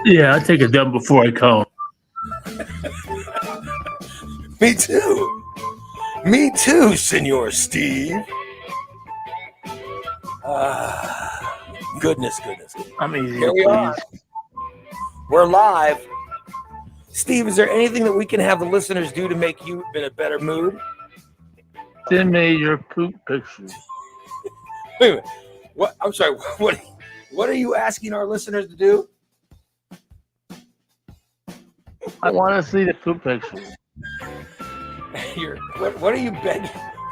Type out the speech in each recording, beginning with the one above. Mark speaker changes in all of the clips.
Speaker 1: Yeah, I take a dump before I come.
Speaker 2: Me too. Me too, Senor Steve. Goodness.
Speaker 1: I'm easy
Speaker 2: Here
Speaker 1: to
Speaker 2: we are.
Speaker 1: please.
Speaker 2: We're live. Steve, is there anything that we can have the listeners do to make you in a better mood?
Speaker 1: Send me your poop pictures.
Speaker 2: Wait a minute. What? I'm sorry. What are you asking our listeners to do?
Speaker 1: I want to see the poop pictures.
Speaker 2: What are you begging?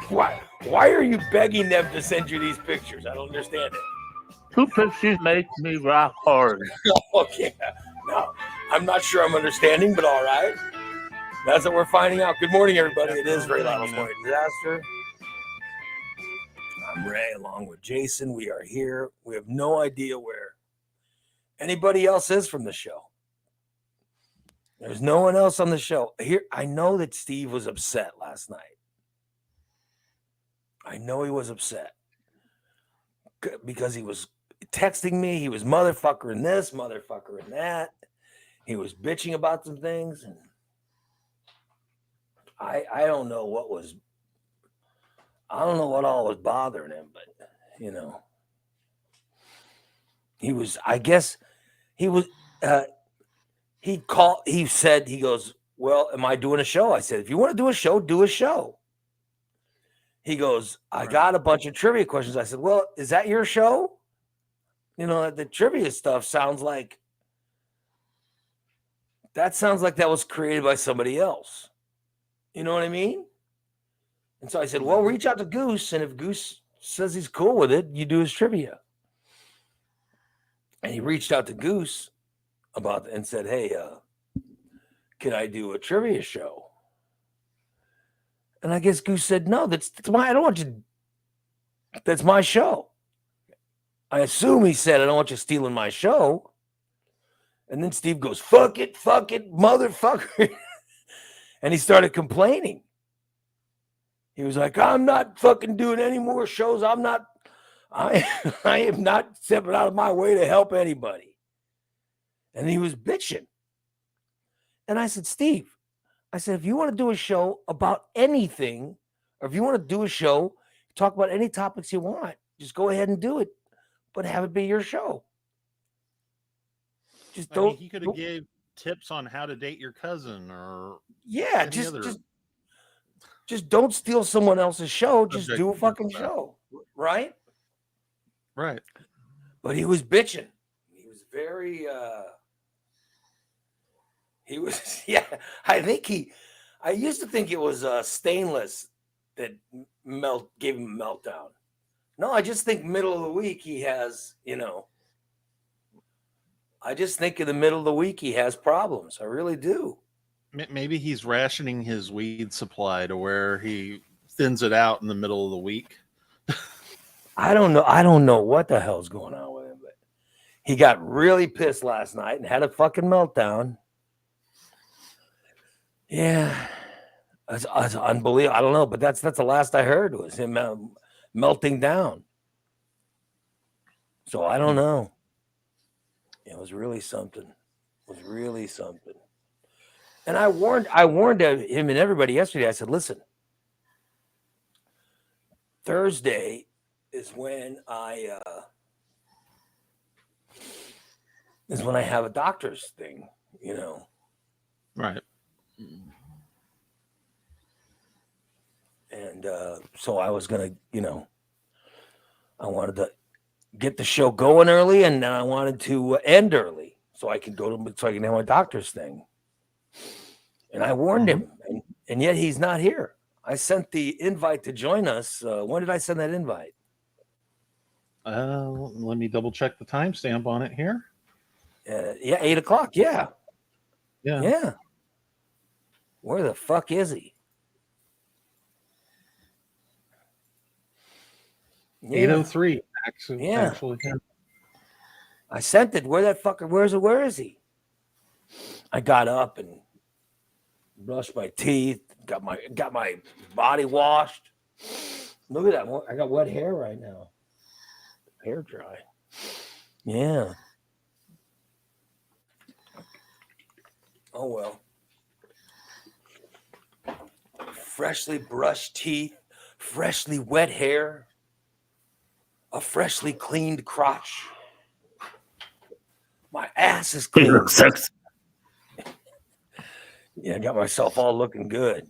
Speaker 2: Why are you begging them to send you these pictures? I don't understand it.
Speaker 1: Poop pictures make me rock hard.
Speaker 2: Okay. No, I'm not sure I'm understanding, but all right. That's what we're finding out. Good morning, everybody. It is Ray Lytles Morning Disaster. I'm Ray, along with Jason. We are here. We have no idea where anybody else is from the show. There's no one else on the show. Here, I know that Steve was upset last night. I know he was upset because he was texting me. He was motherfuckering this, motherfuckering that. He was bitching about some things. And I don't know what all was bothering him, but he was, I guess he was, he said, he goes, well, am I doing a show? I said, if you want to do a show, do a show. He goes, I got a bunch of trivia questions. I said, well, is that your show? The trivia stuff sounds like that was created by somebody else. You know what I mean? And so I said, well, reach out to Goose. And if Goose says he's cool with it, you do his trivia. And he reached out to Goose and said, hey, can I do a trivia show? And I guess Goose said, no, that's my show. I assume he said, I don't want you stealing my show. And then Steve goes, fuck it, motherfucker. And he started complaining. He was like, I'm not fucking doing any more shows. I am not stepping out of my way to help anybody. And he was bitching. And I said, Steve, if you want to do a show about anything, or if you want to do a show, talk about any topics you want, just go ahead and do it, but have it be your show.
Speaker 3: Just don't. He could have gave tips on how to date your cousin, or
Speaker 2: just don't steal someone else's show. Just do a fucking show, right?
Speaker 3: Right.
Speaker 2: But he was bitching. He was very. He was, yeah. I used to think it was stainless that gave him a meltdown. No, I just think middle of the week he has, I just think in the middle of the week he has problems. I really do.
Speaker 3: Maybe he's rationing his weed supply to where he thins it out in the middle of the week.
Speaker 2: I don't know what the hell's going on with him, but he got really pissed last night and had a fucking meltdown. Yeah, it's unbelievable. I don't know, but that's the last I heard was him melting down. So I don't know. It was really something. And I warned him and everybody yesterday. I said, listen, Thursday is when I have a doctor's thing,
Speaker 3: Right.
Speaker 2: And so I was going to, I wanted to get the show going early, and then I wanted to end early so I can so I can have my doctor's thing. And I warned him, and yet he's not here. I sent the invite to join us. When did I send that invite?
Speaker 3: Let me double check the timestamp on it here.
Speaker 2: 8 o'clock. Yeah. Where the fuck is he?
Speaker 3: 8:03.
Speaker 2: Actually. I sent it. Where is he? I got up and brushed my teeth, got my body washed. Look at that. I got wet hair right now. Hair dry. Yeah. Oh, well. Freshly brushed teeth, freshly wet hair, a freshly cleaned crotch. My ass is
Speaker 1: He
Speaker 2: clean.
Speaker 1: looks sexy.
Speaker 2: Yeah, I got myself all looking good.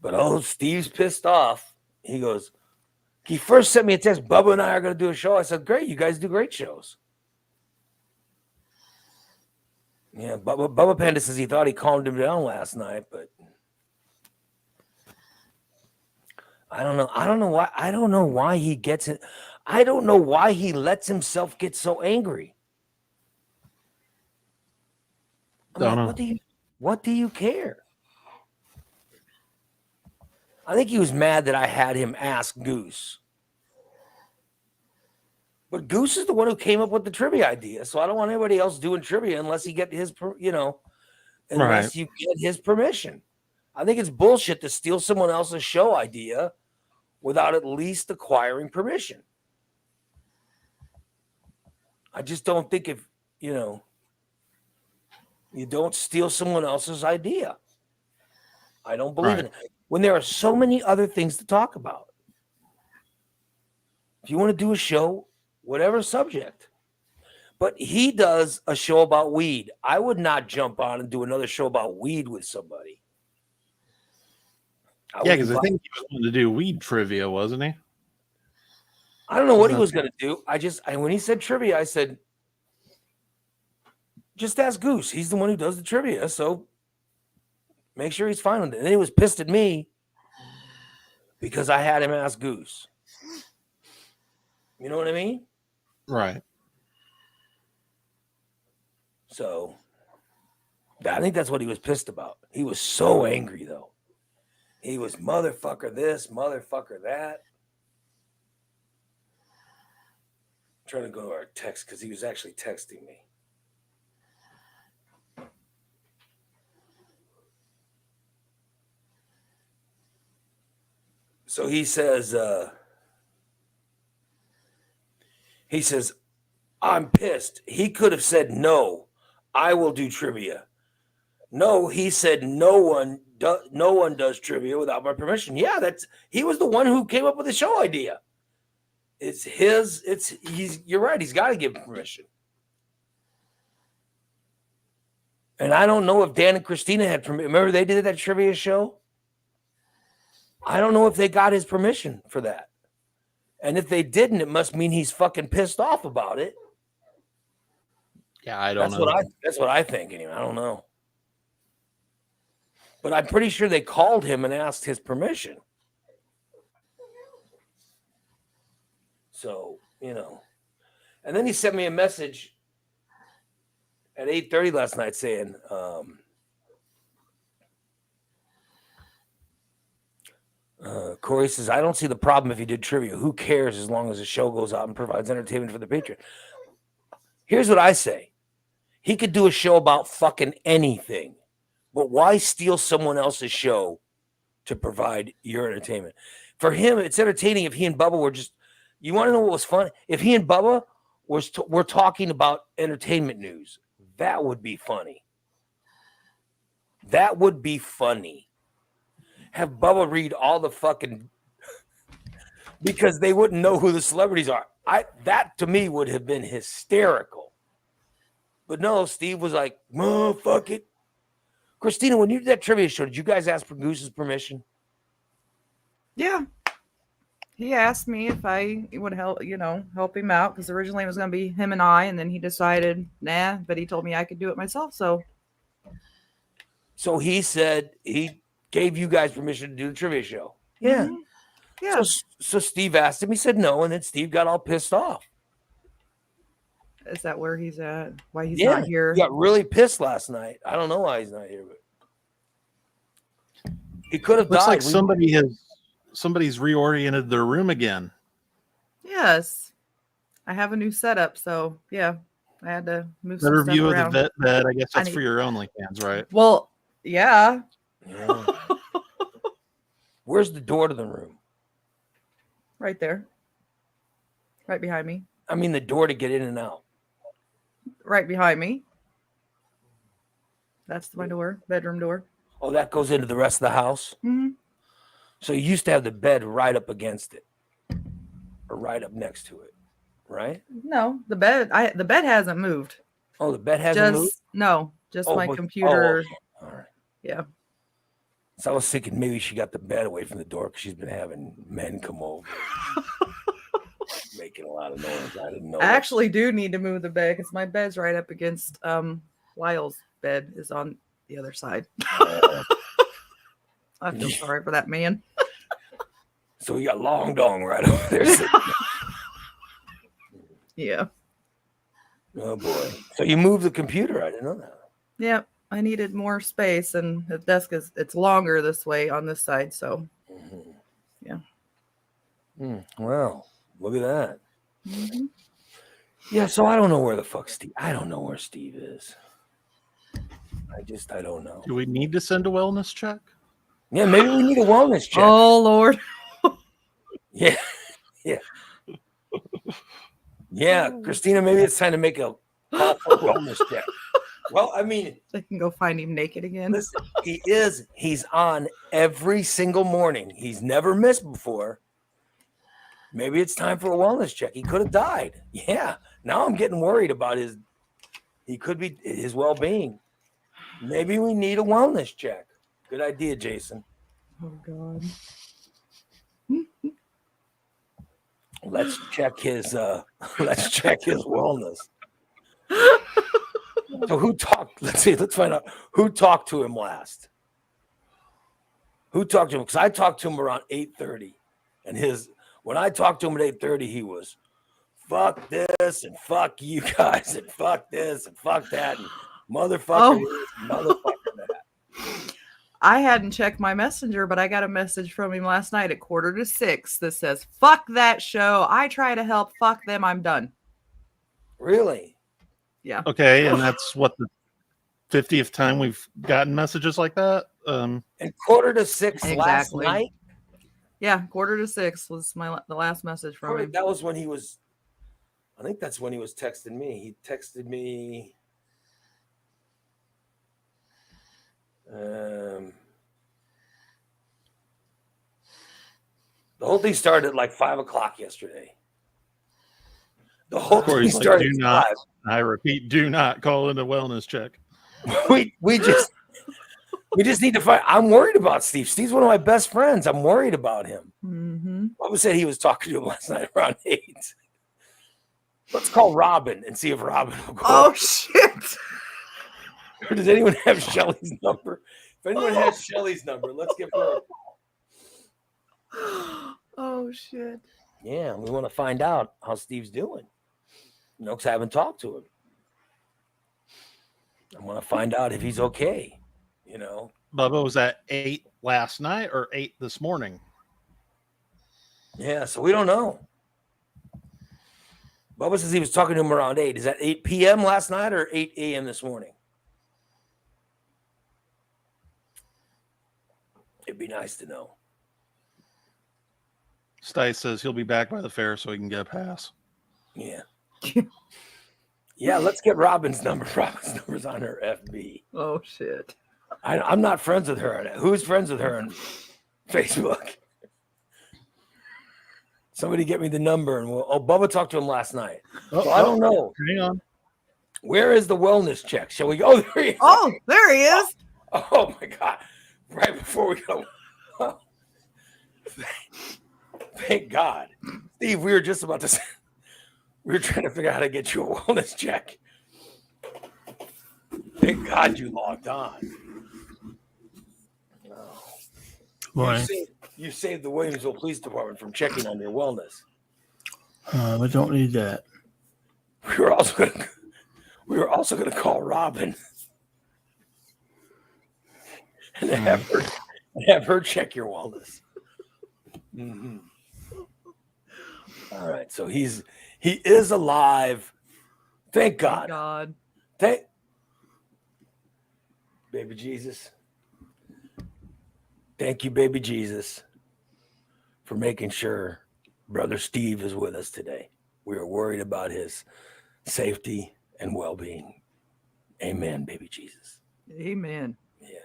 Speaker 2: But Steve's pissed off. He goes, he first sent me a text. Bubba and I are going to do a show. I said, great. You guys do great shows. Yeah, Bubba Panda says he thought he calmed him down last night, but I don't know. I don't know why. I don't know why he gets it. I don't know why he lets himself get so angry. I'm
Speaker 3: Don't
Speaker 2: like,
Speaker 3: know.
Speaker 2: what do you care? I think he was mad that I had him ask Goose. But Goose is the one who came up with the trivia idea. So I don't want anybody else doing trivia unless he get his, unless you get his permission. I think it's bullshit to steal someone else's show idea without at least acquiring permission. I just don't think if, you don't steal someone else's idea. I don't believe in it. When there are so many other things to talk about. If you want to do a show, whatever subject. But he does a show about weed. I would not jump on and do another show about weed with somebody.
Speaker 3: Yeah, because I think he was going to do weed trivia, wasn't he?
Speaker 2: I don't know what he was going to do. When he said trivia, I said, just ask Goose. He's the one who does the trivia. So make sure he's fine with it. And then he was pissed at me because I had him ask Goose. You know what I mean?
Speaker 3: Right.
Speaker 2: So I think that's what he was pissed about. He was so angry, though. He was motherfucker this, motherfucker that. I'm trying to go to our text because he was actually texting me. So he says, I'm pissed. He could have said, no, I will do trivia. No, he said, no one does trivia without my permission. Yeah, he was the one who came up with the show idea. You're right. He's got to give permission. And I don't know if Dan and Christina had permission. Remember they did that trivia show? I don't know if they got his permission for that. And if they didn't, it must mean he's fucking pissed off about it.
Speaker 3: Yeah, I don't know.
Speaker 2: That's what I think anyway. I don't know. But I'm pretty sure they called him and asked his permission. So, And then he sent me a message at 8:30 last night saying, Corey says, I don't see the problem if you did trivia. Who cares as long as the show goes out and provides entertainment for the patron? Here's what I say. He could do a show about fucking anything, but why steal someone else's show to provide your entertainment? For him, it's entertaining if he and Bubba were just, you want to know what was fun? If he and Bubba were talking about entertainment news, that would be funny. That would be funny. Have Bubba read all the fucking, because they wouldn't know who the celebrities are. That to me would have been hysterical. But no, Steve was like, oh, fuck it. Christina, when you did that trivia show, did you guys ask for Goose's permission?
Speaker 4: Yeah. He asked me if I would help him out, because originally it was going to be him and I, and then he decided, nah, but he told me I could do it myself. So
Speaker 2: he said he gave you guys permission to do the trivia show. Yeah.
Speaker 4: Mm-hmm. Yeah.
Speaker 2: So Steve asked him, he said no, and then Steve got all pissed off.
Speaker 4: Is that where he's at? Why he's not here?
Speaker 2: He got really pissed last night. I don't know why he's not here, but he could have died.
Speaker 3: Looks like somebody's reoriented their room again.
Speaker 4: Yes. I have a new setup, so yeah. I had to move
Speaker 3: Better
Speaker 4: some stuff
Speaker 3: view
Speaker 4: around.
Speaker 3: of the vet bed. I guess that's for your OnlyFans, right?
Speaker 4: Well, yeah.
Speaker 2: Where's the door to the room?
Speaker 4: Right there. Right behind me.
Speaker 2: I mean the door to get in and out.
Speaker 4: Right behind me. That's my door, bedroom door.
Speaker 2: Oh, that goes into the rest of the house.
Speaker 4: Hmm.
Speaker 2: So you used to have the bed right up against it, or right up next to it, right?
Speaker 4: No, the bed. The bed hasn't moved.
Speaker 2: Oh, the bed hasn't moved.
Speaker 4: Just
Speaker 2: Oh,
Speaker 4: my
Speaker 2: but-
Speaker 4: computer.
Speaker 2: okay. All right.
Speaker 4: Yeah.
Speaker 2: So I was thinking maybe she got the bed away from the door because she's been having men come over, making a lot of noise. I didn't know.
Speaker 4: I actually do need to move the bed because my bed's right up against Lyle's bed is on the other side. I feel sorry for that man.
Speaker 2: So we got long dong right over there.
Speaker 4: Yeah.
Speaker 2: Oh boy. So you moved the computer. I didn't know that.
Speaker 4: Yep. I needed more space, and the desk it's longer this way on this side. So yeah.
Speaker 2: Well, look at that.
Speaker 4: Mhm.
Speaker 2: Yeah. So I don't know where the fuck Steve. I don't know where Steve is. I don't know.
Speaker 3: Do we need to send a wellness check?
Speaker 2: Yeah, maybe we need a wellness check.
Speaker 4: Oh Lord.
Speaker 2: Yeah. Yeah. Yeah, Christina, maybe it's time to make a call for wellness check. Well, I mean,
Speaker 4: They can go find him naked again.
Speaker 2: listen, he's on every single morning. He's never missed before. Maybe it's time for a wellness check. He could have died. Yeah. Now I'm getting worried about his well-being. Maybe we need a wellness check. Good idea, Jason.
Speaker 4: Oh God.
Speaker 2: Let's check his wellness. So who talked? Let's find out who talked to him last. Who talked to him? Because I talked to him around 8:30. And when I talked to him at 8:30, he was fuck this and fuck you guys and fuck this and fuck that and motherfucker this and motherfucker that.
Speaker 4: I hadn't checked my messenger, but I got a message from him last night at 5:45 that says, "Fuck that show. I try to help. Fuck them. I'm done."
Speaker 2: Really?
Speaker 4: Yeah.
Speaker 3: Okay, and that's what the 50th time we've gotten messages like that.
Speaker 2: And 5:45 last
Speaker 4: Exactly.
Speaker 2: night.
Speaker 4: Yeah, 5:45 was the last message from him.
Speaker 2: That was when he was. I think that's when he was texting me. He texted me. The whole thing started at like 5:00 yesterday. The whole thing
Speaker 3: Corey's like,
Speaker 2: started
Speaker 3: do
Speaker 2: at
Speaker 3: not.
Speaker 2: 5.
Speaker 3: I repeat, do not call in a wellness check.
Speaker 2: We just need to find. I'm worried about Steve. Steve's one of my best friends. I'm worried about him.
Speaker 4: Mm-hmm.
Speaker 2: Bubba said he was talking to him last night around 8. Let's call Robin and see if Robin will go.
Speaker 4: Oh shit!
Speaker 2: Or does anyone have Shelly's number? If anyone has Shelly's number, let's give her a call.
Speaker 4: Oh shit!
Speaker 2: Yeah, we want to find out how Steve's doing. Because I haven't talked to him. I want to find out if he's okay.
Speaker 3: Bubba was at 8 last night or 8 this morning.
Speaker 2: Yeah, so we don't know. Bubba says he was talking to him around 8. Is that 8 p.m. last night or 8 a.m. this morning? It'd be nice to know.
Speaker 3: Stice says he'll be back by the fair so he can get a pass.
Speaker 2: Yeah. Yeah, let's get Robin's number. Robin's number's on her FB.
Speaker 4: Oh shit!
Speaker 2: I'm not friends with her. Who's friends with her on Facebook? Somebody get me the number. And Bubba talked to him last night. So I don't know.
Speaker 3: Hang on.
Speaker 2: Where is the wellness check? Shall we go? There he is.
Speaker 4: Oh, there he is.
Speaker 2: Oh my God. Right before we go. Thank God. Steve, we were just about to say, we were trying to figure out how to get you a wellness check. Thank God you logged on.
Speaker 5: Morning.
Speaker 2: You saved the Williamsville Police Department from checking on your wellness.
Speaker 5: We don't need that.
Speaker 2: We were also going to call Robin and have her check your wellness. Mm-hmm. All right, so he is alive. Thank God.
Speaker 4: God.
Speaker 2: Baby Jesus. Thank you, baby Jesus, for making sure Brother Steve is with us today. We are worried about his safety and well-being. Amen, baby Jesus.
Speaker 4: Amen.
Speaker 2: Yeah.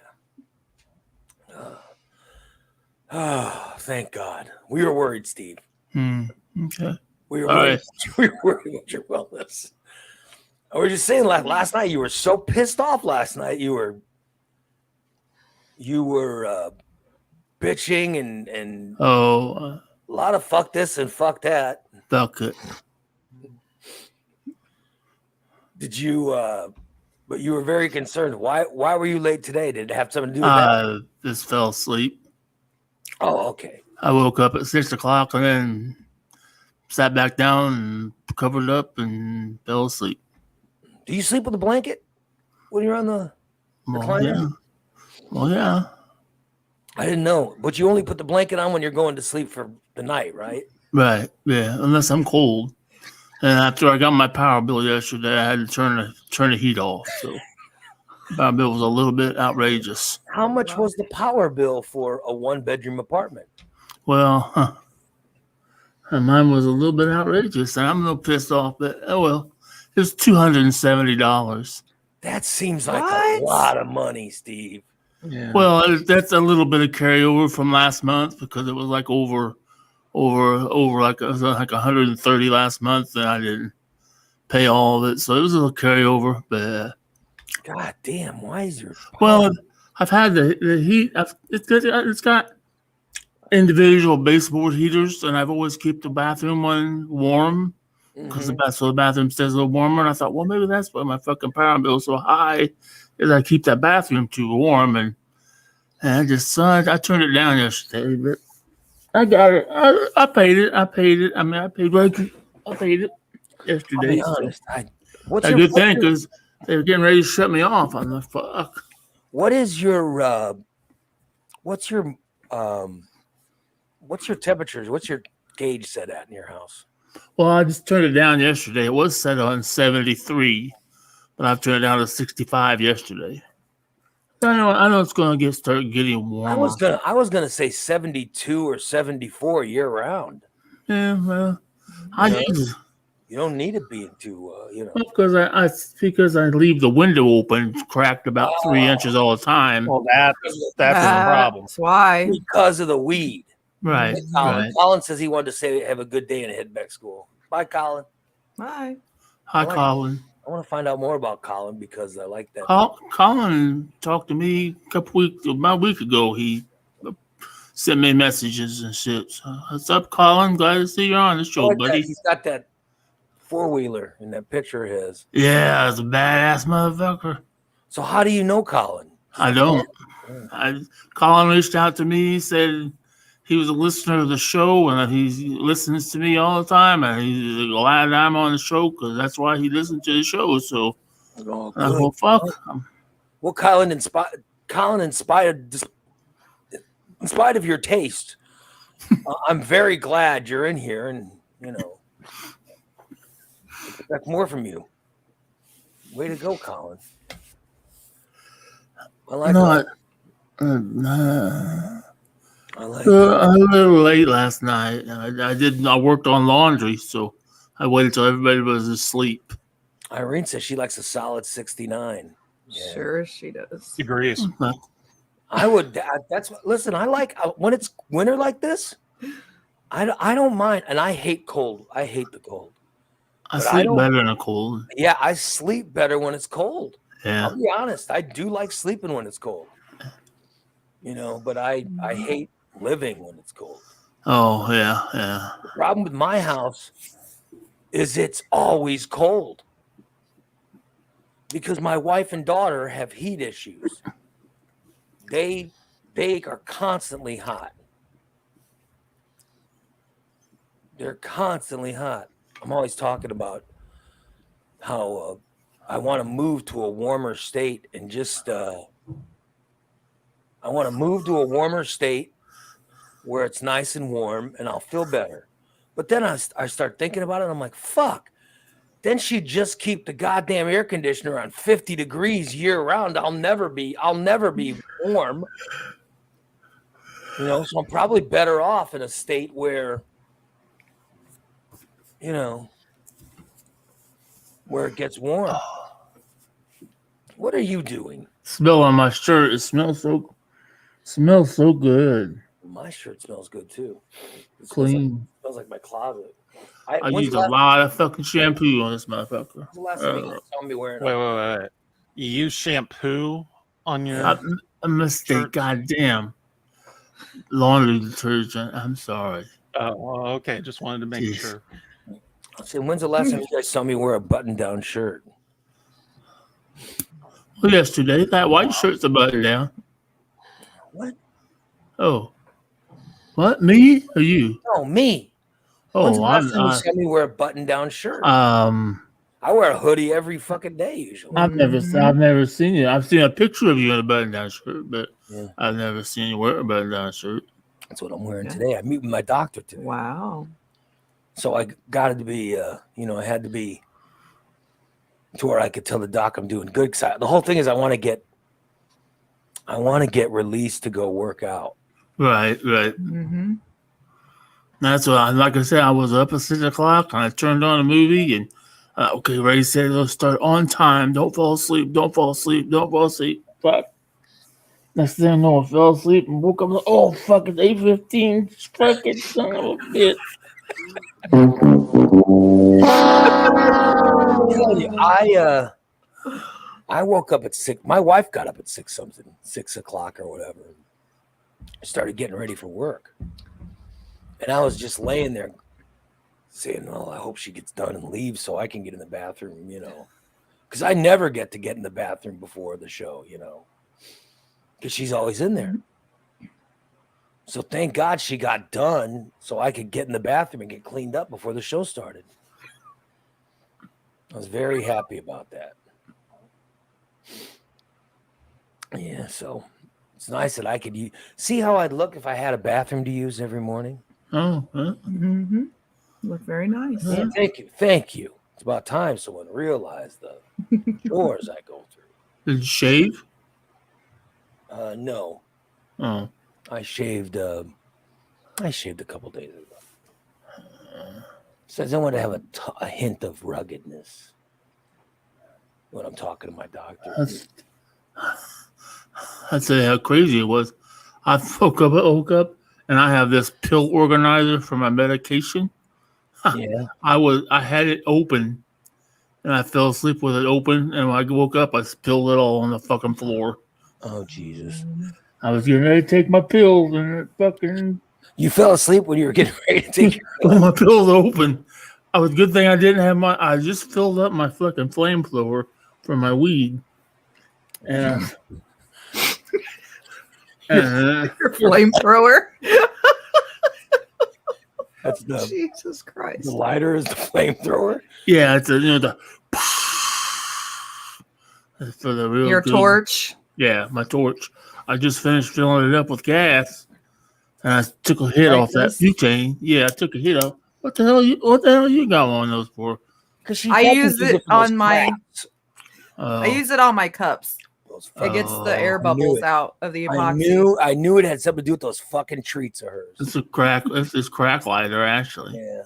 Speaker 2: Oh, thank God. We were worried, Steve.
Speaker 5: Okay.
Speaker 2: We were
Speaker 5: All
Speaker 2: worried.
Speaker 5: right.
Speaker 2: We were worried about your wellness. I was just saying, last night you were so pissed off. Last night you were bitching and
Speaker 5: Oh,
Speaker 2: a lot of fuck this and fuck that.
Speaker 5: fuck it.
Speaker 2: Did you? But you were very concerned. Why were you late today? Did it have something to do with that?
Speaker 5: I just fell asleep.
Speaker 2: Oh, okay.
Speaker 5: I woke up at 6 o'clock and then sat back down and covered up and fell asleep.
Speaker 2: Do you sleep with a blanket when you're on the
Speaker 5: Well,
Speaker 2: recliner?
Speaker 5: yeah. Well, yeah.
Speaker 2: I didn't know, but you only put the blanket on when you're going to sleep for the night, right?
Speaker 5: Right. Yeah. Unless I'm cold. And after I got my power bill yesterday, I had to turn the heat off. So power bill was a little bit outrageous.
Speaker 2: How much was the power bill for a 1-bedroom apartment?
Speaker 5: Well, and mine was a little bit outrageous, and I'm a little pissed off. But oh well, it was $270.
Speaker 2: That seems like
Speaker 4: What?
Speaker 2: a lot of money, Steve.
Speaker 3: Yeah.
Speaker 5: Well, that's a little bit of carryover from last month because it was like over like it was like 130 last month, and I didn't pay all of it, so it was a little carryover. But
Speaker 2: God damn, why is your
Speaker 5: well, I've had the heat. It's got individual baseboard heaters, and I've always keep the bathroom one warm because the bathroom stays a little warmer. And I thought, well, maybe that's why my fucking power bill is so high, is I keep that bathroom too warm, and I just I turned it down yesterday, but I got it. I paid it. I mean, I paid it
Speaker 2: I'll
Speaker 5: yesterday.
Speaker 2: be
Speaker 5: So
Speaker 2: honest. What's
Speaker 5: a
Speaker 2: your
Speaker 5: good thing because they were getting ready to shut me off. I'm like, fuck.
Speaker 2: What is your what's your temperatures? What's your gauge set at in your house?
Speaker 5: Well, I just turned it down yesterday. It was set on 73, but I've turned it down to 65 yesterday. I know it's going to start getting warmer.
Speaker 2: I was gonna say 72 or 74 year round.
Speaker 5: Yeah, well,
Speaker 2: You don't need it being too
Speaker 5: because I leave the window open, cracked about 3 inches all the time.
Speaker 3: Well, that's the problem.
Speaker 4: That's why.
Speaker 2: because of the weed.
Speaker 5: Right,
Speaker 2: Hey, Colin.
Speaker 5: right.
Speaker 2: Colin says he wanted to say have a good day and head back to school. Bye, Colin.
Speaker 4: Bye.
Speaker 5: Hi, Colin.
Speaker 2: I want to find out more about Colin because I like that.
Speaker 5: Colin talked to me about a week ago. He sent me messages and shit. So, what's up, Colin? Glad to see you on the show, buddy.
Speaker 2: He's got that 4-wheeler in that picture of his.
Speaker 5: Yeah, it's a badass motherfucker.
Speaker 2: So how do you know Colin?
Speaker 5: I don't. Colin reached out to me. He said he was a listener of the show and he listens to me all the time. And he's glad I'm on the show because that's why he listens to the show. So
Speaker 2: Oh,
Speaker 5: I go, fuck.
Speaker 2: Well, Colin, in spite of your taste, I'm very glad you're in here, and expect more from you. Way to go, Colin. I like that. I like
Speaker 5: I was a little late last night. I worked on laundry, so I waited till everybody was asleep.
Speaker 2: Irene says she likes a solid 69. Yeah.
Speaker 4: Sure, she does.
Speaker 3: Degrees.
Speaker 2: I would. Listen. I like when it's winter like this. I don't mind, and I hate cold. I hate the cold.
Speaker 5: I sleep better in a cold.
Speaker 2: Yeah, I sleep better when it's cold.
Speaker 5: Yeah.
Speaker 2: I'll be honest. I do like sleeping when it's cold. But I hate living when it's cold.
Speaker 5: Oh, yeah.
Speaker 2: The problem with my house is it's always cold because my wife and daughter have heat issues. They are constantly hot. They're constantly hot. I'm always talking about how I want to move to a warmer state and just I want to move to a warmer state where it's nice and warm and I'll feel better. But then I start thinking about it and I'm like, fuck. Then she'd just keep the goddamn air conditioner on 50 degrees year round. I'll never be warm. So I'm probably better off in a state where where it gets warm. What are you doing?
Speaker 5: Smell on my shirt. It smells so good.
Speaker 2: My shirt smells good too. It
Speaker 5: Clean.
Speaker 2: smells like my closet.
Speaker 5: I
Speaker 2: When's
Speaker 5: use
Speaker 2: the
Speaker 5: a
Speaker 2: last-
Speaker 5: lot of fucking shampoo on this motherfucker.
Speaker 2: when's the last time you guys saw me wearing
Speaker 3: Wait. You use shampoo on your
Speaker 5: A mistake.
Speaker 3: Shirt.
Speaker 5: Goddamn. Laundry detergent. I'm sorry.
Speaker 3: Oh, okay. Just wanted to make
Speaker 5: Jeez.
Speaker 3: sure.
Speaker 2: I said, when's the last time you guys saw me wear a button-down shirt?
Speaker 5: Well, yesterday, that white shirt's a button down.
Speaker 2: What?
Speaker 5: Oh. What? Me or you?
Speaker 2: No, me. When's the
Speaker 5: Oh,
Speaker 2: last time you saw me wear a button-down shirt?
Speaker 5: I
Speaker 2: I wear a hoodie every fucking day usually.
Speaker 5: I've never seen you. I've seen a picture of you in a button down shirt, but
Speaker 2: Yeah.
Speaker 5: I've never seen you wear a button down shirt.
Speaker 2: That's what I'm wearing
Speaker 4: Yeah.
Speaker 2: today. I meet with my doctor today.
Speaker 4: Wow.
Speaker 2: So I got it to be, I had to be to where I could tell the doc I'm doing good. Cause the whole thing is I want to get released to go work out.
Speaker 5: Right.
Speaker 4: Mm-hmm.
Speaker 5: That's what like I said, I was up at 6 o'clock and I turned on a movie and okay, Ray said it'll start on time. Don't fall asleep. Fuck. Next thing I know, I fell asleep and woke up like, oh fuck, it's 8:15. Fucking son of a bitch.
Speaker 2: I'm telling you, I woke up at 6. My wife got up at 6 o'clock or whatever. I started getting ready for work. And I was just laying there saying, well, I hope she gets done and leaves so I can get in the bathroom, because I never get in the bathroom before the show, because she's always in there. So thank God she got done so I could get in the bathroom and get cleaned up before the show started. I was very happy about that. Yeah, so it's nice that I could see how I'd look if I had a bathroom to use every morning.
Speaker 5: Oh, huh?
Speaker 4: Mm-hmm. Look very nice.
Speaker 2: Yeah, thank you. It's about time someone realized the chores I go through.
Speaker 5: Did you shave?
Speaker 2: No,
Speaker 5: Oh.
Speaker 2: I shaved a couple days ago. Says I want to have a hint of ruggedness when I'm talking to my doctor.
Speaker 5: I'd say how crazy it was. I woke up, and I have this pill organizer for my medication.
Speaker 2: Yeah.
Speaker 5: I had it open, and I fell asleep with it open. And when I woke up, I spilled it all on the fucking floor.
Speaker 2: Oh Jesus!
Speaker 5: I was getting ready to take my pills, and it fucking
Speaker 2: You fell asleep when you were getting ready to take your
Speaker 5: when my pills open. I was good thing I didn't have I just filled up my fucking flamethrower for my weed, and
Speaker 4: Your flamethrower.
Speaker 2: That's the
Speaker 4: Jesus Christ.
Speaker 2: lighter is the flamethrower.
Speaker 5: yeah, it's the for the real
Speaker 4: Your
Speaker 5: good.
Speaker 4: torch.
Speaker 5: Yeah, my torch. I just finished filling it up with gas, and I took a hit off that
Speaker 2: Lytles?
Speaker 5: butane. Yeah, I took a hit off. What the hell you got one of those for?
Speaker 2: Because
Speaker 4: I use it on my.
Speaker 5: Oh,
Speaker 4: I use it on my cups. It gets the air
Speaker 2: I knew
Speaker 4: bubbles
Speaker 2: it.
Speaker 4: out of the epoxy.
Speaker 2: I knew it had something to do with those fucking treats of hers.
Speaker 5: it's a crack. It's this crack lighter actually.
Speaker 2: Yeah.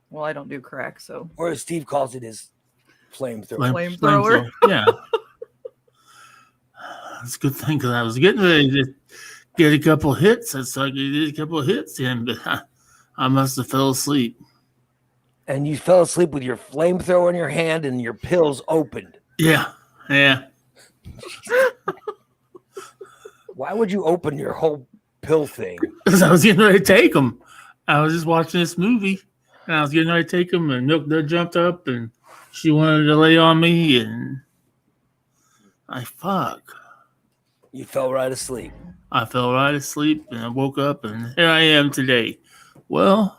Speaker 4: Well, I don't do crack, so
Speaker 2: Or as Steve calls it, his flamethrower.
Speaker 4: Flamethrower.
Speaker 5: Yeah. It's a good thing because I was getting ready to get a couple hits. It's like you did a couple hits in, but I must have fell asleep.
Speaker 2: And you fell asleep with your flamethrower in your hand and your pills opened.
Speaker 5: Yeah.
Speaker 2: Why would you open your whole pill thing?
Speaker 5: Because I was getting ready to take them. I was just watching this movie, and I was getting ready to take them, and Milk Dud jumped up, and she wanted to lay on me, and fuck.
Speaker 2: You fell right asleep.
Speaker 5: I fell right asleep, and I woke up, and here I am today. Well,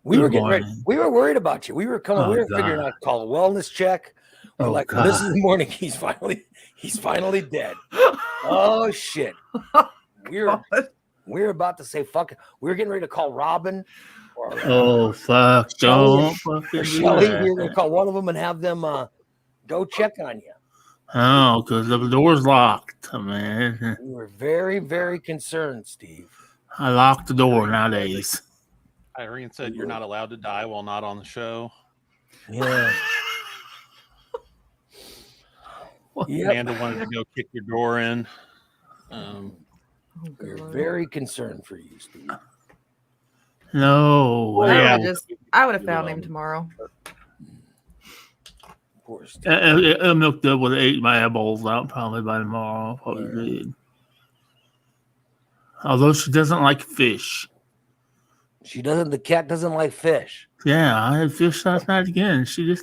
Speaker 2: We
Speaker 5: Good
Speaker 2: were getting ready.
Speaker 5: morning.
Speaker 2: We were worried about you. We were coming.
Speaker 5: Oh,
Speaker 2: we were figuring
Speaker 5: God.
Speaker 2: out call a wellness check. We're
Speaker 5: Oh,
Speaker 2: like,
Speaker 5: God.
Speaker 2: this is the morning. He's finally dead. Oh shit. We're about to say fuck it. We were getting ready to call Robin or
Speaker 5: Oh fuck! Don't fucking do
Speaker 2: Shelly. We were
Speaker 5: that.
Speaker 2: gonna call one of them and have them go check on you.
Speaker 5: Oh, because the door's locked, man.
Speaker 2: We were very, very concerned, Steve.
Speaker 5: I lock the door nowadays.
Speaker 3: Irene said you're not allowed to die while not on the show.
Speaker 2: Yeah. Yep.
Speaker 3: Amanda wanted to go kick your door in.
Speaker 4: Oh,
Speaker 2: We're
Speaker 4: God.
Speaker 2: very concerned for you, Steve.
Speaker 5: No,
Speaker 4: I
Speaker 3: Yeah.
Speaker 4: would have found him tomorrow.
Speaker 2: Poor Steve.
Speaker 5: I milked up with 8 my eyeballs out probably by tomorrow. Probably did. Although she doesn't like fish.
Speaker 2: The cat doesn't like fish.
Speaker 5: Yeah, I had fish last night again. She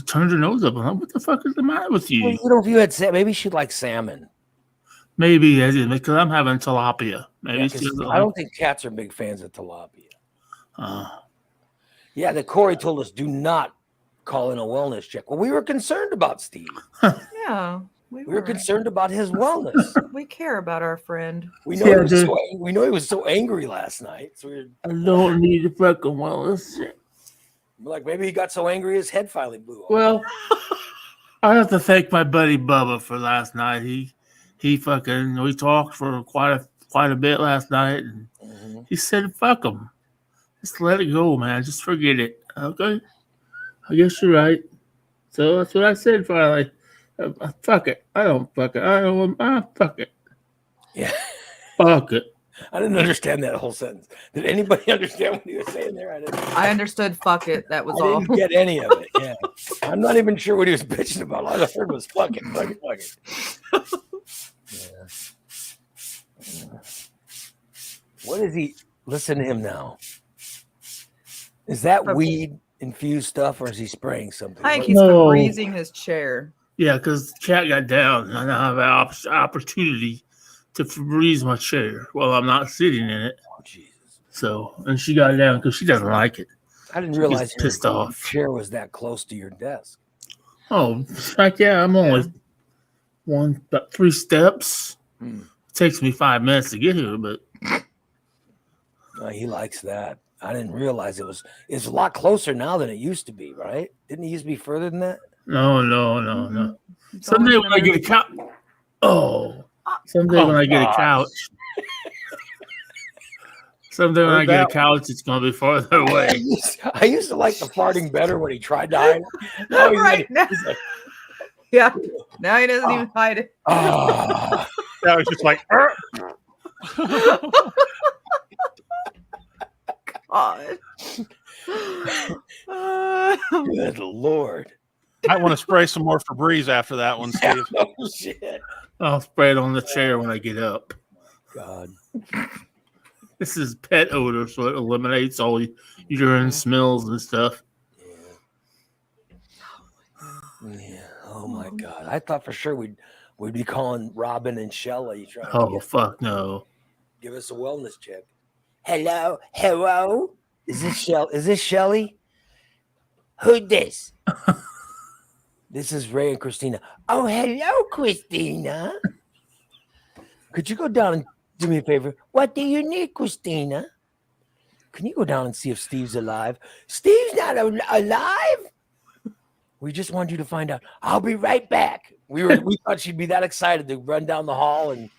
Speaker 5: turned her nose up. I'm like, what the fuck is the matter with
Speaker 2: Well,
Speaker 5: you?
Speaker 2: you know, if you had maybe she'd like salmon.
Speaker 5: Maybe I did because I'm having tilapia. Maybe
Speaker 2: Yeah,
Speaker 5: she
Speaker 2: 'cause
Speaker 5: doesn't
Speaker 2: I
Speaker 5: like.
Speaker 2: don't think cats are big fans of tilapia.
Speaker 5: Uh,
Speaker 2: Yeah, that Corey told us do not call in a wellness check. Well, we were concerned about Steve.
Speaker 4: Yeah,
Speaker 2: We were concerned about his wellness.
Speaker 4: We care about our friend.
Speaker 2: We know
Speaker 5: Yeah,
Speaker 2: he was so angry last night. So we're
Speaker 5: I don't need a fucking wellness.
Speaker 2: like, maybe he got so angry his head finally blew off.
Speaker 5: Well, I have to thank my buddy Bubba for last night. We talked for quite a bit last night, and
Speaker 2: Mhm.
Speaker 5: he said, "Fuck him, just let it go, man. Just forget it." Okay, I guess you're right. So that's what I said finally. Fuck it. I don't fuck it. I don't. Fuck it.
Speaker 2: Yeah.
Speaker 5: Fuck it.
Speaker 2: I didn't understand that whole sentence. Did anybody understand what he was saying there?
Speaker 4: I understoed. Fuck it. That was
Speaker 2: I
Speaker 4: all.
Speaker 2: didn't get any of it. Yeah. I'm not even sure what he was bitching about. All I heard was fuck it, fuck it, fuck it. Yeah. What is he? Listen to him now. Is that weed infused stuff or is he spraying something?
Speaker 4: I think
Speaker 2: What-
Speaker 4: he's
Speaker 5: No.
Speaker 4: freezing his chair.
Speaker 5: Yeah, because cat got down, and I have an opportunity to freeze my chair while I'm not sitting in it.
Speaker 2: Oh, Jesus.
Speaker 5: So, and she got down because she doesn't like it.
Speaker 2: I didn't
Speaker 5: She
Speaker 2: realize
Speaker 5: gets pissed
Speaker 2: your
Speaker 5: off.
Speaker 2: chair was that close to your desk.
Speaker 5: Oh, heck yeah! I'm only about 3 steps.
Speaker 2: Hmm.
Speaker 5: It takes me 5 minutes to get here, but
Speaker 2: He likes that. I didn't realize it's a lot closer now than it used to be, right? Didn't it used to be further than that?
Speaker 5: no.
Speaker 4: It's
Speaker 5: Someday
Speaker 4: always
Speaker 5: when I
Speaker 4: been
Speaker 5: get a couch, someday when I get a
Speaker 2: God.
Speaker 5: couch, someday when I get a couch, it's gonna be farther away.
Speaker 2: I used to like the farting better when he tried to hide it. Now he's
Speaker 4: Right now.
Speaker 2: he's like,
Speaker 4: Yeah. Now he doesn't even hide it.
Speaker 2: ah.
Speaker 3: That was just like,
Speaker 4: God.
Speaker 2: Good Lord.
Speaker 3: I want to spray some more Febreze after that one, Steve.
Speaker 2: Oh, shit.
Speaker 5: I'll spray it on the chair when I get up.
Speaker 2: God.
Speaker 5: This is pet odor, so it eliminates all urine smells and stuff.
Speaker 2: Yeah. Oh my God. I thought for sure we'd be calling Robin and Shelley trying to
Speaker 5: Oh fuck no!
Speaker 2: give us a wellness check. Hello. Is this Shelley? Who this? This is Ray and Christina. Oh, hello, Christina. Could you go down and do me a favor? What do you need, Christina? Can you go down and see if Steve's alive? Steve's not alive? We just wanted you to find out. I'll be right back. We thought she'd be that excited to run down the hall and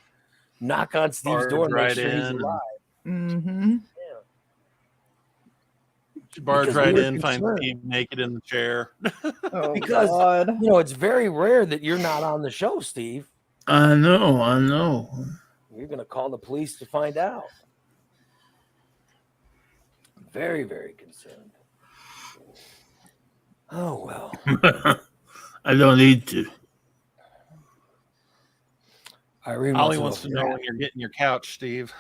Speaker 2: knock on Steve's
Speaker 3: Barge
Speaker 2: door and make
Speaker 3: right
Speaker 2: sure he's
Speaker 3: in.
Speaker 2: alive.
Speaker 4: Mm-hmm.
Speaker 3: Barge
Speaker 2: Because
Speaker 3: right
Speaker 2: we were
Speaker 3: in, find
Speaker 2: concerned.
Speaker 3: Steve naked in the chair.
Speaker 4: Oh,
Speaker 2: Because
Speaker 4: God.
Speaker 2: it's very rare that you're not on the show, Steve.
Speaker 5: I know.
Speaker 2: You're going to call the police to find out. Very, very concerned. Oh, well.
Speaker 5: I don't need to.
Speaker 2: Irene
Speaker 3: Ollie
Speaker 2: wants
Speaker 3: wants to know when you're getting your couch, Steve.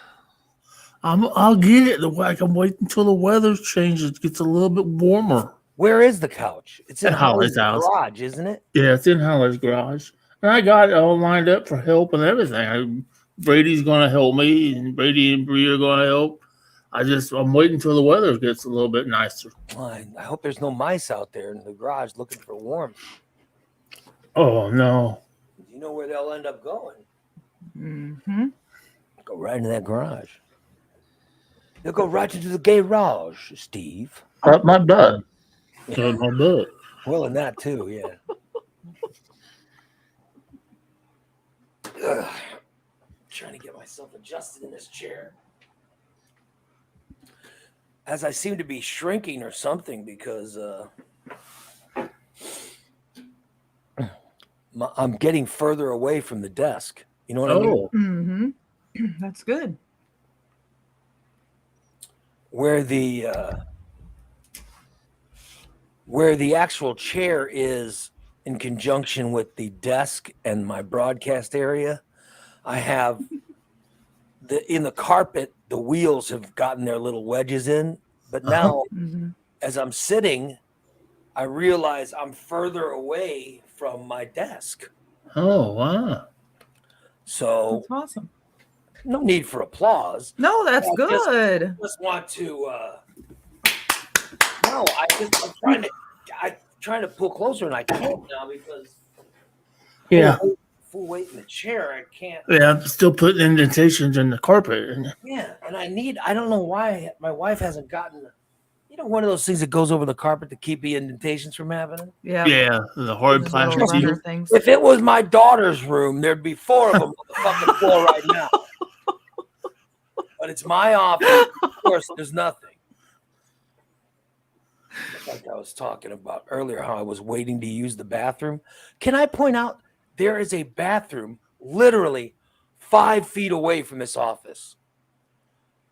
Speaker 5: I'll get it. I can wait until the weather changes. It gets a little bit warmer.
Speaker 2: Where is the couch? It's in
Speaker 5: At Holly's
Speaker 2: Holly's
Speaker 5: house.
Speaker 2: garage, isn't it?
Speaker 5: Yeah, it's in Holly's garage, and I got it all lined up for help and everything. Brady's gonna help me, and Brady and Bree are gonna help. I'm waiting until the weather gets a little bit nicer.
Speaker 2: I hope there's no mice out there in the garage looking for warmth.
Speaker 5: Oh no!
Speaker 2: You know where they'll end up going.
Speaker 4: Mm-hmm.
Speaker 2: Go right into that garage. They'll go right into the garage, Steve.
Speaker 5: Up my butt. Up my butt.
Speaker 2: Well, and that too, yeah. Ugh. Trying to get myself adjusted in this chair. As I seem to be shrinking or something because I'm getting further away from the desk. You know what I mean?
Speaker 5: Oh,
Speaker 4: Mm-hmm. That's good.
Speaker 2: Where the actual chair is in conjunction with the desk and my broadcast area, I have in the carpet, the wheels have gotten their little wedges in, but now
Speaker 4: Mm-hmm.
Speaker 2: as I'm sitting, I realize I'm further away from my desk.
Speaker 5: oh, wow.
Speaker 2: So
Speaker 4: That's awesome.
Speaker 2: no need for applause.
Speaker 4: No, that's
Speaker 2: I
Speaker 4: good.
Speaker 2: Just want to no, I'm trying to pull closer and I can't now because
Speaker 5: Yeah.
Speaker 2: full weight in the chair. I can't.
Speaker 5: Yeah, I'm still putting indentations in the carpet.
Speaker 2: Yeah, and I don't know why my wife hasn't gotten, one of those things that goes over the carpet to keep the indentations from happening.
Speaker 4: Yeah.
Speaker 5: Yeah, the hard
Speaker 4: Those little
Speaker 5: plastic
Speaker 4: runner
Speaker 5: seal.
Speaker 4: things.
Speaker 2: If it was my daughter's room, there'd be 4 of them on the fucking floor right now. But it's my office. Of course, there's nothing. Like I was talking about earlier, how I was waiting to use the bathroom. Can I point out there is a bathroom literally 5 feet away from this office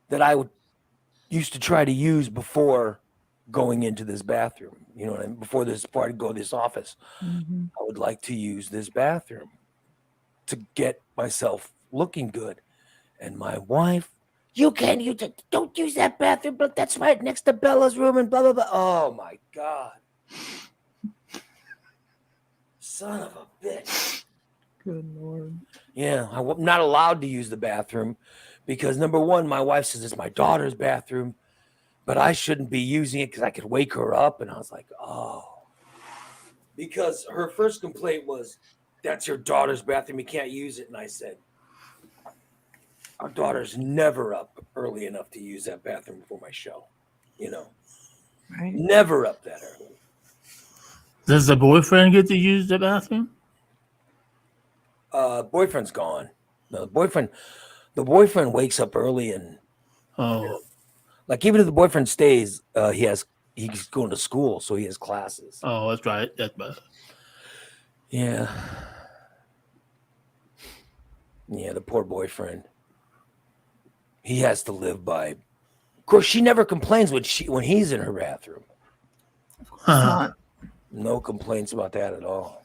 Speaker 2: that I used to try to use before going into this bathroom. You know what I mean? Before this party, go to this office.
Speaker 4: Mm-hmm.
Speaker 2: I would like to use this bathroom to get myself looking good. And my wife, don't use that bathroom, but that's right next to Bella's room and blah, blah, blah. Oh my God. Son of a bitch.
Speaker 4: Good Lord.
Speaker 2: Yeah, I'm not allowed to use the bathroom because number one, my wife says it's my daughter's bathroom, but I shouldn't be using it because I could wake her up. And I was like, oh. Because her first complaint was, that's your daughter's bathroom, you can't use it. And I said, our daughter's never up early enough to use that bathroom before my show.
Speaker 4: Right.
Speaker 2: Never up that early.
Speaker 5: Does the boyfriend get to use the bathroom?
Speaker 2: Boyfriend's gone. No, the boyfriend wakes up early and
Speaker 5: Oh,
Speaker 2: like even if the boyfriend stays, he's going to school, so he has classes.
Speaker 5: oh, that's right. That's bad.
Speaker 2: Yeah. Yeah, the poor boyfriend. He has to live by. Of course, she never complains when he's in her bathroom.
Speaker 5: Huh.
Speaker 2: No complaints about that at all.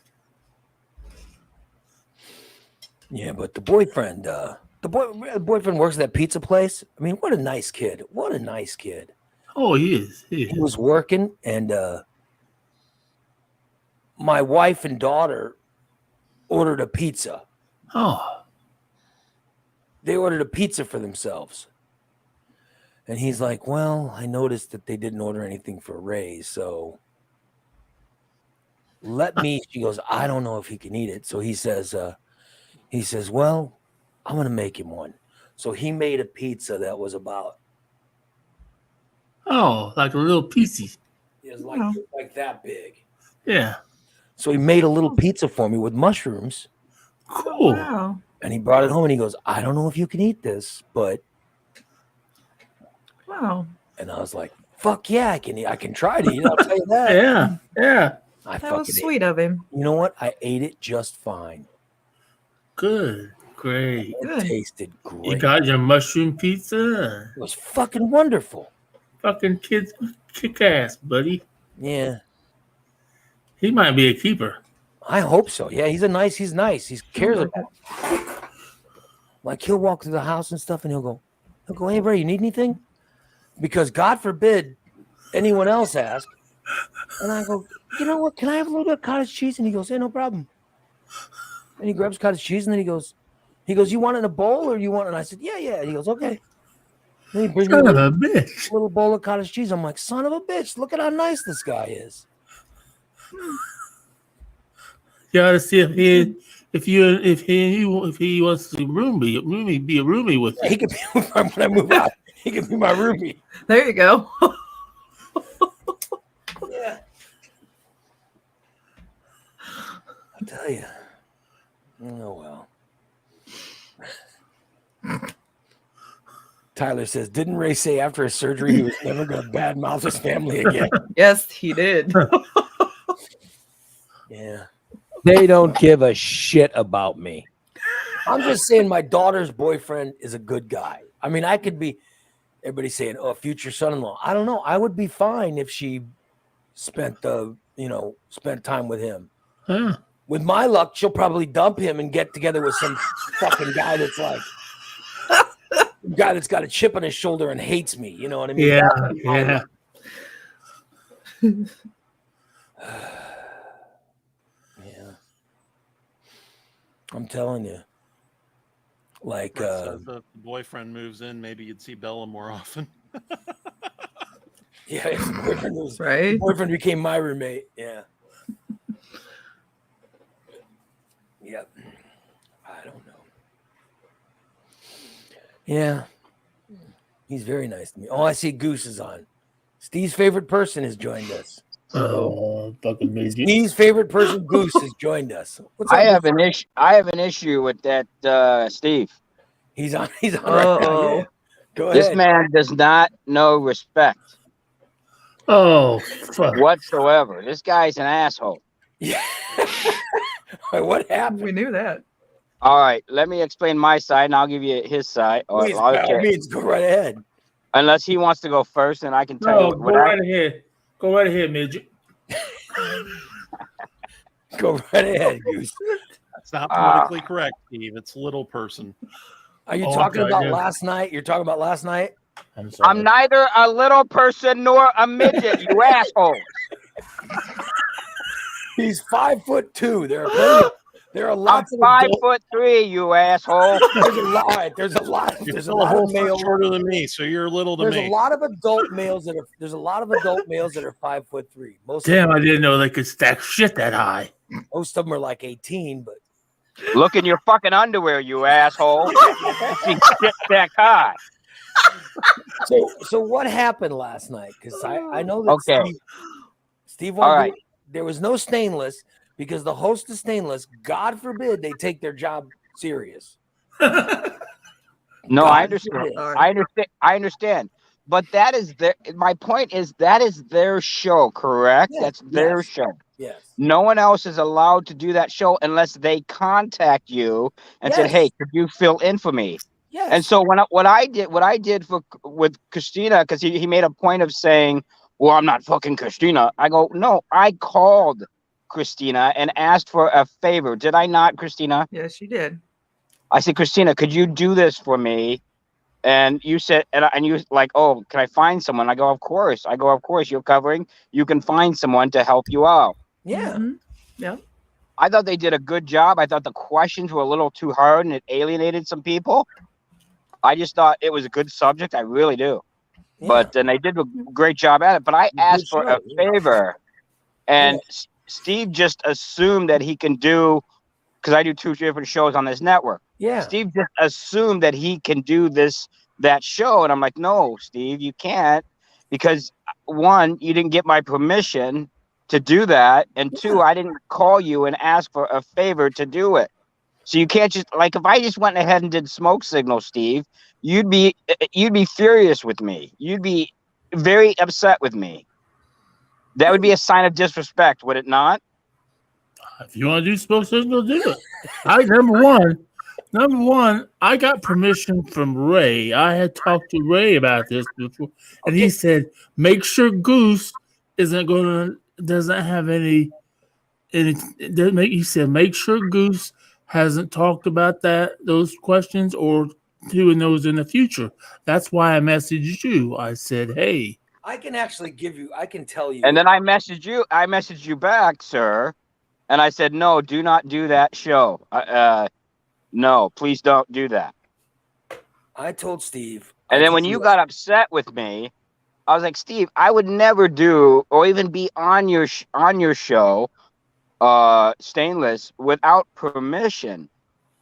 Speaker 2: Yeah, but the boyfriend, the boyfriend works at that pizza place. I mean, what a nice kid. What a nice kid.
Speaker 5: Oh, he is.
Speaker 2: He was working, and my wife and daughter ordered a pizza.
Speaker 5: Oh,
Speaker 2: They ordered a pizza for themselves. And he's like, well, I noticed that they didn't order anything for Ray, so she goes, I don't know if he can eat it. So he says, well, I'm going to make him one. So he made a pizza that was about,
Speaker 5: like a little piecey.
Speaker 2: it was
Speaker 4: Wow.
Speaker 2: like that big.
Speaker 5: Yeah.
Speaker 2: So he made a little pizza for me with mushrooms,
Speaker 5: Cool.
Speaker 4: Wow.
Speaker 2: and he brought it home and he goes, I don't know if you can eat this, but,
Speaker 4: Wow.
Speaker 2: and I was like, fuck yeah, I can eat. I can try to eat it. I'll tell you that.
Speaker 5: Yeah. Yeah.
Speaker 2: I
Speaker 4: That was
Speaker 2: fucking
Speaker 4: sweet of him.
Speaker 2: You know what? I ate it just fine.
Speaker 5: Good. Great.
Speaker 2: It
Speaker 4: Good.
Speaker 2: tasted
Speaker 5: You
Speaker 2: great.
Speaker 5: got your mushroom pizza?
Speaker 2: It was fucking wonderful.
Speaker 5: Fucking kids kick ass, buddy.
Speaker 2: Yeah,
Speaker 5: He might be a keeper.
Speaker 2: I hope so. Yeah, he's nice. He cares about it. Like he'll walk through the house and stuff, and he'll go, hey, Ray, you need anything? Because God forbid anyone else ask. And I go, you know what? Can I have a little bit of cottage cheese? And he goes, hey, no problem. And he grabs cottage cheese, and then he goes, you want it in a bowl or you want it? And I said, yeah. And he goes, okay. Then he brings me
Speaker 5: Son of
Speaker 2: a
Speaker 5: a bitch.
Speaker 2: little bowl of cottage cheese. I'm like, son of a bitch, look at how nice this guy is.
Speaker 5: You gotta see if he wants to be a roomie with you.
Speaker 2: He could be when I move out. He could be my roomie.
Speaker 4: There you go.
Speaker 2: Yeah. I tell you. Oh well. Tyler says, didn't Ray say after his surgery he was never going to badmouth his family again?
Speaker 4: Yes, he did.
Speaker 2: Yeah. They don't give a shit about me. I'm just saying my daughter's boyfriend is a good guy. I mean, I could be, everybody's saying, oh, future son-in-law. I don't know. I would be fine if she spent time with him.
Speaker 5: Huh.
Speaker 2: With my luck, she'll probably dump him and get together with some fucking guy that's like, guy that's got a chip on his shoulder and hates me. You know what I mean?
Speaker 5: Yeah.
Speaker 2: Yeah. I'm telling you. Like,
Speaker 3: So if the boyfriend moves in, maybe you'd see Bella more often.
Speaker 2: yeah, his boyfriend was
Speaker 4: Right?
Speaker 2: his boyfriend became my roommate. Yeah. Yep. I don't know. Yeah. He's very nice to me. Oh, I see Goose is on. Steve's favorite person has joined us.
Speaker 5: Oh, fucking midget.
Speaker 2: Steve's favorite person, Goose, has joined us. What's up,
Speaker 6: I have
Speaker 2: Goose?
Speaker 6: an issue. I have an issue with that, Steve.
Speaker 2: He's on right now.
Speaker 4: Uh-oh.
Speaker 2: Yeah. Go
Speaker 6: This
Speaker 2: ahead.
Speaker 6: man does not know respect
Speaker 5: Oh, fuck.
Speaker 6: whatsoever. This guy's an asshole.
Speaker 2: Yeah. All right, what happened?
Speaker 4: We knew that.
Speaker 6: All right, let me explain my side, and I'll give you his side.
Speaker 2: Please, by all means, go right ahead.
Speaker 6: Unless he wants to go first, and I can tell
Speaker 5: No,
Speaker 6: you
Speaker 5: go
Speaker 6: what
Speaker 5: right ahead. Go right ahead, midget.
Speaker 2: Go right ahead, Goose.
Speaker 3: That's not politically correct, Steve. It's little person.
Speaker 2: Are you
Speaker 5: Oh,
Speaker 2: talking
Speaker 5: okay,
Speaker 2: about
Speaker 5: yeah.
Speaker 2: last night? You're talking about last night?
Speaker 5: I'm sorry.
Speaker 6: I'm neither a little person nor a midget, you asshole.
Speaker 2: He's 5'2". There are
Speaker 6: I'm
Speaker 2: lots of
Speaker 6: 5'3", you asshole.
Speaker 2: There's a lot
Speaker 3: You're
Speaker 2: of
Speaker 3: still a whole
Speaker 2: males.
Speaker 3: male shorter than me, so you're little to
Speaker 2: There's
Speaker 3: me.
Speaker 2: a lot of adult males that are 5'3". Most
Speaker 5: Damn,
Speaker 2: of
Speaker 5: I didn't know they could stack shit that high.
Speaker 2: most of them are like 18, but
Speaker 6: Look in your fucking underwear, you asshole. You shit that high.
Speaker 2: so what happened last night? Because I know that
Speaker 6: Okay.
Speaker 2: Steve
Speaker 6: All
Speaker 2: won't
Speaker 6: right.
Speaker 2: there was no stainless because the host of stainless, God forbid they take their job serious.
Speaker 6: No,
Speaker 2: God
Speaker 6: I understand.
Speaker 2: forbid.
Speaker 4: All right.
Speaker 6: I understand. I understand. But that is my point is that is their show, correct?
Speaker 2: Yes,
Speaker 6: That's their
Speaker 2: yes.
Speaker 6: show.
Speaker 2: Yes.
Speaker 6: No one else is allowed to do that show unless they contact you and said,
Speaker 2: Yes.
Speaker 6: "Hey, could you fill in for me?"
Speaker 2: Yes.
Speaker 6: And so what I did with Christina, because he made a point of saying, "Well, I'm not fucking Christina." I go, "No, I called Christina and asked for a favor. Did I not, Christina?"
Speaker 4: Yes, you did.
Speaker 6: I said, "Christina, could you do this for me?" And you said, and you like, "Oh, can I find someone?" I go, "Of course." You're covering. You can find someone to help you out.
Speaker 2: yeah.
Speaker 4: Mhm. Yeah.
Speaker 6: I thought they did a good job. I thought the questions were a little too hard and it alienated some people. I just thought it was a good subject. I really do.
Speaker 2: Yeah.
Speaker 6: But then they did a great job at it. But I asked for a
Speaker 2: show, yeah.
Speaker 6: favor, and Steve just assumed that he can do, because I do 2 different shows on this network.
Speaker 2: Yeah.
Speaker 6: Steve just assumed that he can do that show, and I'm like, no, Steve, you can't, because one, you didn't get my permission to do that, and two, I didn't call you and ask for a favor to do it. So you can't just, like, if I just went ahead and did smoke signal, Steve, you'd be furious with me. You'd be very upset with me. That would be a sign of disrespect, would it not?
Speaker 5: If you want to do smoke signal, do it. Number one, I got permission from Ray. I had talked to Ray about this before, and he said, make sure Goose doesn't have any. He said, make sure Goose hasn't talked about those questions or doing those in the future. That's why I messaged you. I said, hey.
Speaker 2: I can tell you.
Speaker 6: And then I messaged you back, sir, and I said, no, do not do that show. No, please don't do that.
Speaker 2: I told Steve.
Speaker 6: And then when you got upset with me, I was like, Steve, I would never do or even be on your show, Stainless, without permission.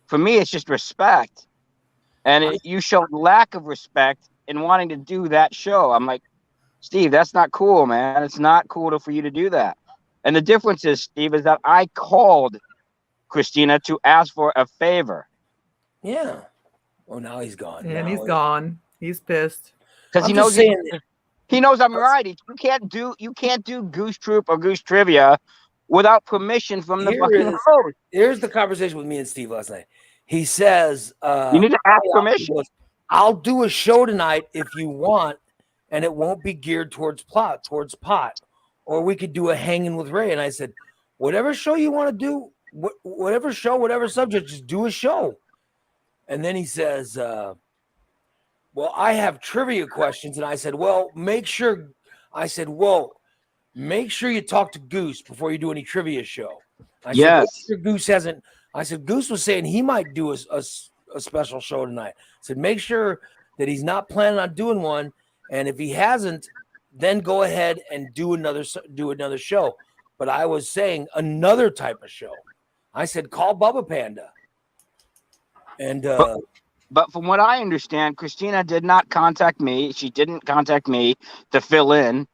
Speaker 6: For me, it's just respect. And you showed lack of respect in wanting to do that show. I'm like, Steve, that's not cool, man. It's not cool for you to do that. And the difference is, Steve, is that I called Christina to ask for a favor.
Speaker 2: Yeah. Oh, now he's gone.
Speaker 4: And he's gone. He's pissed.
Speaker 6: Because he knows I'm right. You can't do Goose Troop or Goose Trivia without permission from the
Speaker 2: Here
Speaker 6: fucking
Speaker 2: is-
Speaker 6: host.
Speaker 2: Here's the conversation with me and Steve last night. He says,
Speaker 6: You need to ask
Speaker 2: he
Speaker 6: permission.
Speaker 2: goes, I'll do a show tonight if you want, and it won't be geared towards pot, or we could do a hanging with Ray. And I said, whatever show you want to do, whatever show, whatever subject, just do a show. And then he says, well, I have trivia questions. And I said, well, make sure you talk to Goose before you do any trivia show. I said,
Speaker 6: Yes.
Speaker 2: make sure Goose hasn't. I said, Goose was saying he might do a special show tonight. I said, make sure that he's not planning on doing one. And if he hasn't, then go ahead and do another show. But I was saying another type of show. I said, call Bubba Panda. And
Speaker 6: But from what I understand, Christina did not contact me. She didn't contact me to fill in.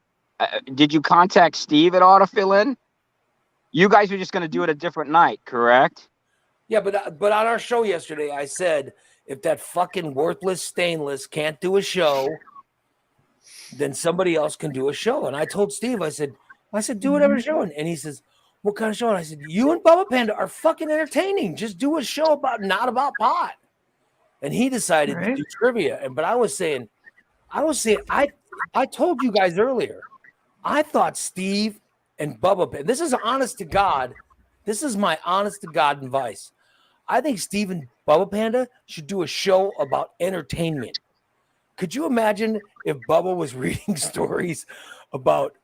Speaker 6: Did you contact Steve at all to fill in? You guys were just going to do it a different night, correct?
Speaker 2: yeah, but on our show yesterday, I said, if that fucking worthless Stainless can't do a show, then somebody else can do a show. And I told Steve, I said, do whatever show. And he says, what kind of show? And I said, you and Bubba Panda are fucking entertaining. Just do a show not about pot. And he decided to do trivia. But I was saying, I told you guys earlier, I thought Steve and Bubba Panda, this is honest to God. This is my honest to God advice. I think Steve and Bubba Panda should do a show about entertainment. Could you imagine if Bubba was reading stories about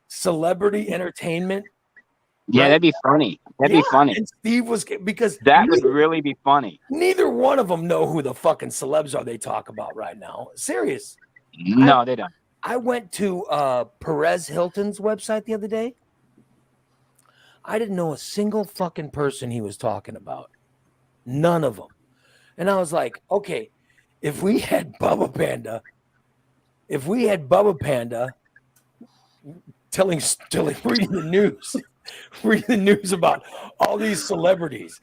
Speaker 2: celebrity entertainment?
Speaker 6: Yeah,
Speaker 2: Right?
Speaker 6: that'd be funny. That'd be funny.
Speaker 2: And Steve was, because
Speaker 6: That would really be funny.
Speaker 2: neither one of them know who the fucking celebs are they talk about right now. Serious.
Speaker 6: No, they don't.
Speaker 2: I went to Perez Hilton's website the other day. I didn't know a single fucking person he was talking about. None of them. And I was like, okay, if we had Bubba Panda reading the news about all these celebrities.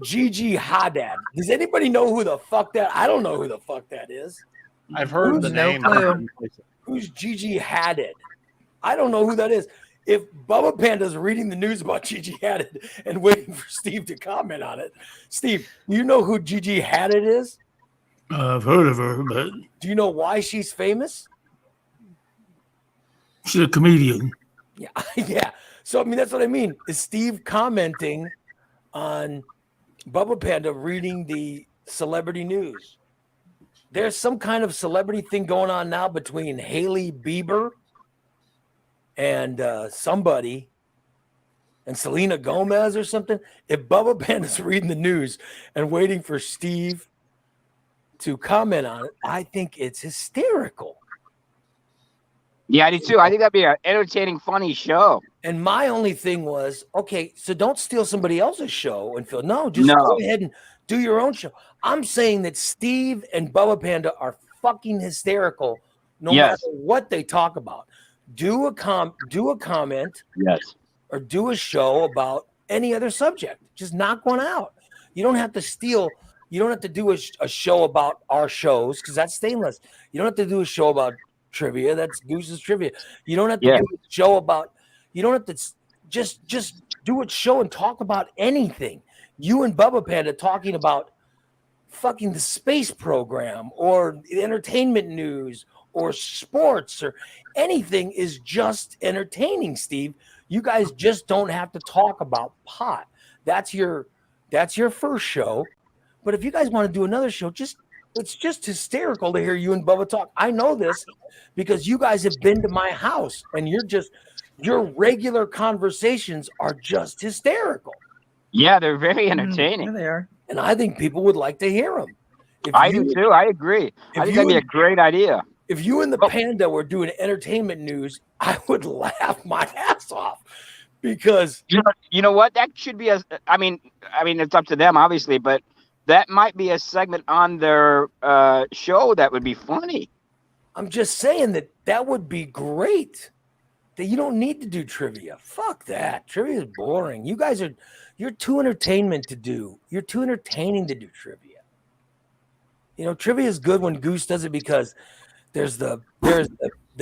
Speaker 2: Gigi Hadid. Does anybody know who the fuck that? I don't know who the fuck that is.
Speaker 3: I've heard the
Speaker 4: No
Speaker 3: name.
Speaker 4: clue.
Speaker 2: Who's Gigi Hadid? I don't know who that is. If Bubba Panda's reading the news about Gigi Hadid and waiting for Steve to comment on it, Steve, you know who Gigi Hadid is?
Speaker 5: I've heard of her, but
Speaker 2: Do you know why she's famous?
Speaker 5: she's a comedian.
Speaker 2: Yeah, yeah. So I mean, that's what I mean. Is Steve commenting on Bubba Panda reading the celebrity news? There's some kind of celebrity thing going on now between Hailey Bieber and somebody and Selena Gomez or something. If Bubba Panda's reading the news and waiting for Steve to comment on it, I think it's hysterical.
Speaker 6: Yeah, I do too. I think that'd be an entertaining, funny show.
Speaker 2: And my only thing was, okay, so don't steal somebody else's show and feel, no, just
Speaker 6: No.
Speaker 2: go ahead and do your own show. I'm saying that Steve and Bubba Panda are fucking hysterical no
Speaker 6: Yes.
Speaker 2: matter what they talk about. Do a comment
Speaker 6: Yes.
Speaker 2: or do a show about any other subject. Just knock one out. You don't have to steal. You don't have to do a show about our shows because that's Stainless. You don't have to do a show about trivia. That's Goose's trivia. You don't have to
Speaker 6: Yeah.
Speaker 2: do a show about. You don't have to just do a show and talk about anything. You and Bubba Panda talking about fucking the space program or entertainment news or sports or anything is just entertaining, Steve. You guys just don't have to talk about pot. That's your first show. But if you guys want to do another show, it's just hysterical to hear you and Bubba talk. I know this because you guys have been to my house and your regular conversations are just hysterical.
Speaker 6: Yeah, they're very entertaining.
Speaker 4: Yeah, they are.
Speaker 2: And I think people would like to hear them.
Speaker 6: I do too. I agree. I think that'd be a great idea.
Speaker 2: If you and the Panda were doing entertainment news, I would laugh my ass off because
Speaker 6: You know what? That should be I mean, it's up to them, obviously, but that might be a segment on their show that would be funny.
Speaker 2: I'm just saying that would be great. That you don't need to do trivia. Fuck that. Trivia is boring. You're too entertainment to do. You're too entertaining to do trivia. You know, trivia is good when Goose does it because there's the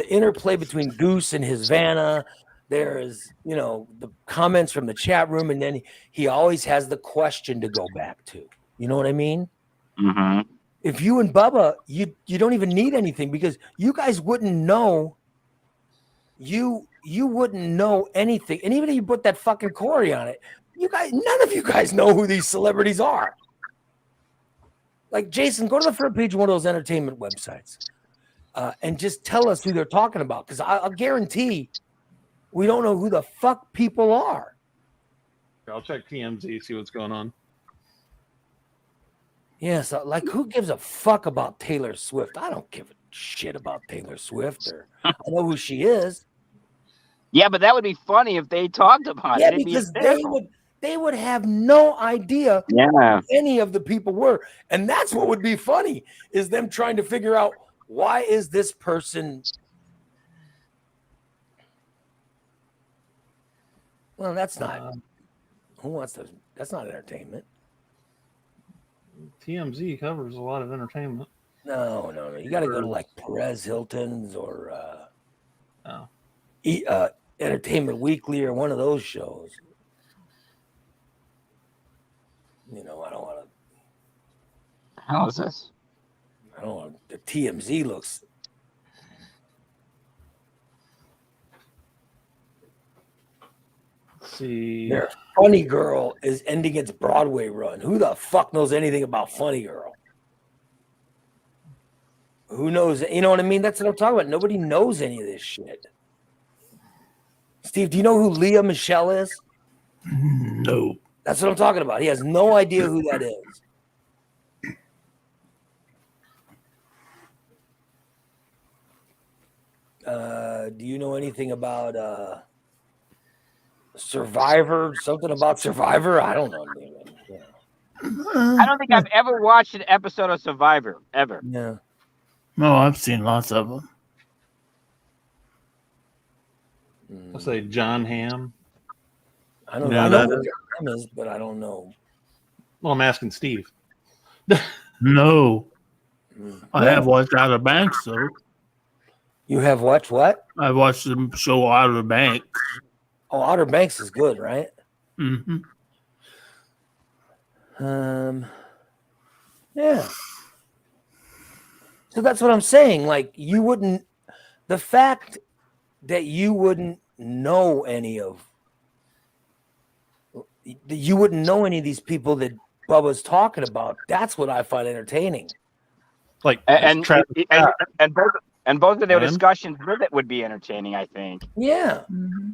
Speaker 2: interplay between Goose and his Vanna. there's, you know, the comments from the chat room, and then he always has the question to go back to. You know what I mean?
Speaker 6: Mm-hmm.
Speaker 2: If you and Bubba, you don't even need anything because you guys wouldn't know. You wouldn't know anything. And even if you put that fucking Corey on it, none of you guys know who these celebrities are. Like, Jason, go to the front page of one of those entertainment websites and just tell us who they're talking about. Because I'll guarantee we don't know who the fuck people are.
Speaker 3: I'll check TMZ, see what's going on.
Speaker 2: Yeah, so like, who gives a fuck about Taylor Swift? I don't give a shit about Taylor Swift, or I know who she is.
Speaker 6: Yeah, but that would be funny if they talked about
Speaker 2: Yeah,
Speaker 6: it. It'd
Speaker 2: because
Speaker 6: be
Speaker 2: they would have no idea
Speaker 6: yeah.
Speaker 2: who any of the people were. And that's what would be funny, is them trying to figure out, why is this person. Well, that's not who wants to. That's not entertainment.
Speaker 3: TMZ covers a lot of entertainment.
Speaker 2: No. You got to go to like Perez Hilton's or Entertainment Weekly or one of those shows. You know, I don't want to.
Speaker 6: How is this?
Speaker 2: I don't want the TMZ looks.
Speaker 3: Let's see.
Speaker 2: Their Funny Girl is ending its Broadway run. Who the fuck knows anything about Funny Girl? Who knows? You know what I mean? That's what I'm talking about. Nobody knows any of this shit. Steve, do you know who Leah Michelle is?
Speaker 5: No.
Speaker 2: That's what I'm talking about. He has no idea who that is. Do you know anything about Survivor? Something about Survivor? I don't know. Yeah.
Speaker 6: I don't think I've ever watched an episode of Survivor ever.
Speaker 2: Yeah.
Speaker 5: No, I've seen lots of them.
Speaker 3: I'll say John Hamm.
Speaker 2: I don't
Speaker 5: Yeah,
Speaker 2: know. I know
Speaker 5: that
Speaker 2: what your name is, but I don't know.
Speaker 3: Well, I'm asking Steve.
Speaker 5: No. I have watched Outer Banks, though.
Speaker 2: You have watched what?
Speaker 5: I've watched the show Outer Banks.
Speaker 2: Oh, Outer Banks is good, right?
Speaker 5: Mm-hmm.
Speaker 2: Yeah. So that's what I'm saying. Like, you wouldn't, the fact that you wouldn't know any of these people that Bubba's talking about, that's what I find entertaining.
Speaker 3: Like,
Speaker 6: And
Speaker 3: Travis Scott.
Speaker 6: both of their
Speaker 3: And?
Speaker 6: discussions with it would be entertaining, I think.
Speaker 2: Yeah.
Speaker 4: Mm-hmm.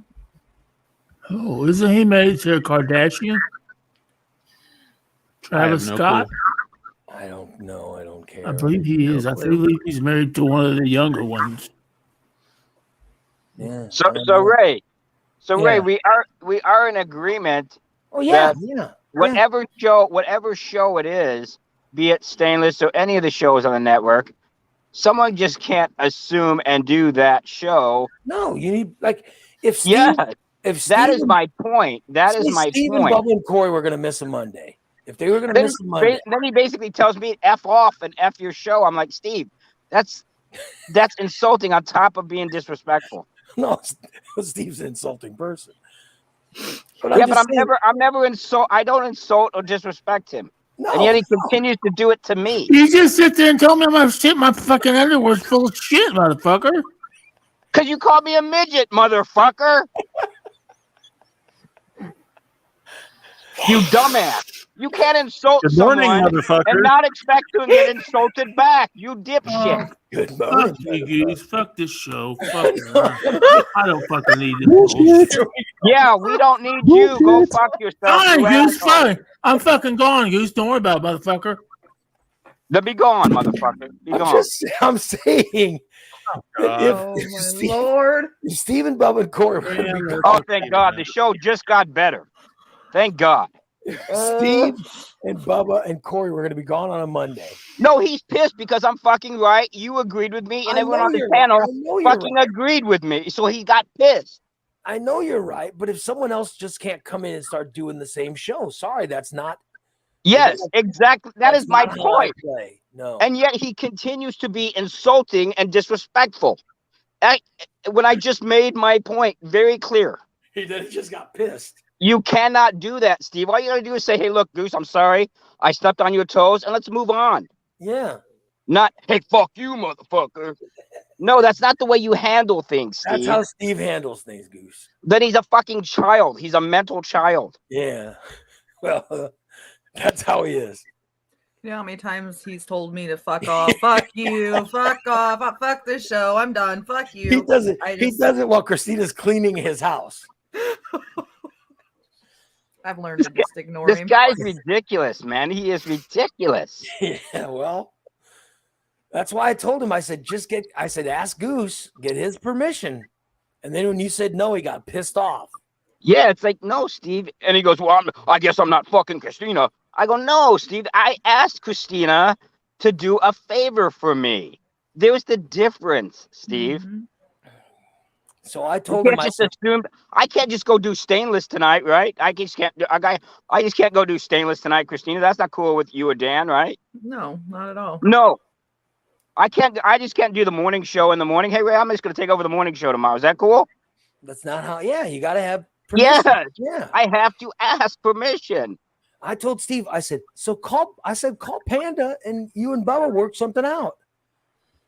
Speaker 5: Oh, isn't he married to a Kardashian? Travis
Speaker 3: no
Speaker 5: Scott?
Speaker 3: clue.
Speaker 2: I don't know. I don't care.
Speaker 5: I believe he is. I believe he's married to one of the younger ones.
Speaker 2: Yeah.
Speaker 6: So Ray, we are in agreement.
Speaker 2: Oh yeah,
Speaker 6: that
Speaker 2: yeah.
Speaker 6: Whatever show it is, be it Stainless or any of the shows on the network, someone just can't assume and do that show.
Speaker 2: No, you need, like, if Steve,
Speaker 6: Yeah,
Speaker 2: if
Speaker 6: that is
Speaker 2: Steve,
Speaker 6: my point. That is my
Speaker 2: Steve and
Speaker 6: point.
Speaker 2: Bubba and Corey were gonna miss a Monday. If they were gonna
Speaker 6: Then,
Speaker 2: miss a Monday,
Speaker 6: then he basically tells me F off and F your show. I'm like, Steve, that's insulting on top of being disrespectful.
Speaker 2: no, Steve's an insulting person. But
Speaker 6: I'm never insult. I don't insult or disrespect him,
Speaker 2: no,
Speaker 6: and yet he continues to do it to me.
Speaker 5: You just sit there and tell me my fucking underwear's full of shit, motherfucker.
Speaker 6: Cause you called me a midget, motherfucker. You dumbass. You can't insult
Speaker 3: Good morning,
Speaker 6: someone
Speaker 3: motherfucker.
Speaker 6: and not expect to get insulted back. You dipshit.
Speaker 2: good morning.
Speaker 5: Fuck you, Goose. Fuck this show. Fuck it. I don't fucking need this bullshit.
Speaker 6: Yeah, we don't need you. Go fuck yourself.
Speaker 5: Fine,
Speaker 6: you
Speaker 5: Goose.
Speaker 6: asshole.
Speaker 5: Fine. I'm fucking gone, Goose. Don't worry about it, motherfucker.
Speaker 6: Then be gone, motherfucker. Be gone.
Speaker 2: I'm saying,
Speaker 4: Oh my lord!
Speaker 2: if Steve and Bubba and Corey were gonna be
Speaker 6: Oh, thank God. The show just got better. Thank God.
Speaker 2: Steve and Bubba and Corey were going to be gone on a Monday.
Speaker 6: No, he's pissed because I'm fucking right. You agreed with me, and
Speaker 2: I
Speaker 6: everyone
Speaker 2: know
Speaker 6: on the
Speaker 2: you're
Speaker 6: panel
Speaker 2: right. I know you're
Speaker 6: fucking
Speaker 2: right.
Speaker 6: agreed with me. So he got pissed.
Speaker 2: I know you're right, but if someone else just can't come in and start doing the same show, sorry, that's not.
Speaker 6: Yes, exactly. That
Speaker 2: that's
Speaker 6: is my
Speaker 2: not how I
Speaker 6: point.
Speaker 2: play. No.
Speaker 6: And yet he continues to be insulting and disrespectful. when I just made my point very clear.
Speaker 2: He just got pissed.
Speaker 6: You cannot do that, Steve. All you gotta do is say, "Hey, look, Goose, I'm sorry. I stepped on your toes, and let's move on."
Speaker 2: Yeah.
Speaker 6: Not, "Hey, fuck you, motherfucker." No, that's not the way you handle things,
Speaker 2: That's
Speaker 6: Steve.
Speaker 2: how Steve handles things, Goose.
Speaker 6: Then he's a fucking child. He's a mental child.
Speaker 2: Yeah. Well, that's how he is.
Speaker 4: You know how many times he's told me to fuck off, fuck you, fuck off, fuck this show, I'm done, fuck you.
Speaker 2: He does it.
Speaker 4: I
Speaker 2: He
Speaker 4: just-
Speaker 2: does it while Christina's cleaning his house.
Speaker 4: I've learned to just ignore
Speaker 6: This
Speaker 4: him.
Speaker 6: guy's ridiculous, man. He is ridiculous.
Speaker 2: Yeah, well, that's why I told him. I said, ask Goose, get his permission. And then when you said no, he got pissed off.
Speaker 6: Yeah, it's like, no, Steve. And he goes, "Well, I guess I'm not fucking Christina." I go, "No, Steve. I asked Christina to do a favor for me. There's the difference, Steve.
Speaker 4: Mhm.
Speaker 2: So I
Speaker 6: You
Speaker 2: told him,
Speaker 6: can't just assume. I can't just go do stainless tonight, right? I just can't. I just can't go do stainless tonight, Christina. That's not cool with you or Dan, right?
Speaker 4: No, not at all.
Speaker 6: No, I can't. I just can't do the morning show in the morning. Hey, Ray, I'm just going to take over the morning show tomorrow. Is that cool?
Speaker 2: that's not how. Yeah, you got to have permission.
Speaker 6: Yes.
Speaker 2: Yeah.
Speaker 6: I have to ask permission.
Speaker 2: I told Steve, I said, call Panda and you and Bubba work something out.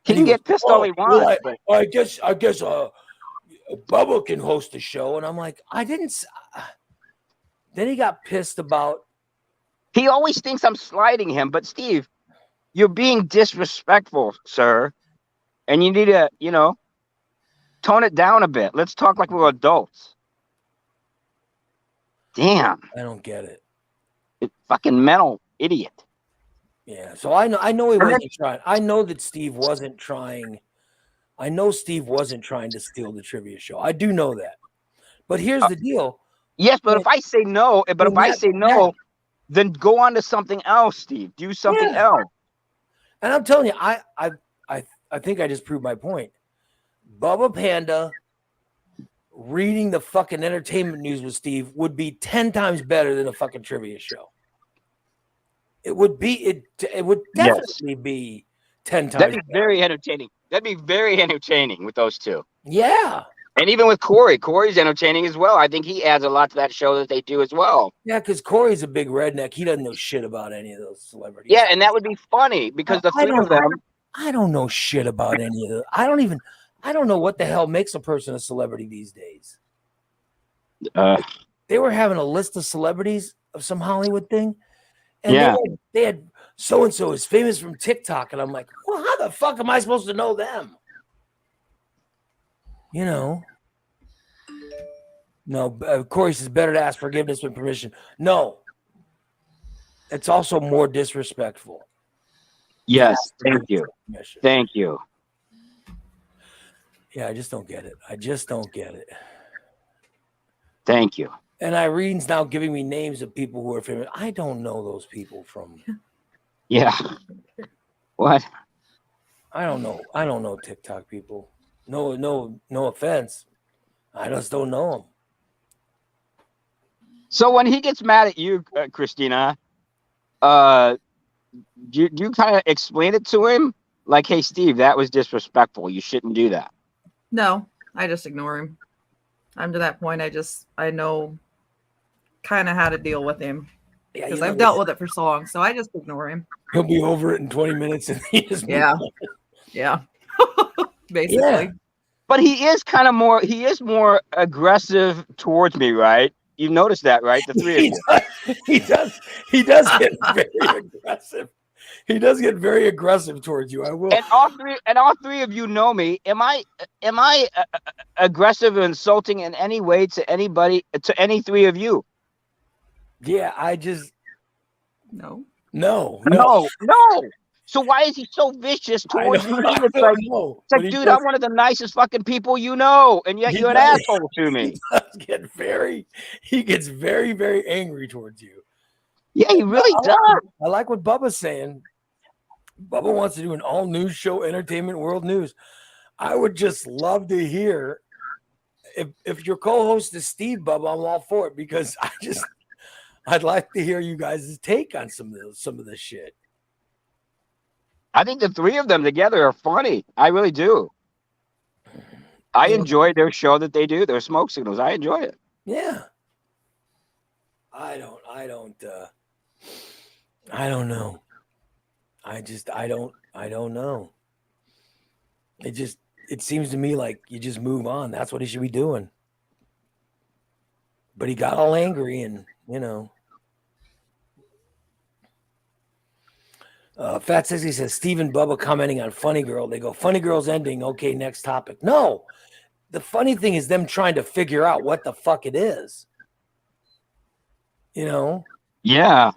Speaker 6: He
Speaker 2: And
Speaker 6: can
Speaker 2: he
Speaker 6: get
Speaker 2: was,
Speaker 6: pissed all he
Speaker 2: well,
Speaker 6: wants. but
Speaker 2: I guess Bubba can host the show. And I'm like, I didn't. Then he got pissed about.
Speaker 6: he always thinks I'm sliding him. But Steve, you're being disrespectful, sir. And you need to, tone it down a bit. Let's talk like we're adults. Damn,
Speaker 2: I don't get it.
Speaker 6: fucking mental idiot.
Speaker 2: Yeah. So I know he
Speaker 6: And then-
Speaker 2: wasn't trying. I know that Steve wasn't trying. I know Steve wasn't trying to steal the trivia show. I do know that. But here's the deal.
Speaker 6: Yes, but if I say no, then go on to something else, Steve. Do something
Speaker 2: Yeah.
Speaker 6: else.
Speaker 2: And I'm telling you, I think I just proved my point. Bubba Panda reading the fucking entertainment news with Steve would be 10 times better than a fucking trivia show. It would be it would
Speaker 6: Yes.
Speaker 2: definitely be 10 times
Speaker 6: That'd be
Speaker 2: better.
Speaker 6: very entertaining. That'd be very entertaining with those two.
Speaker 2: Yeah.
Speaker 6: And even with Corey. Corey's entertaining as well. I think he adds a lot to that show that they do as well.
Speaker 2: Yeah, because Corey's a big redneck. He doesn't know shit about any of those celebrities.
Speaker 6: Yeah, and that would be funny because the
Speaker 2: I
Speaker 6: three of them.
Speaker 2: I don't know shit about any of them. I don't know what the hell makes a person a celebrity these days. They were having a list of celebrities of some Hollywood thing. And
Speaker 6: Yeah.
Speaker 2: they had so-and-so is famous from TikTok. And I'm like, well, how the fuck am I supposed to know them? No, Corey says better to ask forgiveness with permission. No. It's also more disrespectful.
Speaker 6: Yes, thank you.
Speaker 2: Permission.
Speaker 6: Thank you.
Speaker 2: Yeah, I just don't get it. I just don't get it.
Speaker 6: Thank you.
Speaker 2: And Irene's now giving me names of people who are famous. I don't know those people from.
Speaker 6: Yeah. What?
Speaker 2: I don't know. I don't know TikTok people. No offense. I just don't know them.
Speaker 6: So when he gets mad at you, Christina, do you kind of explain it to him? Like, hey, Steve, that was disrespectful. You shouldn't do that.
Speaker 4: No, I just ignore him. I'm to that point. I know kind of how to deal with him
Speaker 2: Yeah,
Speaker 4: because I've dealt with it for so long. So I just ignore him.
Speaker 2: He'll be over it in 20 minutes, and he just
Speaker 4: Yeah. Yeah. Basically.
Speaker 2: Yeah.
Speaker 6: But he is kind of more. He is more aggressive towards me, right? You noticed that, right? The three of you.
Speaker 2: He does get very aggressive. He does get very aggressive towards you. I will.
Speaker 6: And all three of you know me. Am I aggressive or insulting in any way to anybody, to any three of you?
Speaker 2: Yeah, I just
Speaker 4: No.
Speaker 2: no.
Speaker 6: No. So why is he so vicious towards me? It's like,
Speaker 2: know.
Speaker 6: it's like, dude, I'm one of the nicest fucking people you know, and yet
Speaker 2: He
Speaker 6: you're an
Speaker 2: does.
Speaker 6: asshole to me.
Speaker 2: He gets very, very angry towards you.
Speaker 6: Yeah, he really does.
Speaker 2: I like what Bubba's saying. Bubba wants to do an all news show, entertainment world news. I would just love to hear if your co-host is Steve, Bubba, I'm all for it because I'd like to hear you guys' take on some of this shit.
Speaker 6: I think the three of them together are funny. I really do. I
Speaker 2: You know?
Speaker 6: enjoy their show that they do. Their smoke signals. I enjoy it.
Speaker 2: Yeah. I don't know. I don't know. It seems to me like you just move on. That's what he should be doing. But he got all angry and, Fat Sissy says, Steve and Bubba commenting on Funny Girl. They go, Funny Girl's ending. Okay, next topic. No, the funny thing is them trying to figure out what the fuck it is.
Speaker 6: Yeah.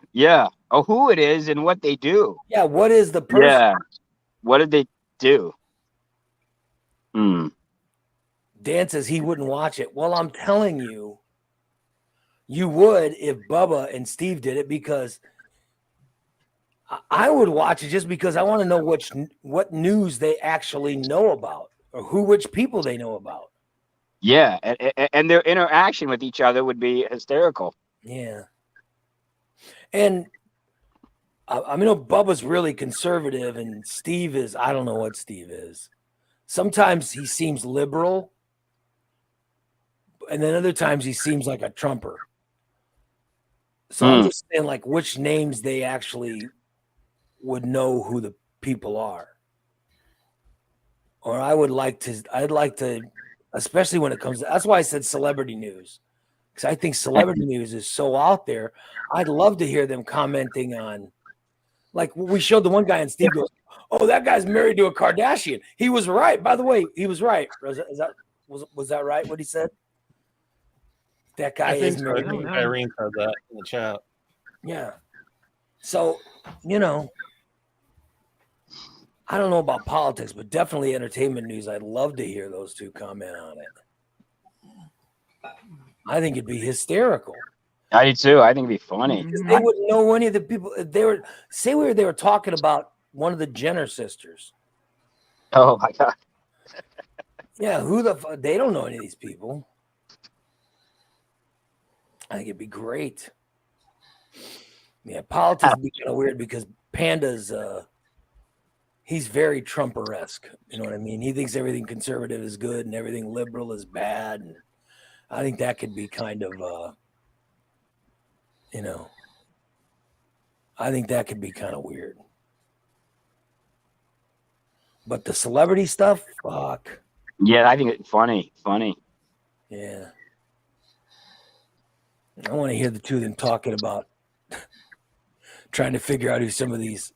Speaker 6: Oh, who it is and what they do.
Speaker 2: Yeah, what is the person?
Speaker 6: Yeah. What did they do?
Speaker 2: Dan says he wouldn't watch it. Well, I'm telling you, you would if Bubba and Steve did it, because I would watch it just because I want to know what news they actually know about, or which people they know about.
Speaker 6: Yeah, and their interaction with each other would be hysterical.
Speaker 2: Yeah. And I know Bubba's really conservative and Steve is, I don't know what Steve is. Sometimes he seems liberal, and then other times he seems like a Trumper. So I'm just saying, like, which names they actually would know who the people are. Or I'd like to, especially when it comes to, that's why I said celebrity news. Because I think celebrity news is so out there. I'd love to hear them commenting on, like we showed the one guy and Steve goes, oh, that guy's married to a Kardashian. He was right. By the way, he was right. Was that right, what he said? That guy is married.
Speaker 3: I think Irene said that in the chat.
Speaker 2: Yeah. So, I don't know about politics, but definitely entertainment news. I'd love to hear those two comment on it. I think it'd be hysterical.
Speaker 6: I do too. I think it'd be funny.
Speaker 2: Because they wouldn't know any of the people. They were talking about one of the Jenner sisters.
Speaker 6: Oh my God.
Speaker 2: Yeah, they don't know any of these people. I think it'd be great. Yeah, politics would be kind of weird because Panda's he's very Trumper-esque. You know what I mean? He thinks everything conservative is good and everything liberal is bad. And I think that could be kind of I think that could be kind of weird. But the celebrity stuff, fuck.
Speaker 6: Yeah, I think it's funny.
Speaker 2: Yeah. I want to hear the two of them talking about trying to figure out who some of these,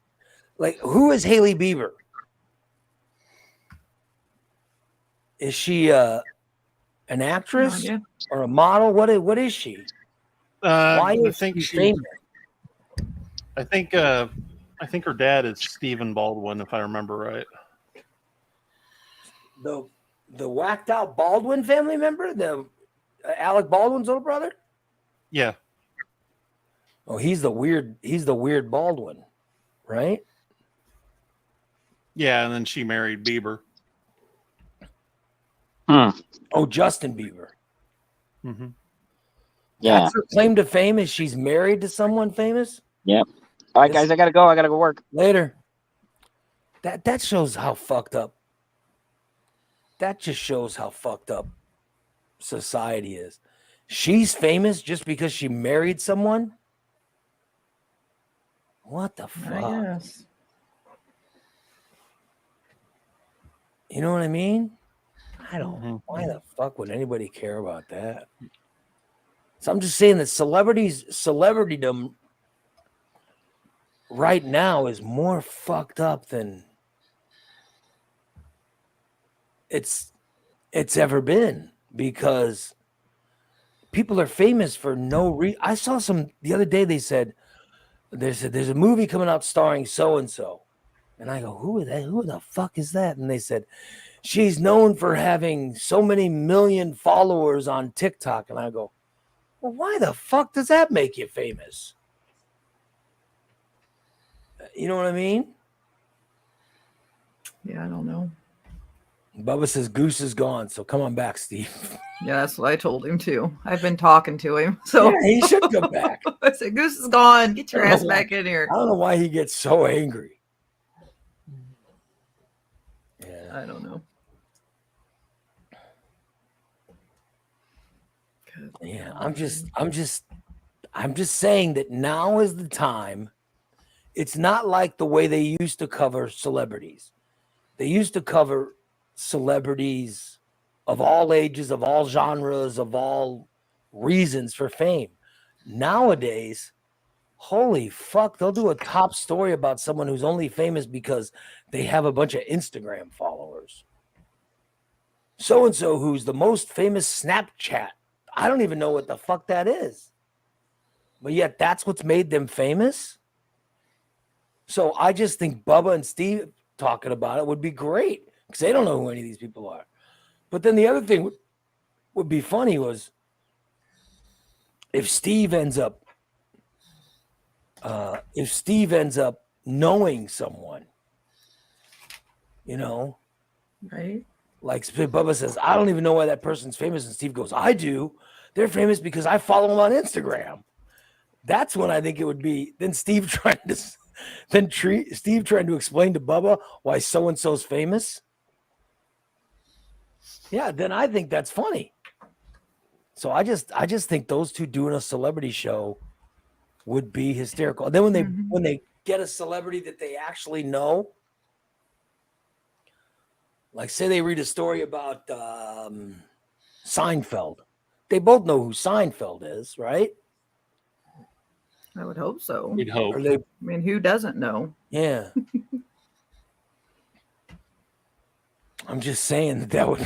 Speaker 2: like, who is Hailey Bieber? Is she an actress or a model? What is she? Why is she famous?
Speaker 3: I think her dad is Stephen Baldwin, if I remember right.
Speaker 2: The whacked out Baldwin family member, the Alec Baldwin's little brother.
Speaker 3: Yeah.
Speaker 2: Oh, he's the weird Baldwin, right?
Speaker 3: Yeah, and then she married Bieber.
Speaker 2: Oh, Justin Bieber.
Speaker 3: Mm-hmm.
Speaker 6: Yeah.
Speaker 2: That's her claim to fame, is she's married to someone famous?
Speaker 6: Yep. All right, guys, I gotta go work.
Speaker 2: Later. That shows how fucked up. That just shows how fucked up society is. She's famous just because she married someone? What the fuck?
Speaker 4: Yes.
Speaker 2: You know what I mean? I don't know. Why the fuck would anybody care about that? So I'm just saying that celebritydom right now is more fucked up than it's ever been, because people are famous for no reason. I saw the other day, they said there's a movie coming out starring so and so, and I go, who the fuck is that? And they said she's known for having so many million followers on TikTok, and I go, well, why the fuck does that make you famous? You know what I mean?
Speaker 4: Yeah, I don't know.
Speaker 2: Bubba says Goose is gone, so come on back, Steve.
Speaker 4: Yeah, that's what I told him too. I've been talking to him, so
Speaker 2: Yeah, he should come back.
Speaker 4: I said, Goose is gone. Get your ass back in here.
Speaker 2: I don't know why he gets so angry.
Speaker 4: I don't know.
Speaker 2: Yeah, I'm just saying that now is the time. It's not like the way they used to cover celebrities. They used to cover celebrities of all ages, of all genres, of all reasons for fame. Nowadays, holy fuck, they'll do a top story about someone who's only famous because they have a bunch of Instagram followers. So and so, who's the most famous Snapchat. I don't even know what the fuck that is. But yet that's what's made them famous. So I just think Bubba and Steve talking about it would be great because they don't know who any of these people are. But then the other thing would be funny was if Steve ends up knowing someone, you know,
Speaker 4: Right.
Speaker 2: like Bubba says, I don't even know why that person's famous. And Steve goes, I do. They're famous because I follow them on Instagram. That's when I think it would be then Steve trying to explain to Bubba why so-and-so's famous. Yeah, then I think that's funny. So I just think those two doing a celebrity show would be hysterical. And then when they get a celebrity that they actually know, like say they read a story about Seinfeld. They both know who Seinfeld is, right?
Speaker 4: I would hope so.
Speaker 3: We'd hope.
Speaker 2: Or they,
Speaker 4: I mean, who doesn't know?
Speaker 2: yeah. I'm just saying that would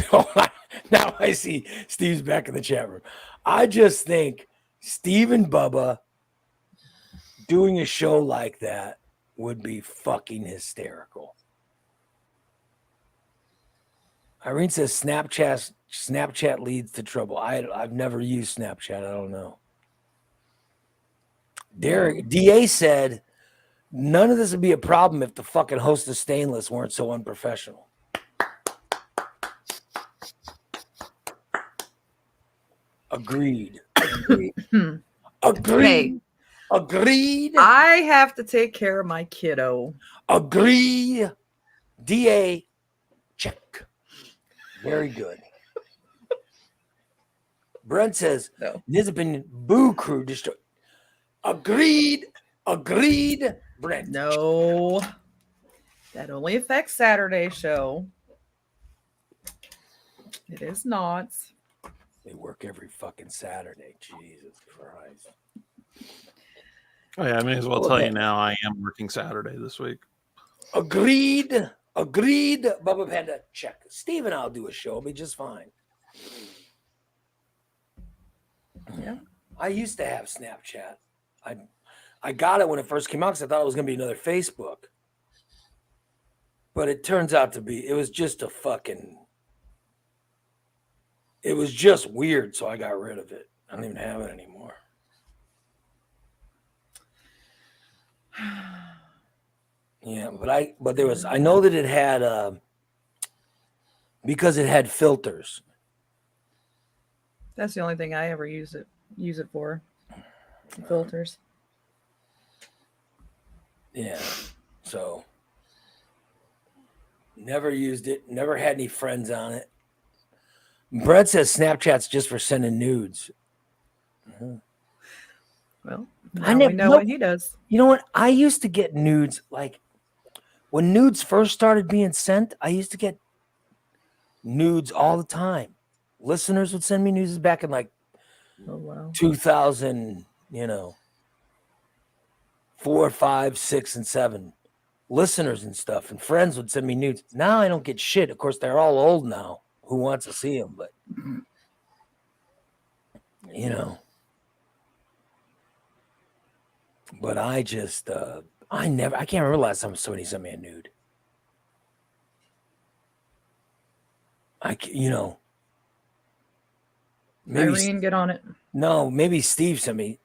Speaker 2: now I see Steve's back in the chat room. I just think Steve and Bubba doing a show like that would be fucking hysterical. Irene says Snapchat leads to trouble. I've never used Snapchat. I don't know. Derek DA said none of this would be a problem if the fucking host of Stainless weren't so unprofessional. Agreed.
Speaker 4: Hey,
Speaker 2: Agreed.
Speaker 4: I have to take care of my kiddo.
Speaker 2: Agreed. DA check. Very good. Brent says,
Speaker 4: No.
Speaker 2: in his opinion, Boo Crew destroyed. Agreed. Brent.
Speaker 4: No. That only affects Saturday show. It is not.
Speaker 2: They work every fucking Saturday. Jesus Christ.
Speaker 3: Oh yeah, I may as well tell you now. I am working Saturday this week.
Speaker 2: Agreed. Bubba Panda, check. Steve and I'll do a show. It'll be just fine.
Speaker 4: Yeah.
Speaker 2: I used to have Snapchat. I got it when it first came out because I thought it was going to be another Facebook. But it turns out to be, it was just weird, so I got rid of it. I don't even have it anymore. Yeah, but there was, I know that it had, because it had filters.
Speaker 4: That's the only thing I ever use it for. Filters.
Speaker 2: Yeah, so never used it, never had any friends on it. Brett says Snapchat's just for sending nudes.
Speaker 4: Well,
Speaker 2: I
Speaker 4: now we know what he does.
Speaker 2: You know what? I used to get nudes, like when nudes first started being sent, I used to get nudes all the time. Listeners would send me nudes back in like
Speaker 4: Oh wow.
Speaker 2: 2000, 4, 5, 6, and 7. Listeners and stuff and friends would send me nudes. Now I don't get shit. Of course, they're all old now. Who wants to see them? But But I just, I can't remember last time somebody sent me a nude. Maybe
Speaker 4: Irene, get on it.
Speaker 2: no, maybe Steve sent me.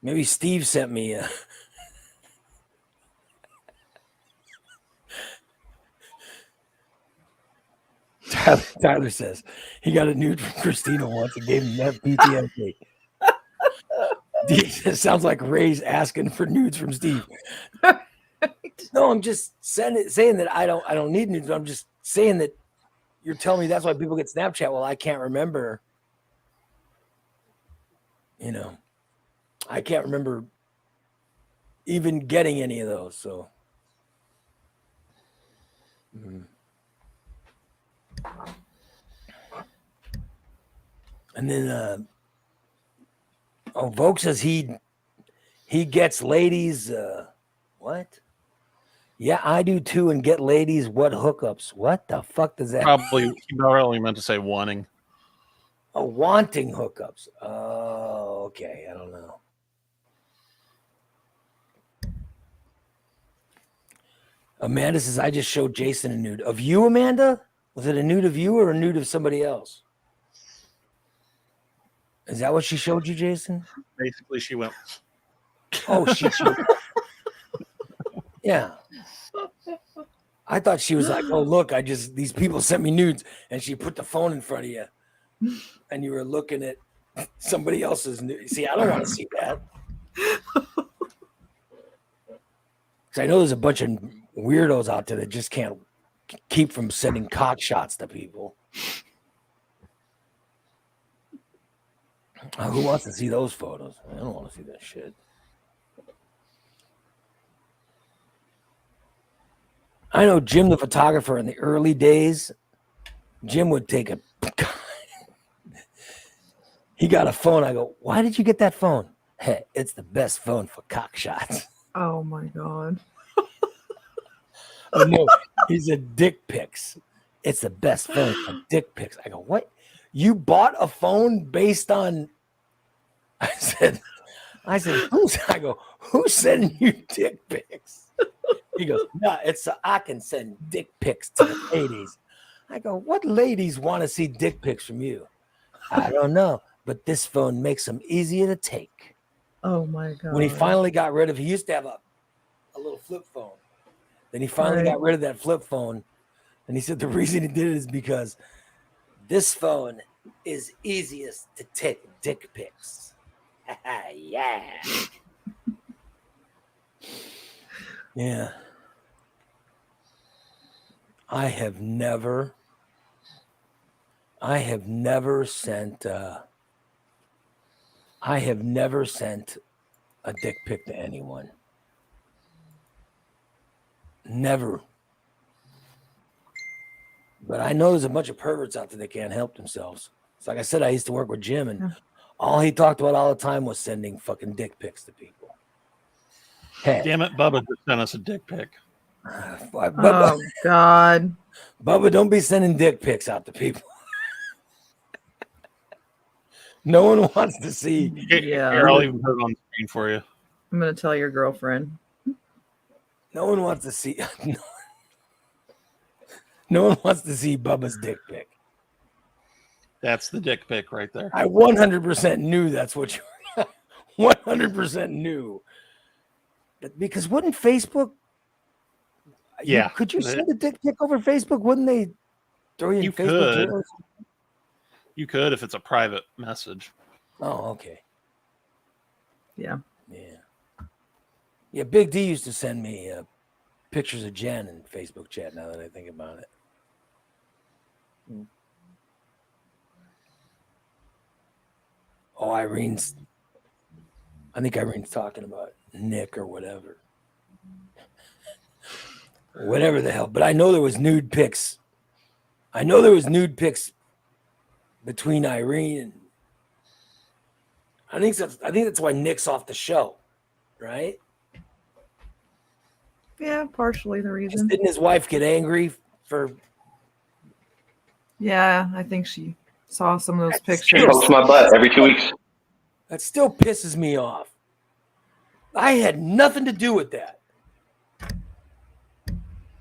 Speaker 2: Maybe Steve sent me a. Tyler says he got a nude from Christina once and gave him that PTSD. It sounds like Ray's asking for nudes from Steve. No, I'm just saying that I don't need nudes. I'm just saying that you're telling me that's why people get Snapchat. Well, I can't remember you know, I can't remember even getting any of those. So, and then, Vogue says he gets ladies. What? Yeah, I do too. And get ladies what hookups? What the fuck does that?
Speaker 3: Probably he probably meant to say wanting.
Speaker 2: Oh, wanting hookups. Oh, okay. I don't know. Amanda says, I just showed Jason a nude of you, Amanda. Was it a nude of you or a nude of somebody else? Is that what she showed you, Jason?
Speaker 3: Basically, she went.
Speaker 2: Oh, she showed. Yeah. I thought she was like, oh, look, these people sent me nudes. And she put the phone in front of you. And you were looking at somebody else's nude. See, I don't want to see that. Because I know there's a bunch of weirdos out there that just can't keep from sending cock shots to people. Who wants to see those photos? I don't want to see that shit. I know Jim, the photographer, in the early days, Jim would take a. He got a phone. I go, why did you get that phone? Hey, it's the best phone for cock shots.
Speaker 4: Oh my god.
Speaker 2: Oh no, he said dick pics. It's the best phone for dick pics. I go, what? You bought a phone based on? I said, who's sending you dick pics? He goes, no, it's so I can send dick pics to the ladies. I go, what ladies want to see dick pics from you? I don't know, but this phone makes them easier to take.
Speaker 4: Oh my god.
Speaker 2: When he finally got rid of, he used to have a little flip phone. Then he finally got rid of that flip phone. And he said the reason he did it is because this phone is easiest to take dick pics. Yeah. Yeah. I have never sent a dick pic to anyone. Never. But I know there's a bunch of perverts out there that can't help themselves. It's like I said, I used to work with Jim, and all he talked about all the time was sending fucking dick pics to people. Hey.
Speaker 3: Damn it, Bubba just sent us a dick pic.
Speaker 4: Oh god.
Speaker 2: Bubba, don't be sending dick pics out to people. No one wants to see.
Speaker 4: Yeah.
Speaker 3: Here, I'll even put it on the screen for you.
Speaker 4: I'm gonna tell your girlfriend.
Speaker 2: No one wants to see. No one wants to see Bubba's dick pic.
Speaker 3: That's the dick pic right there.
Speaker 2: I 100% knew that's what you were. 100% knew. Because wouldn't Facebook?
Speaker 3: Yeah.
Speaker 2: Could you send a dick pic over Facebook? Wouldn't they throw you in
Speaker 3: You
Speaker 2: Facebook
Speaker 3: could.
Speaker 2: jail?
Speaker 3: You could if it's a private message.
Speaker 2: Oh, okay.
Speaker 4: Yeah.
Speaker 2: Yeah. Yeah, Big D used to send me pictures of Jen in Facebook chat, now that I think about it. Oh, I think Irene's talking about Nick or whatever. Whatever the hell. But I know there was nude pics. I know there was nude pics between Irene and I think that's why Nick's off the show, right?
Speaker 4: Yeah, partially the reason.
Speaker 2: Didn't his wife get angry for?
Speaker 4: Yeah, I think she saw some of those
Speaker 7: She
Speaker 4: pictures.
Speaker 7: pokes my butt every 2 weeks.
Speaker 2: That still pisses me off. I had nothing to do with that.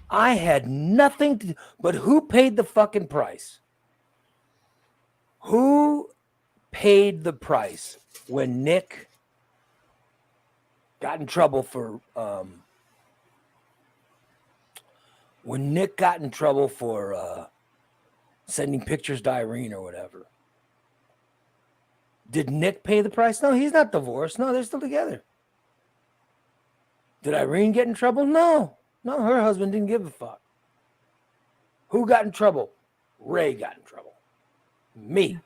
Speaker 2: I had nothing to do, but who paid the fucking price? Who paid the price when Nick got in trouble for sending pictures to Irene or whatever? Did Nick pay the price? No, he's not divorced. No, they're still together. Did Irene get in trouble? No, her husband didn't give a fuck. Who got in trouble? Ray got in trouble. Me.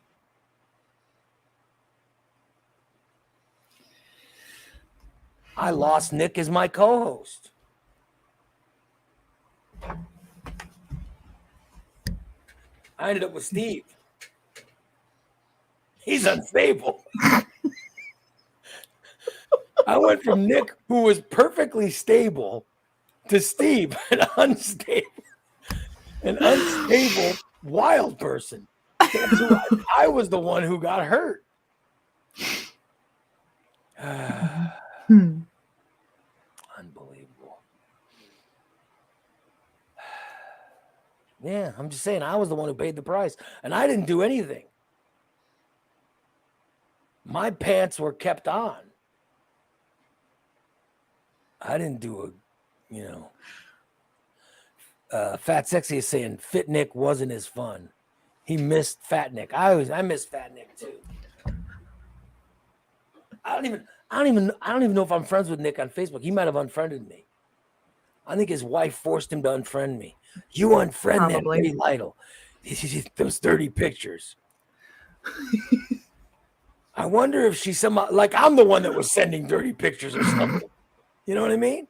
Speaker 2: I lost Nick as my co-host. I ended up with Steve. He's unstable. I went from Nick, who was perfectly stable, to Steve, an unstable wild person. That's who I was the one who got hurt. Unbelievable. Yeah, I'm just saying, I was the one who paid the price, and I didn't do anything. My pants were kept on. I didn't do Fat Sexy is saying Fit Nick wasn't as fun. He missed Fat Nick. I miss Fat Nick too. I don't even know if I'm friends with Nick on Facebook. He might have unfriended me. I think his wife forced him to unfriend me. You unfriend that
Speaker 4: Probably.
Speaker 2: Ray Lytle. Those 30 pictures. I wonder if she's somehow like I'm the one that was sending dirty pictures or something. You know what I mean?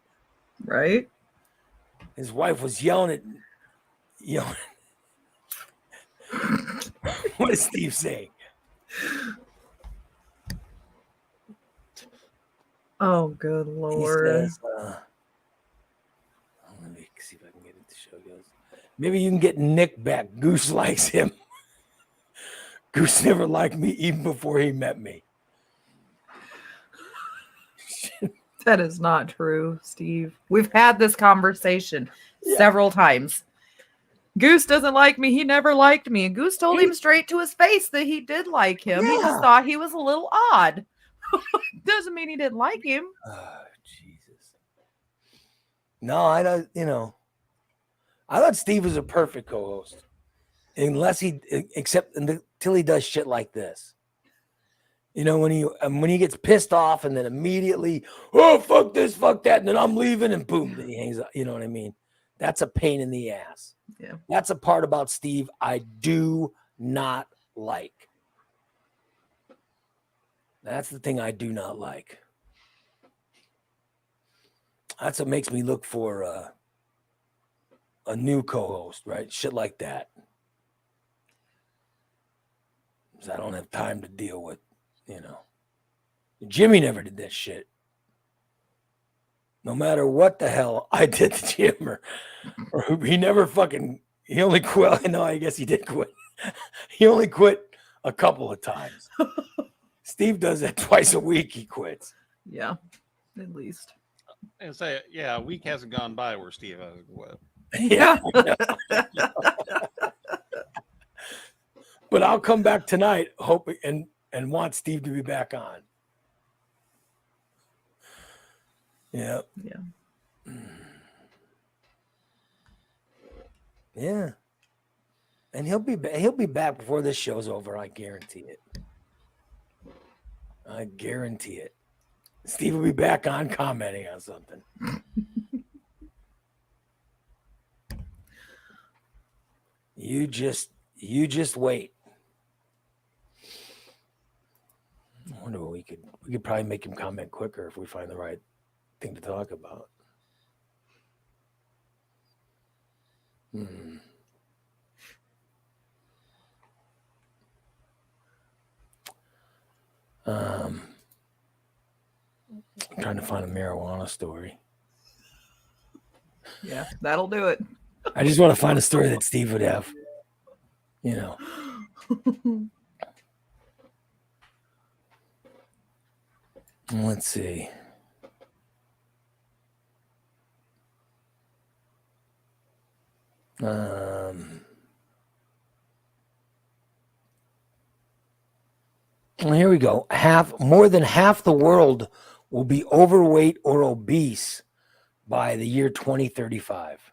Speaker 4: Right?
Speaker 2: His wife was yelling. What is Steve saying?
Speaker 4: Oh, good
Speaker 2: He
Speaker 4: Lord.
Speaker 2: says, let me see if I can get it. The show goes. Maybe you can get Nick back. Goose likes him. Goose never liked me even before he met me.
Speaker 4: That is not true, Steve. We've had this conversation several times. Goose doesn't like me. He never liked me. And Goose told him straight to his face that he did like him. He
Speaker 2: Yeah.
Speaker 4: just thought he was a little odd. Doesn't mean he didn't like him.
Speaker 2: Oh, Jesus. No, I don't, I thought Steve was a perfect co-host. Except until he does shit like this. When he gets pissed off and then immediately, oh, fuck this, fuck that, and then I'm leaving, and boom, then he hangs up. You know what I mean? That's a pain in the ass.
Speaker 4: Yeah.
Speaker 2: That's a part about Steve I do not like. That's the thing I do not like. That's what makes me look for a new co-host, right? Shit like that. Because I don't have time to deal with, Jimmy never did that shit. No matter what the hell I did to Jim, or he never he only quit. No, I guess he did quit. He only quit a couple of times. Steve does that twice a week. He quits.
Speaker 4: Yeah, at least.
Speaker 3: And say, yeah, a week hasn't gone by where Steve hasn't quit.
Speaker 2: Yeah. But I'll come back tonight, hoping and want Steve to be back on. Yeah.
Speaker 4: Yeah.
Speaker 2: Yeah. And he'll be back before this show's over. I guarantee it. I guarantee it. Steve will be back on commenting on something. You just wait. I wonder what we could probably make him comment quicker if we find the right thing to talk about. I'm trying to find a marijuana story.
Speaker 4: Yeah, that'll do it.
Speaker 2: I just want to find a story that Steve would have. Let's see. Well, here we go. More than half the world will be overweight or obese by the year 2035.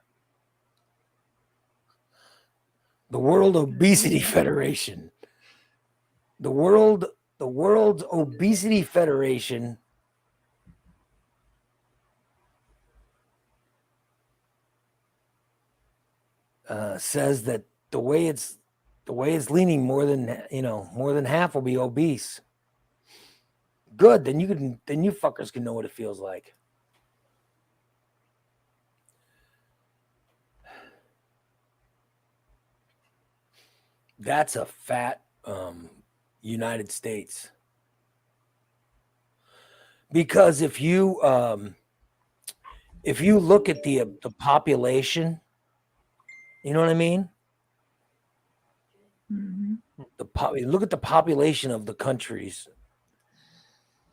Speaker 2: The World Obesity Federation. The World's Obesity Federation says that the way it's leaning, more than half will be obese Good. Then you fuckers can know what it feels like. That's a fat United States. Because if you look at the population, you know what I mean?
Speaker 4: Mhm.
Speaker 2: Look at the population of the countries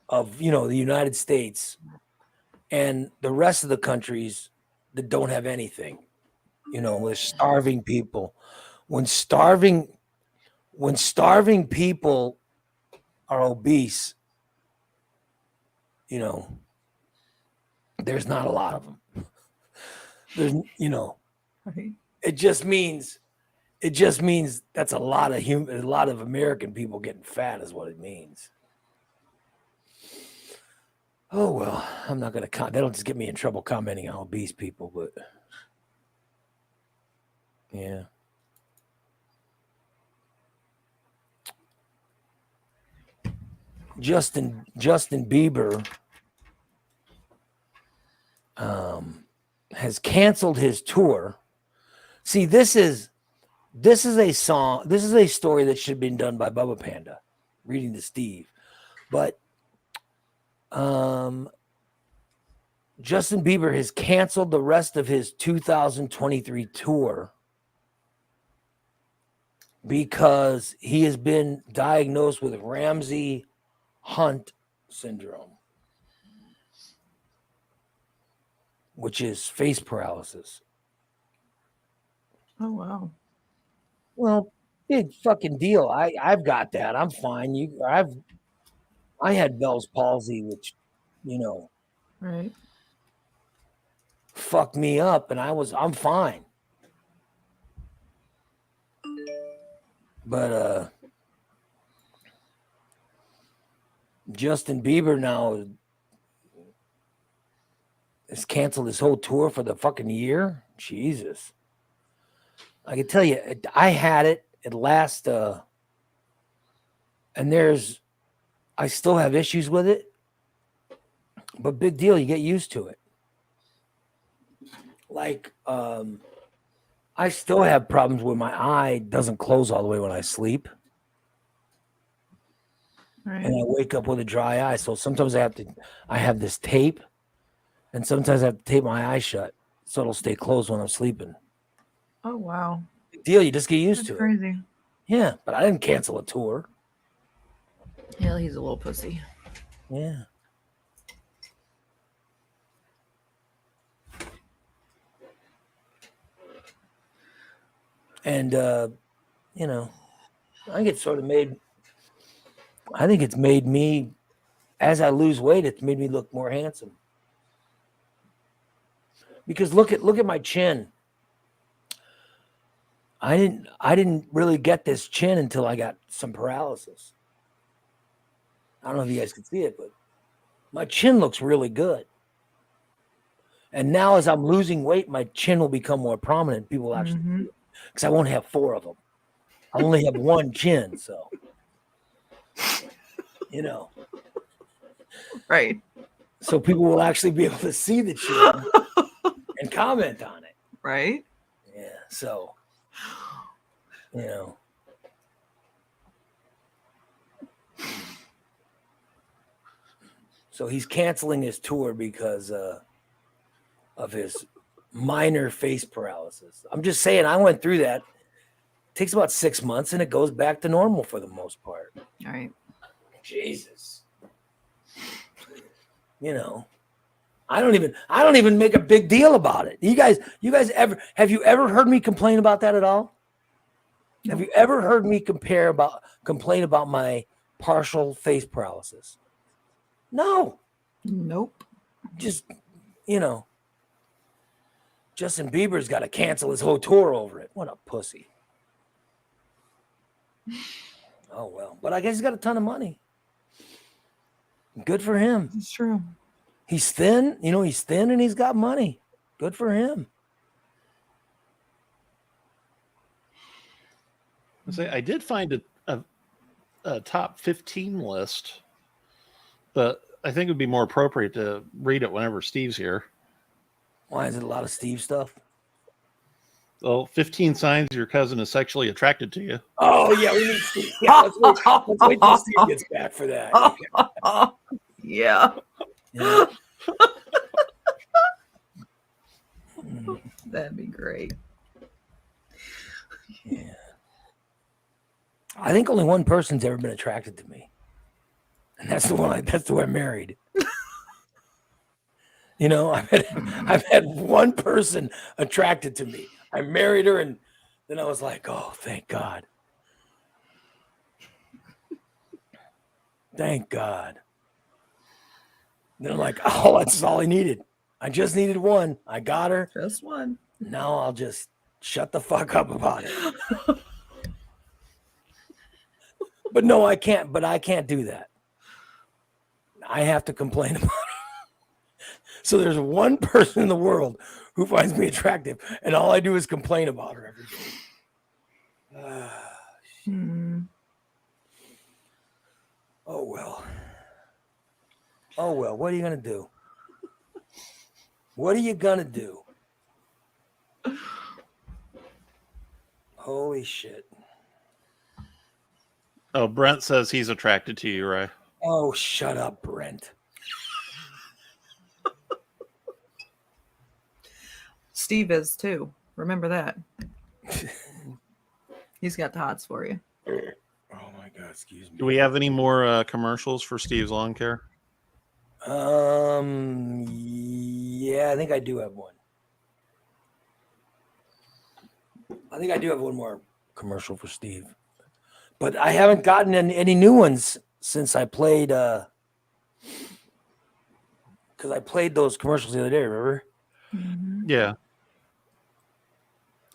Speaker 2: of the United States and the rest of the countries that don't have anything. With starving people. When starving people are obese, there's not a lot of them. There's
Speaker 4: Right.
Speaker 2: it just means that's a lot of American people getting fat is what it means. Oh well, I'm not gonna that'll just get me in trouble commenting on obese people, but yeah. Justin Bieber has canceled his tour. See, this is a story that should have been done by Bubba Panda, reading to Steve. But Justin Bieber has canceled the rest of his 2023 tour because he has been diagnosed with Ramsay-Hunt syndrome, which is face paralysis.
Speaker 4: Oh wow.
Speaker 2: Well, big fucking deal. I've got that. I'm fine. I had Bell's palsy, which,
Speaker 4: Right.
Speaker 2: fucked me up, and I'm fine. But Justin Bieber now has canceled his whole tour for the fucking year. Jesus. I can tell you, I had it last, and I still have issues with it, but big deal. You get used to it. Like, I still have problems where my eye doesn't close all the way when I sleep.
Speaker 4: Right.
Speaker 2: And I wake up with a dry eye. So sometimes I have this tape, and sometimes I have to tape my eye shut so it'll stay closed when I'm sleeping.
Speaker 4: Oh wow.
Speaker 2: Big deal. You just get used
Speaker 4: That's
Speaker 2: to it.
Speaker 4: crazy.
Speaker 2: Yeah, but I didn't cancel a tour.
Speaker 4: Yeah, he's a little pussy.
Speaker 2: Yeah. And I think it's made me, as I lose weight, it's made me look more handsome. Because look at my chin. I didn't really get this chin until I got some paralysis. I don't know if you guys can see it, but my chin looks really good. And now as I'm losing weight, my chin will become more prominent. People will actually see it because I won't have 4 of them. I only have 1 chin, so
Speaker 4: Right.
Speaker 2: So people will actually be able to see the chin and comment on it.
Speaker 4: Right.
Speaker 2: Yeah. So, So he's canceling his tour because of his minor face paralysis. I'm just saying, I went through that. It takes about 6 months, and it goes back to normal for the most part.
Speaker 4: All right.
Speaker 2: Jesus. I don't even make a big deal about it. You guys have you ever heard me complain about that at all?
Speaker 4: No.
Speaker 2: Have you ever heard me complain about my partial face paralysis? No.
Speaker 4: Nope.
Speaker 2: Just, Justin Bieber's got to cancel his whole tour over it. What a pussy. Oh well, but I guess he's got a ton of money. Good for him.
Speaker 4: It's true.
Speaker 2: He's thin, he's thin and he's got money. Good for him.
Speaker 3: I did find a top 15 list But I think it would be more appropriate to read it whenever Steve's here.
Speaker 2: Why is it a lot of Steve stuff?
Speaker 3: Well, 15 signs your cousin is sexually attracted to you.
Speaker 2: Oh yeah, we need Steve. Yeah, let's wait till Steve gets back for that.
Speaker 4: Yeah.
Speaker 2: Yeah.
Speaker 4: That'd be great.
Speaker 2: Yeah. I think only one person's ever been attracted to me, and that's the one I married. You know, I've had one person attracted to me. I married her, and then I was like, oh, thank God. Thank God. Then I'm like, oh, that's all I needed. I just needed one. I got her.
Speaker 4: Just one.
Speaker 2: Now I'll just shut the fuck up about it. But no, I can't. But I can't do that. I have to complain about it. So there's one person in the world who finds me attractive, and all I do is complain about her every day. Oh well. Oh well. What are you gonna do? What are you gonna do? Holy shit.
Speaker 3: Oh, Brent says he's attracted to you, Ray.
Speaker 2: Oh, shut up, Brent.
Speaker 4: Steve is too. Remember that. He's got the hots for you.
Speaker 2: Oh my God, excuse me.
Speaker 3: Do we have any more commercials for Steve's Lawn Care?
Speaker 2: Yeah, I think I do have one. I think I do have one more commercial for Steve. But I haven't gotten any new ones since I played, because I played those commercials the other day, remember?
Speaker 3: Yeah.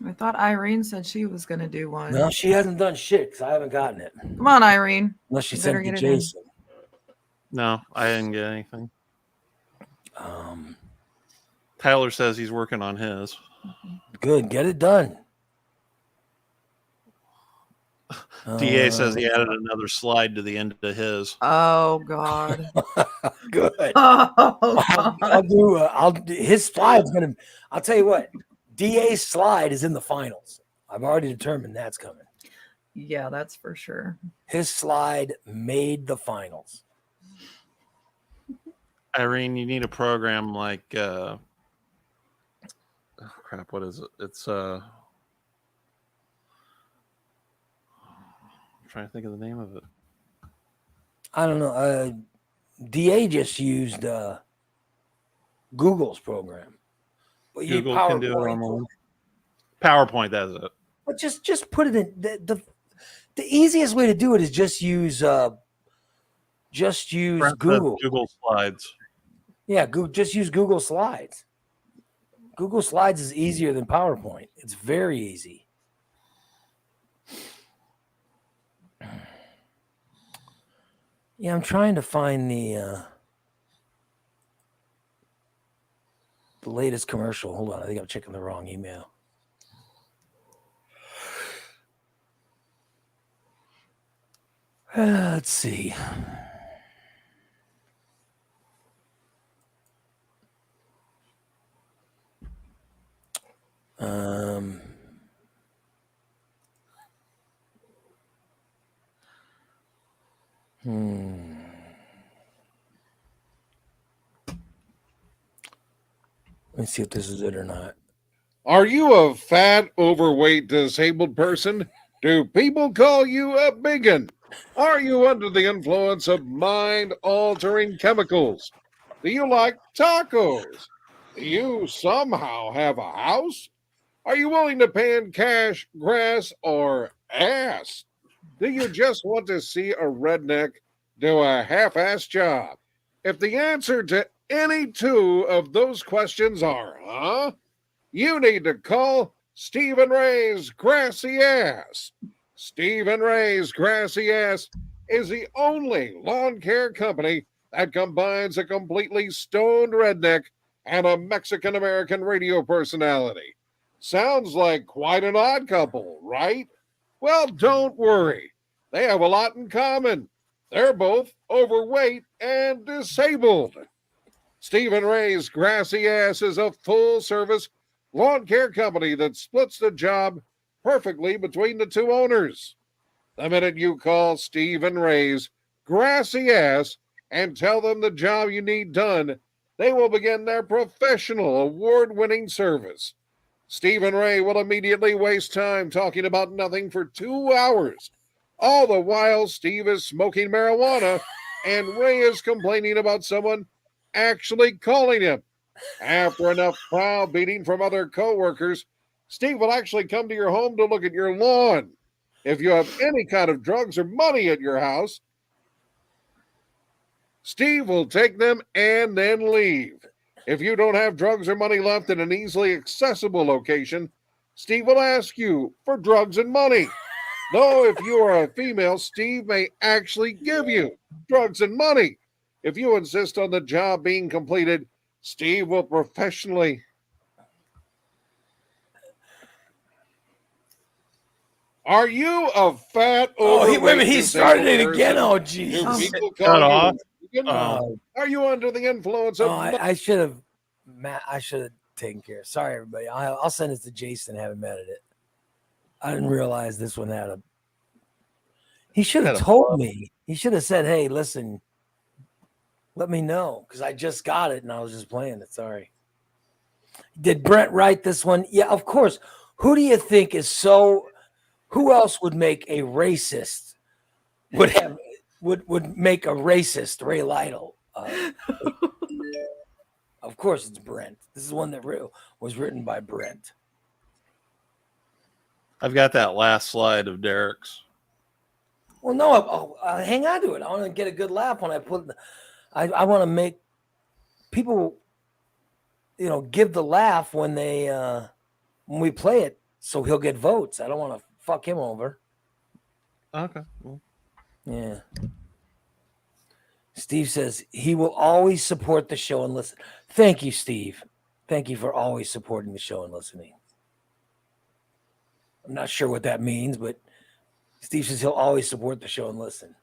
Speaker 4: I thought Irene said she was going to do one.
Speaker 2: No, she hasn't done shit because I haven't gotten it.
Speaker 4: Come on, Irene.
Speaker 2: Unless she
Speaker 4: You
Speaker 2: sent
Speaker 4: better
Speaker 2: it to
Speaker 4: get it in.
Speaker 2: Jason.
Speaker 3: No, I didn't get anything.
Speaker 2: Um,
Speaker 3: Tyler says he's working on his.
Speaker 2: Good, get it done.
Speaker 3: DA says he added another slide to the end of his.
Speaker 4: Oh, God.
Speaker 2: Good.
Speaker 4: Oh,
Speaker 2: I'll do his slide's gonna. I'll tell you what. DA's slide is in the finals. I've already determined that's coming.
Speaker 4: yeah, that's for sure.
Speaker 2: His slide made the finals.
Speaker 3: Irene, you need a program like oh crap, what is it? It's I'm trying to think of the name of it.
Speaker 2: I don't know. DA just used Google's program. But you
Speaker 3: Google can do it on the PowerPoint, that's it.
Speaker 2: But just put it in the easiest way to do it is just use
Speaker 3: Brent said
Speaker 2: Google.
Speaker 3: Google Slides.
Speaker 2: Yeah, just use Google Slides. Google Slides is easier than PowerPoint. It's very easy. Yeah, I'm trying to find the latest commercial. Hold on, I think I'm checking the wrong email. Let's see. Let me see if this is it or not.
Speaker 7: Are you a fat, overweight, disabled person? Do people call you a bigot? Are you under the influence of mind-altering chemicals? Do you like tacos? Do you somehow have a house? Are you willing to pay in cash, grass, or ass? Do you just want to see a redneck do a half-ass job? If the answer to any two of those questions are, you need to call Stephen Ray's Grassy Ass. Stephen Ray's Grassy Ass is the only lawn care company that combines a completely stoned redneck and a Mexican-American radio personality. Sounds like quite an odd couple, right? Well, don't worry. They have a lot in common. They're both overweight and disabled. Stephen Ray's Grassy Ass is a full-service lawn care company that splits the job perfectly between the two owners. The minute you call Stephen Ray's Grassy Ass and tell them the job you need done, they will begin their professional, award-winning service. Stephen Ray will immediately waste time talking about nothing for 2 hours. All the while, Steve is smoking marijuana and Ray is complaining about someone actually calling him. After enough browbeating from other coworkers, Steve will actually come to your home to look at your lawn. If you have any kind of drugs or money at your house, Steve will take them and then leave. If you don't have drugs or money left in an easily accessible location, Steve will ask you for drugs and money. Though if you are a female, Steve may actually give you drugs and money. If you insist on the job being completed, Steve will professionally. Are you a fat overweight?
Speaker 2: He started it
Speaker 7: disabled
Speaker 2: again.
Speaker 7: person?
Speaker 2: Oh,
Speaker 7: Do
Speaker 2: jeez.
Speaker 7: people
Speaker 3: Cut
Speaker 7: call
Speaker 3: off.
Speaker 7: you? Are you under the influence of?
Speaker 2: I should have, Matt. I should have taken care. Sorry, everybody. I'll send it to Jason. Have him edit it. I didn't realize this one had a. He should have told me. He should have said, "Hey, listen, let me know," because I just got it and I was just playing it. Sorry. Did Brent write this one? Yeah, of course. Who do you think is so? Who else would make a racist? Would make a racist Ray Lytle? Of course, it's Brent. This is one that was written by Brent.
Speaker 3: I've got that last slide of Derek's.
Speaker 2: Well, no, hang on to it. I want to get a good laugh when I put. I want to make people, give the laugh when they when we play it, so he'll get votes. I don't want to fuck him over.
Speaker 3: Okay. Well,
Speaker 2: yeah. Steve says he will always support the show and listen. Thank you, Steve. Thank you for always supporting the show and listening. I'm not sure what that means, but Steve says he'll always support the show and listen.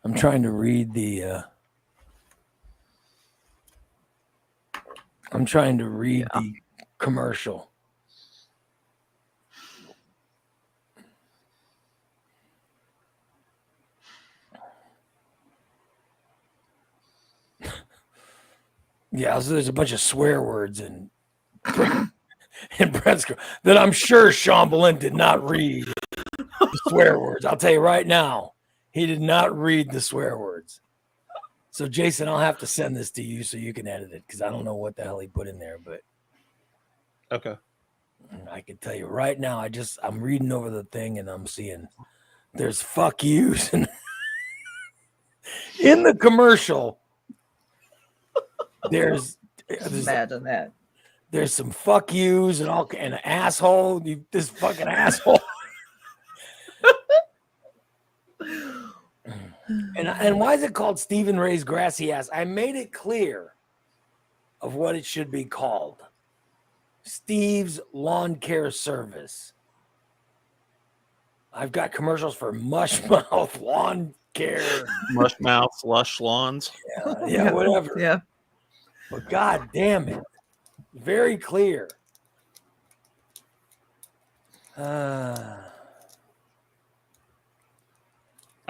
Speaker 2: I'm trying to read the the commercial. Yeah, so there's a bunch of swear words in Brent's that I'm sure Sean Boleyn did not read the swear words. I'll tell you right now, he did not read the swear words. So Jason, I'll have to send this to you so you can edit it because I don't know what the hell he put in there, but
Speaker 3: okay.
Speaker 2: I can tell you right now, I'm reading over the thing and I'm seeing there's fuck yous in the commercial. There's
Speaker 4: Imagine that.
Speaker 2: There's some fuck yous and an asshole. This fucking asshole. and why is it called Stephen Ray's Grassy Ass? I made it clear of what it should be called. Steve's Lawn Care Service. I've got commercials for Mushmouth Lawn Care.
Speaker 3: Mushmouth Lush Lawns.
Speaker 2: Yeah, whatever.
Speaker 4: Yeah.
Speaker 2: But God damn it. Very clear.
Speaker 3: I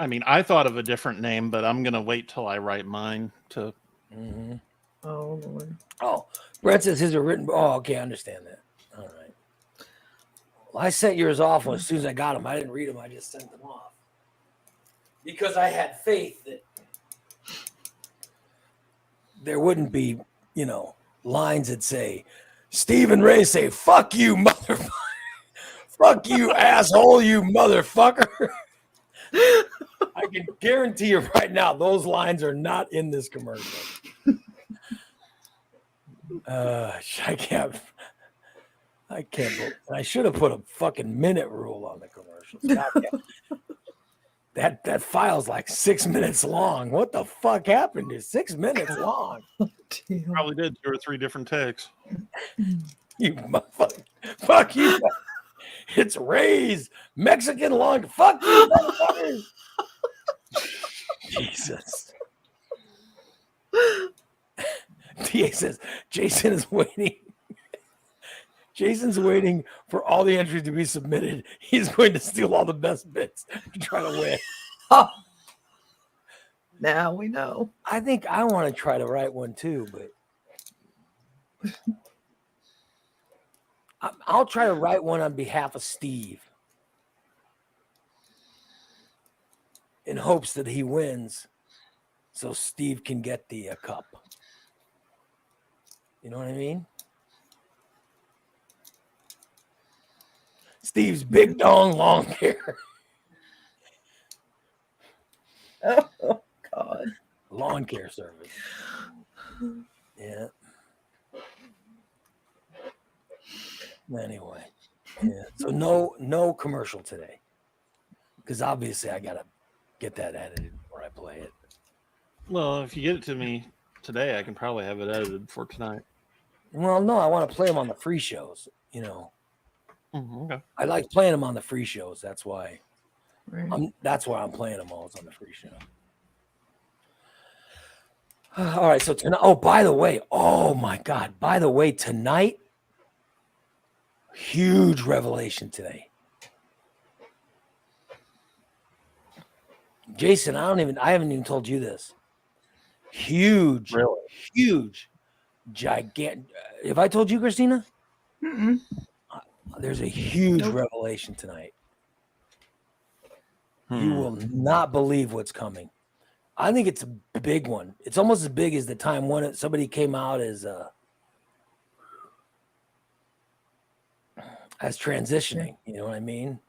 Speaker 3: mean, I thought of a different name, but I'm going to wait till I write mine to.
Speaker 2: Mm-hmm.
Speaker 4: Oh, Lord.
Speaker 2: Oh, Brett says his are written. Oh, okay. I understand that. All right. Well, I sent yours off as soon as I got them. I didn't read them. I just sent them off. Because I had faith that there wouldn't be, lines that say, Stephen Ray say, fuck you, motherfucker. Fuck you, asshole, you motherfucker. I can guarantee you right now, those lines are not in this commercial. I can't. I should have put a fucking minute rule on the commercials. that file's like 6 minutes long. What the fuck happened? It's 6 minutes long.
Speaker 3: Probably did 2 or 3 different takes.
Speaker 2: You motherfucker. Fuck you. It's Ray's Mexican long. Fuck you, motherfuckers. Jesus. DA says Jason is waiting. Jason's waiting for all the entries to be submitted. He's going to steal all the best bits to try to win.
Speaker 4: Now we know.
Speaker 2: I think I want to try to write one too, but I'll try to write one on behalf of Steve in hopes that he wins so Steve can get the cup. You know what I mean? Steve's big dong long hair.
Speaker 4: Oh, God.
Speaker 2: Lawn care service. Yeah. Anyway. Yeah. So no commercial today. Because obviously I gotta get that edited before I play it.
Speaker 3: Well, if you get it to me today, I can probably have it edited for tonight.
Speaker 2: Well, no, I want to play them on the free shows, you know.
Speaker 3: Okay.
Speaker 2: I like playing them on the free shows. That's why
Speaker 4: Right.
Speaker 2: that's why I'm playing them all. It's on the free show. All right, so tonight. Oh, by the way, oh my God! By the way, tonight, huge revelation today. Jason, I haven't even told you this. Huge,
Speaker 3: Really?
Speaker 2: huge, gigantic. Have I told you, Christina?
Speaker 4: Mm-mm.
Speaker 2: There's a huge
Speaker 4: Nope.
Speaker 2: revelation tonight. You will not believe what's coming. I think it's a big one. It's almost as big as the time when somebody came out as transitioning. You know what I mean?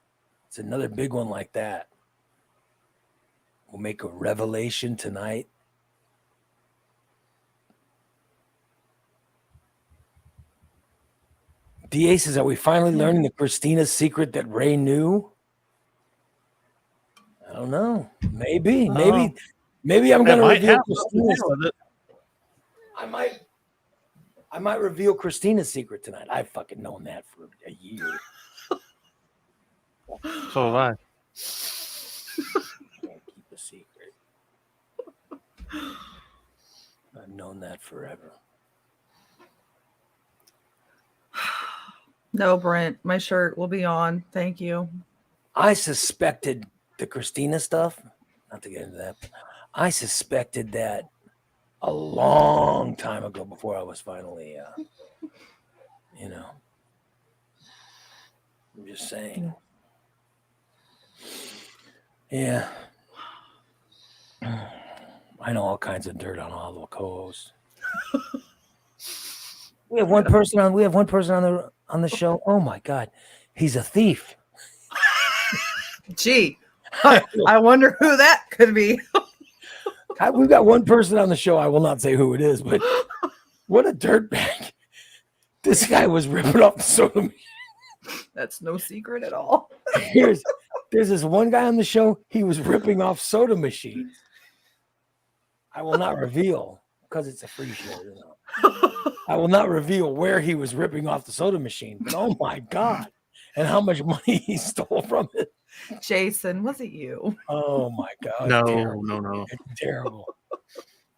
Speaker 2: It's another big one like that. We'll make a revelation tonight. DA says, are we finally learning the Christina's secret that Ray knew? I don't know. Maybe I'm going to reveal Christina's. I might reveal Christina's secret tonight. I've fucking known that for a year.
Speaker 3: So have I.
Speaker 2: Can't keep a secret. I've known that forever.
Speaker 4: No, Brent, my shirt will be on. Thank you.
Speaker 2: I suspected the Christina stuff, not to get into that, but I suspected that a long time ago before I was finally, I'm just saying. Yeah. I know all kinds of dirt on all the co-hosts. We have one person on the show. Oh my God. He's a thief.
Speaker 4: Gee, I wonder who that could be.
Speaker 2: We've got one person on the show. I will not say who it is, but what a dirtbag. This guy was ripping off the soda machine.
Speaker 4: That's no secret at all.
Speaker 2: There's this one guy on the show. He was ripping off soda machines. I will not reveal because it's a free show. You know. I will not reveal where he was ripping off the soda machine. But oh my God. And how much money he stole from it.
Speaker 4: Jason, was it you?
Speaker 2: Oh my God.
Speaker 3: No.
Speaker 2: It's terrible.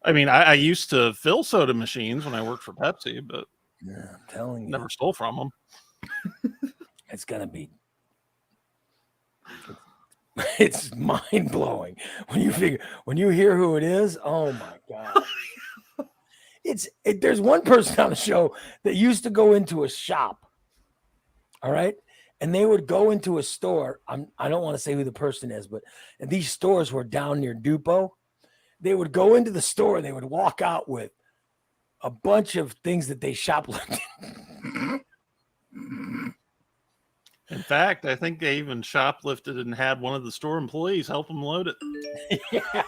Speaker 3: I mean, I used to fill soda machines when I worked for Pepsi, but
Speaker 2: Yeah, I'm telling you.
Speaker 3: never stole from them.
Speaker 2: It's gonna be. It's mind blowing when you hear who it is. Oh my God! There's one person on the show that used to go into a shop. All right, and they would go into a store. I don't want to say who the person is, but these stores were down near Dupo. They would go into the store and they would walk out with a bunch of things that they shoplifted.
Speaker 3: In fact, I think they even shoplifted and had one of the store employees help them load it.
Speaker 2: Yeah.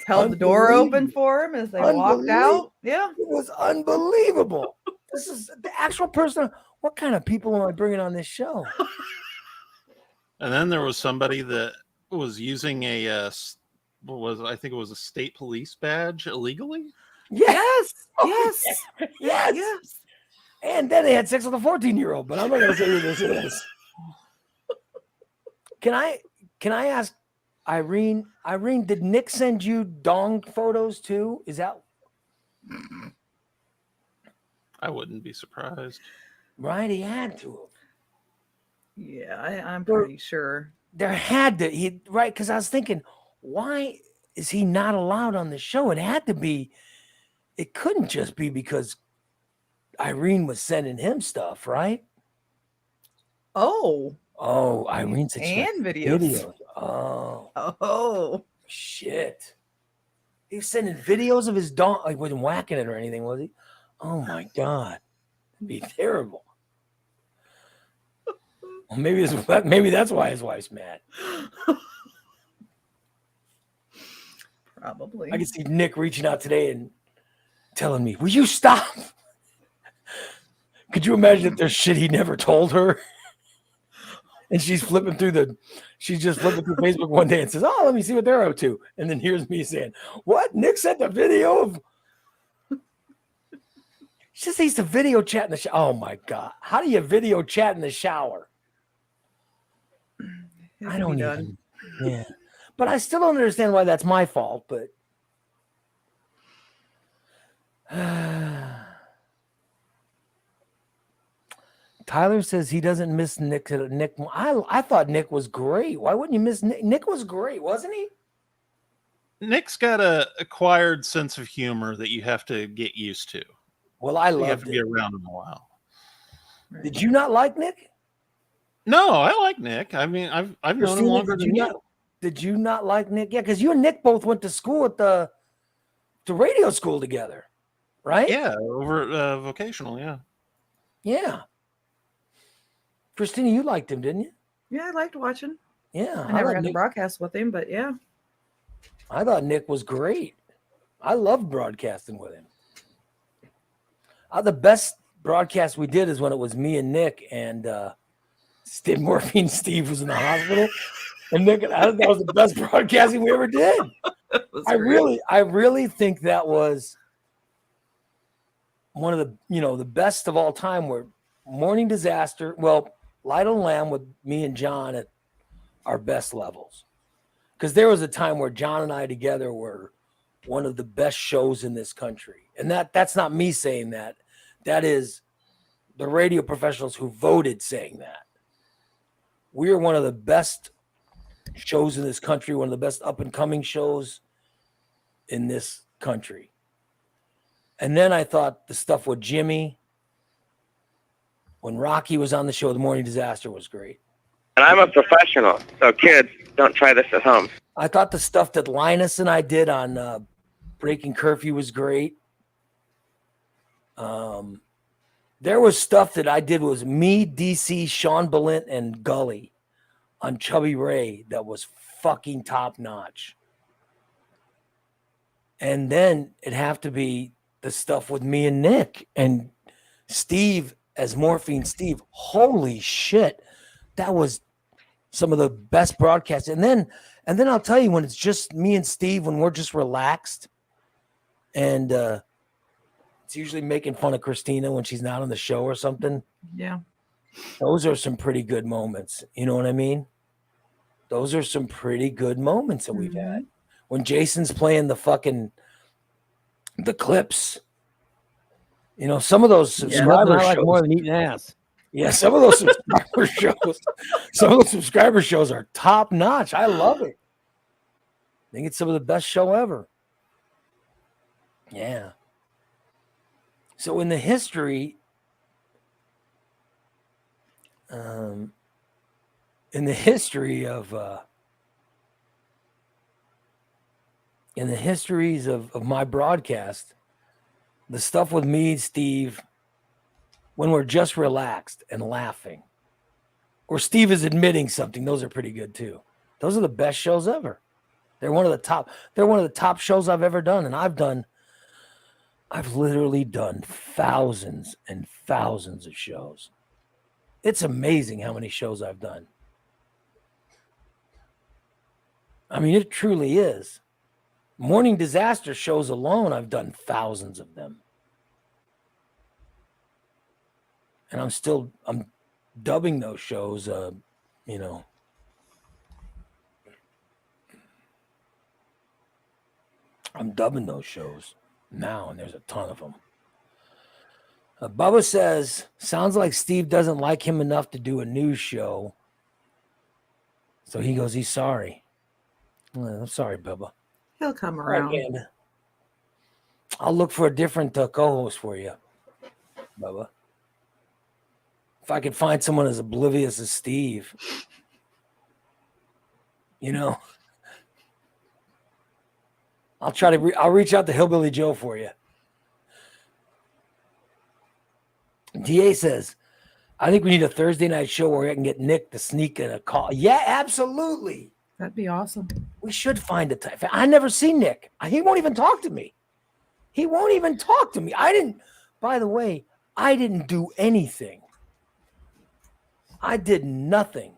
Speaker 4: Held the door open for him as they walked out. Yeah.
Speaker 2: It was unbelievable. This is the actual person. What kind of people am I bringing on this show?
Speaker 3: And then there was somebody that was using I think it was a state police badge illegally.
Speaker 4: Yes.
Speaker 2: Oh,
Speaker 4: Yes.
Speaker 2: Yes.
Speaker 4: Yes.
Speaker 2: And then they had sex with a 14-year-old, but I'm not going to say who this is. Can I ask Irene? Irene, did Nick send you dong photos too? Is that
Speaker 3: I wouldn't be surprised.
Speaker 2: right? He had to have.
Speaker 4: Yeah, I'm pretty sure.
Speaker 2: There had to right, because I was thinking, why is he not allowed on the show? It had to be. It couldn't just be because Irene was sending him stuff, right?
Speaker 4: Oh.
Speaker 2: Oh, Irene said she
Speaker 4: And
Speaker 2: had
Speaker 4: videos.
Speaker 2: Oh,
Speaker 4: Oh.
Speaker 2: shit. He was sending videos of his dog. He wasn't whacking it or anything, was he? Oh my God. That'd be terrible. Well, maybe that's why his wife's mad.
Speaker 4: Probably.
Speaker 2: I could see Nick reaching out today and telling me, will you stop? Could you imagine if there's shit he never told her? And she's just flipping through Facebook one day and says, oh, let me see what they're up to. And then here's me saying, what? Nick sent a video of. She just needs to video chat in the shower. Oh my God. How do you video chat in the shower? I don't even. Yeah. But I still don't understand why that's my fault, but. Tyler says he doesn't miss Nick. I thought Nick was great. Why wouldn't you miss Nick? Nick was great, wasn't he?
Speaker 3: Nick's got a acquired sense of humor that you have to get used to.
Speaker 2: Well, I
Speaker 3: You have
Speaker 2: loved
Speaker 3: to be
Speaker 2: it.
Speaker 3: around him a while.
Speaker 2: Did you not like Nick?
Speaker 3: No, I like Nick. I mean, I've known him
Speaker 2: Christina,
Speaker 3: longer than you.
Speaker 2: Did you not like Nick? Yeah, because you and Nick both went to school at the radio school together, right?
Speaker 3: Yeah, over vocational. Yeah.
Speaker 2: Yeah. Christina, you liked him, didn't you?
Speaker 4: Yeah, I liked watching.
Speaker 2: Yeah.
Speaker 4: I never
Speaker 2: thought
Speaker 4: got to
Speaker 2: Nick,
Speaker 4: broadcast with him, but yeah.
Speaker 2: I thought Nick was great. I loved broadcasting with him. The best broadcast we did is when it was me and Nick and Morphine Steve was in the hospital. And Nick, I thought that was the best broadcasting we ever did. I really think that was one of the best of all time. Where Morning Disaster, Lytle and Lamb with me and John at our best levels. Because there was a time where John and I together were one of the best shows in this country. And that's not me saying that. That is the radio professionals who voted saying that. We are one of the best shows in this country, one of the best up-and-coming shows in this country. And then I thought the stuff with Jimmy, when Rocky was on the show, The Morning Disaster was great.
Speaker 8: And I'm a professional, so kids, don't try this at home.
Speaker 2: I thought the stuff that Linus and I did on Breaking Curfew was great. There was stuff that I did was me, DC, Sean Balint, and Gully on Chubby Ray that was fucking top notch. And then it'd have to be the stuff with me and Nick and Steve as Morphine Steve. Holy shit. That was some of the best broadcasts. And then I'll tell you, when it's just me and Steve, when we're just relaxed and it's usually making fun of Christina when she's not on the show or something.
Speaker 4: Yeah.
Speaker 2: Those are some pretty good moments. You know what I mean? Those are some pretty good moments that we've had. When Jason's playing the clips, some of those subscriber shows,
Speaker 1: more than eating ass.
Speaker 2: yeah, some of those subscriber shows are top notch. I love it. I think it's some of the best show ever. Yeah. So in the history, of in the histories of my broadcast, the stuff with me, Steve, when we're just relaxed and laughing, or Steve is admitting something, those are pretty good too. Those are the best shows ever. They're one of the top shows I've ever done. And I've literally done thousands and thousands of shows. It's amazing how many shows I've done. I mean, it truly is. Morning disaster shows alone, I've done thousands of them. And I'm dubbing those shows, you know. I'm dubbing those shows now, and there's a ton of them. Bubba says, sounds like Steve doesn't like him enough to do a news show. So he goes, he's sorry. Well, I'm sorry, Bubba.
Speaker 4: He'll come
Speaker 2: All right,
Speaker 4: around.
Speaker 2: Amanda. I'll look for a different co-host for you, Bubba. If I could find someone as oblivious as Steve, you know, I'll try to. I'll reach out to Hillbilly Joe for you. DA says, I think we need a Thursday night show where I can get Nick to sneak in a call. Yeah, absolutely.
Speaker 4: That'd be awesome.
Speaker 2: We should find a time. I never seen Nick. He won't even talk to me. He won't even talk to me. By the way, I didn't do anything. I did nothing,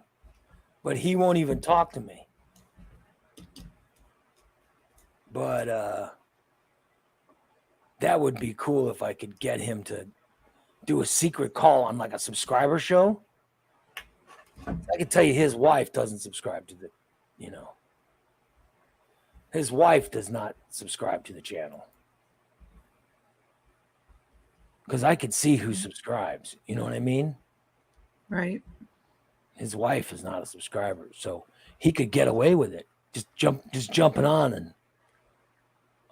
Speaker 2: but he won't even talk to me. But that would be cool if I could get him to do a secret call on like a subscriber show. I can tell you his wife doesn't subscribe to his wife does not subscribe to the channel. Because I could see who subscribes. You know what I mean?
Speaker 4: Right.
Speaker 2: His wife is not a subscriber. So he could get away with it. Just jumping on and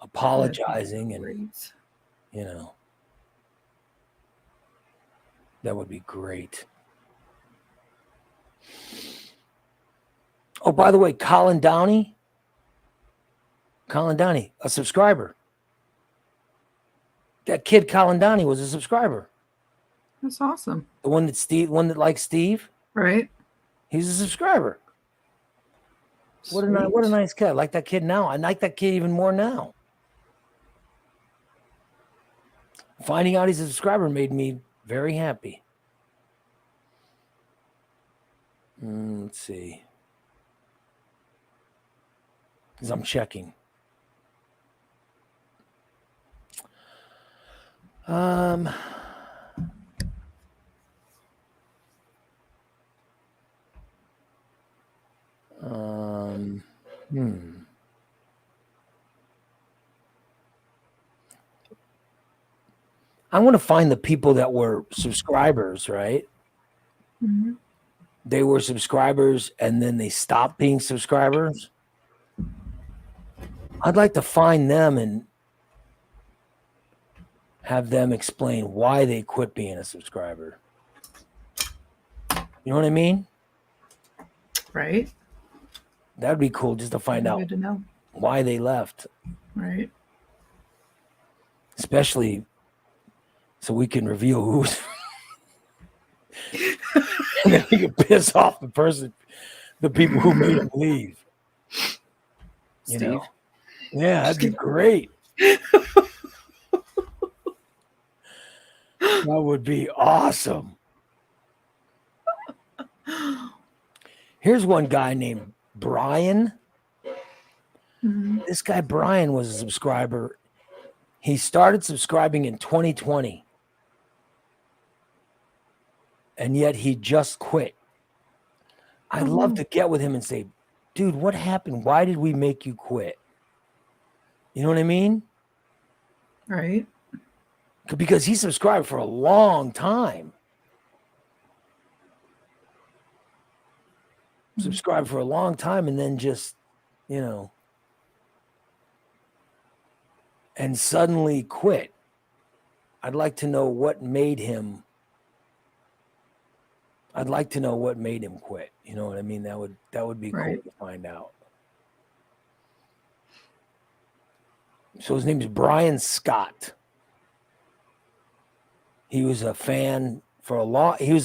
Speaker 2: apologizing and
Speaker 4: Great.
Speaker 2: That would be great. Oh, by the way, Colin Downey, a subscriber. That kid, Colin Downey, was a subscriber.
Speaker 4: That's awesome.
Speaker 2: The one that likes Steve.
Speaker 4: Right.
Speaker 2: He's a subscriber. What a nice kid. I like that kid now. I like that kid even more now. Finding out he's a subscriber made me very happy. Let's see. Because I'm checking. I want to find the people that were subscribers, right?
Speaker 4: Mm-hmm.
Speaker 2: They were subscribers and then they stopped being subscribers. I'd like to find them and have them explain why they quit being a subscriber. You know what I mean?
Speaker 4: Right.
Speaker 2: That'd be cool just to find out
Speaker 4: Good to know.
Speaker 2: why they left.
Speaker 4: Right.
Speaker 2: Especially so we can reveal who's and then we can piss off the people who made them leave. You
Speaker 4: Steve.
Speaker 2: know? Yeah, that'd be great. That would be awesome. Here's one guy named Brian.
Speaker 4: Mm-hmm.
Speaker 2: This guy, Brian, was a subscriber. He started subscribing in 2020. And yet he just quit. I'd love to get with him and say, dude, what happened? Why did we make you quit? You know what I mean?
Speaker 4: Right.
Speaker 2: Because he subscribed for a long time. Subscribed for a long time and then just, and suddenly quit. I'd like to know what made him. I'd like to know what made him quit. You know what I mean? That would be
Speaker 4: Right.
Speaker 2: cool to find out. So his name is Brian Scott. He was a fan for a long. He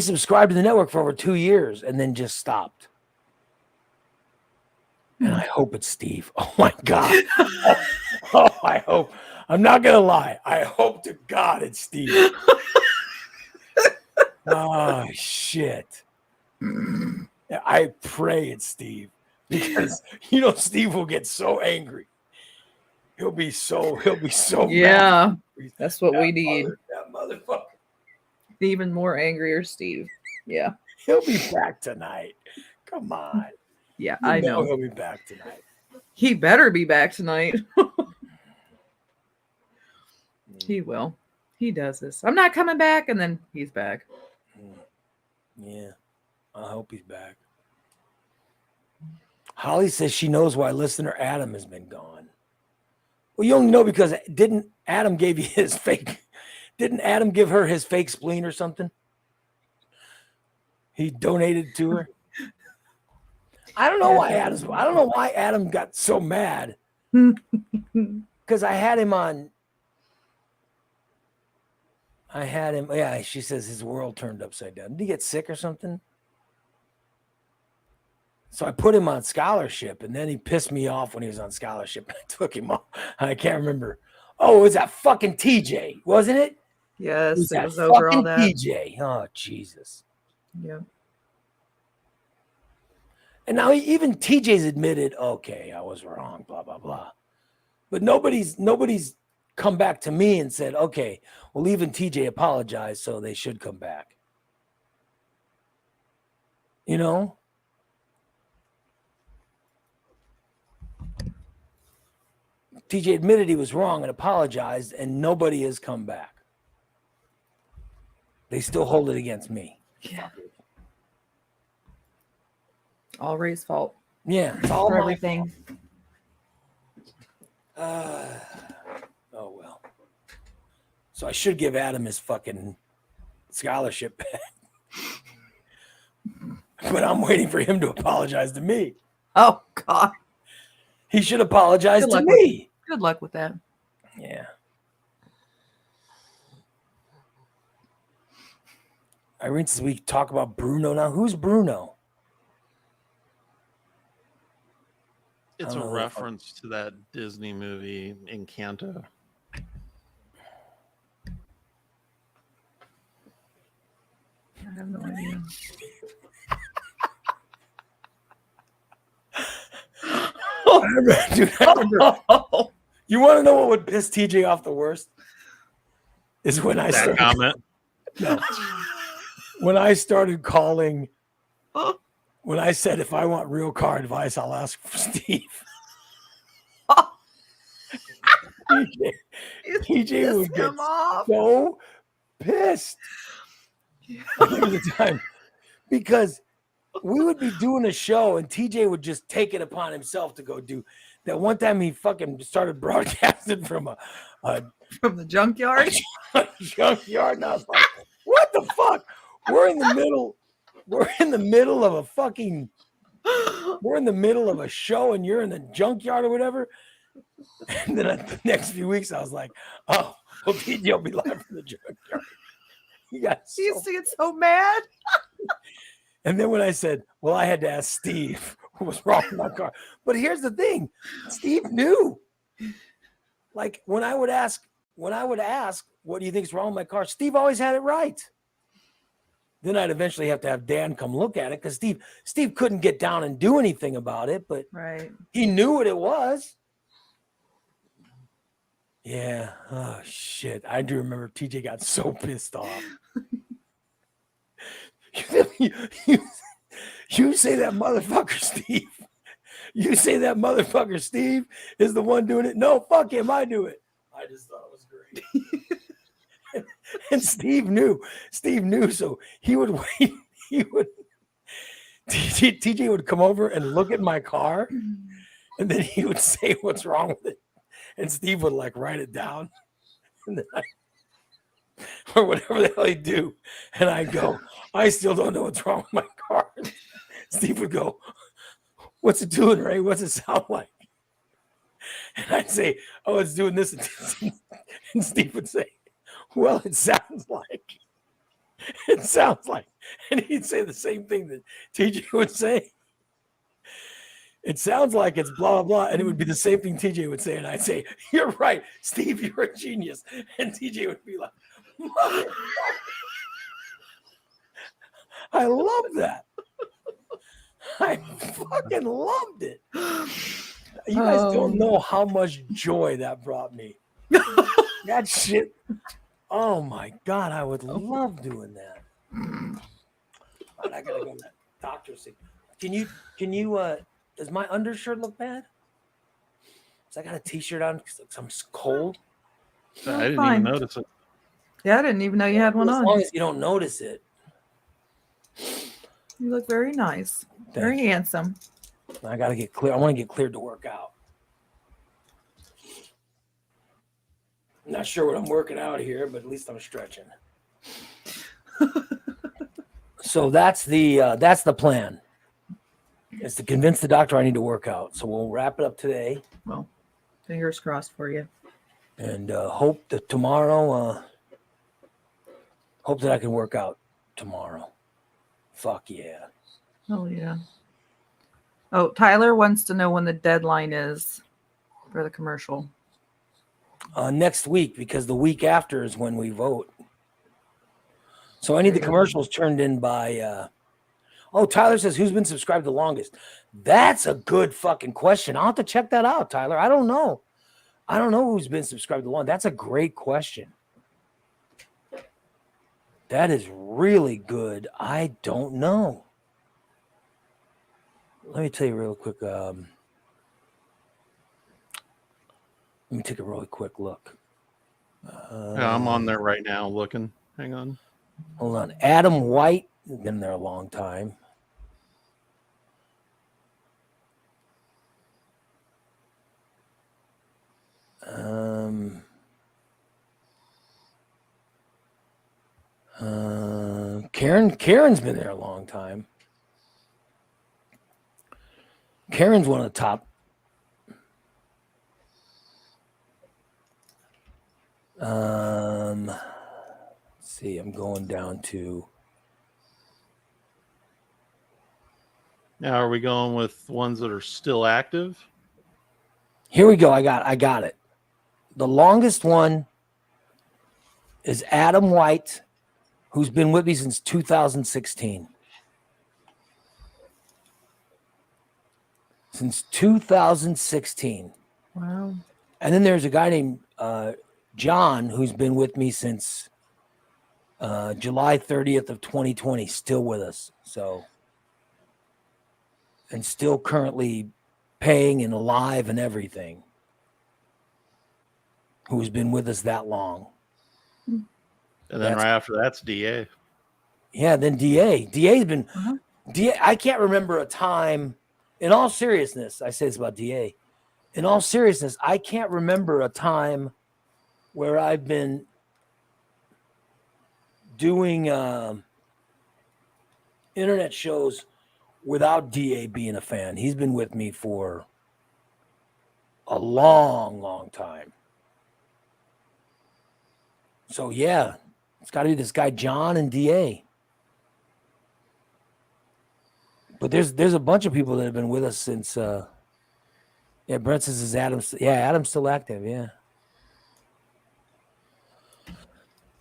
Speaker 2: subscribed to the network for over 2 years and then just stopped. And I hope it's Steve. Oh my God. I hope. I'm not gonna lie. I hope to God it's Steve. Oh shit. I pray it's Steve. because Steve will get so angry. He'll be so mad.
Speaker 4: Yeah, that's what we need.
Speaker 2: That motherfucker.
Speaker 4: Even more angrier Steve. Yeah.
Speaker 2: He'll be back tonight. Come on.
Speaker 4: Yeah, I know.
Speaker 2: He'll be back tonight.
Speaker 4: He better be back tonight. He will. He does this. I'm not coming back, and then he's back.
Speaker 2: Yeah. I hope he's back. Holly says she knows why listener Adam has been gone. Well, you only know because didn't Adam give her his fake spleen or something? He donated to her. I don't know why Adam got so mad. Because I had him. Yeah, she says his world turned upside down. Did he get sick or something? So I put him on scholarship, and then he pissed me off when he was on scholarship. I took him off. I can't remember. Oh, it was that fucking TJ, wasn't it?
Speaker 4: Yes, it was
Speaker 2: that
Speaker 4: over all
Speaker 2: fucking
Speaker 4: that.
Speaker 2: TJ. Oh, Jesus.
Speaker 4: Yeah.
Speaker 2: And now even TJ's admitted, okay, I was wrong, blah, blah, blah. But nobody's come back to me and said, okay, well, even TJ apologized, so they should come back. You know? TJ admitted he was wrong and apologized, and nobody has come back. They still hold it against me.
Speaker 4: Yeah. All Ray's fault.
Speaker 2: Yeah, it's all
Speaker 4: For
Speaker 2: my
Speaker 4: everything.
Speaker 2: fault. Oh, well. So I should give Adam his fucking scholarship back. But I'm waiting for him to apologize to me.
Speaker 4: Oh, God.
Speaker 2: He should apologize
Speaker 4: Good
Speaker 2: to
Speaker 4: luck
Speaker 2: me.
Speaker 4: Good luck with that.
Speaker 2: Yeah. Irene says we talk about Bruno now. Who's Bruno?
Speaker 3: It's
Speaker 2: I
Speaker 3: a
Speaker 2: don't know.
Speaker 3: reference to that Disney movie Encanto.
Speaker 4: I have no idea.
Speaker 2: Dude, I remember. You want to know what would piss TJ off the worst? Is when I
Speaker 3: That
Speaker 2: started,
Speaker 3: comment.
Speaker 2: no, when I started calling, when I said if I want real car advice, I'll ask for Steve. TJ would get so pissed all the time because we would be doing a show and TJ would just take it upon himself to go do that. One time he fucking started broadcasting from
Speaker 4: From the junkyard?
Speaker 2: junkyard, and I was like, what the fuck? We're in the middle of a fucking we're in the middle of a show and you're in the junkyard or whatever. And then the next few weeks I was like, oh, well, TJ will be live from the junkyard. He
Speaker 4: used to get so mad.
Speaker 2: And then when I said, well, I had to ask Steve what was wrong with my car. But here's the thing. Steve knew. Like when I would ask, what do you think is wrong with my car? Steve always had it right. Then I'd eventually have to have Dan come look at it because Steve couldn't get down and do anything about it, but
Speaker 4: right.
Speaker 2: He knew what it was. Yeah. Oh, shit. I do remember TJ got so pissed off. You say that motherfucker, Steve. You say that motherfucker, Steve, is the one doing it. No, fuck him. I do it. I just thought it was great. And Steve knew. So he would wait. TJ would come over and look at my car, and then he would say what's wrong with it. And Steve would like write it down. And then or whatever the hell he'd do. And I'd go, I still don't know what's wrong with my car. Steve would go, what's it doing, Ray? What's it sound like? And I'd say, oh, it's doing this and this. And Steve would say, well, it sounds like. And he'd say the same thing that TJ would say. It sounds like it's blah, blah, blah. And it would be the same thing TJ would say. And I'd say, you're right, Steve, you're a genius. And TJ would be like, mother. I love that. I fucking loved it. You guys don't know how much joy that brought me. That shit. Oh my God, I would love doing that. But I gotta go to that doctor. Can you does my undershirt look bad? Cause I got a t-shirt on because I'm cold.
Speaker 3: I didn't
Speaker 4: fine.
Speaker 3: even notice it.
Speaker 4: Yeah, I didn't even know you had one
Speaker 2: As
Speaker 4: on.
Speaker 2: long as you don't notice it.
Speaker 4: You look very nice. Very
Speaker 2: Thank you.
Speaker 4: handsome.
Speaker 2: I gotta get clear. I want to get cleared to work out. I'm not sure what I'm working out here, but at least I'm stretching. So that's the plan. Is to convince the doctor I need to work out. So we'll wrap it up today
Speaker 4: Well, fingers crossed for you.
Speaker 2: and hope that tomorrow. Hope that I can work out tomorrow. Fuck yeah.
Speaker 4: Oh, yeah. Oh, Tyler wants to know when the deadline is for the commercial.
Speaker 2: Next week, because the week after is when we vote. So I need the commercials turned in by. Tyler says, who's been subscribed the longest? That's a good fucking question. I'll have to check that out, Tyler. I don't know. I don't know who's been subscribed the longest. That's a great question. That is really good. I don't know. Let me tell you real quick. Let me take a really quick look.
Speaker 3: Yeah, I'm on there right now looking. Hang on.
Speaker 2: Hold on. Adam White has been there a long time. Karen's been there a long time. Karen's one of the top. Let's see, I'm going down to.
Speaker 3: Now, are we going with ones that are still active?
Speaker 2: Here we go. I got it. The longest one is Adam White, who's been with me since 2016. Since 2016.
Speaker 4: Wow.
Speaker 2: And then there's a guy named John who's been with me since July 30th of 2020, still with us. So, and still currently paying and alive and everything. Who's been with us that long.
Speaker 3: And then right after that's DA.
Speaker 2: Yeah, then DA. DA's been DA. I can't remember a time, in all seriousness, I say this about DA. In all seriousness, I can't remember a time where I've been doing internet shows without DA being a fan. He's been with me for a long, long time. So yeah, it's got to be this guy John and DA. But there's a bunch of people that have been with us since. Brent says is Adam. Yeah, Adam's still active. Yeah.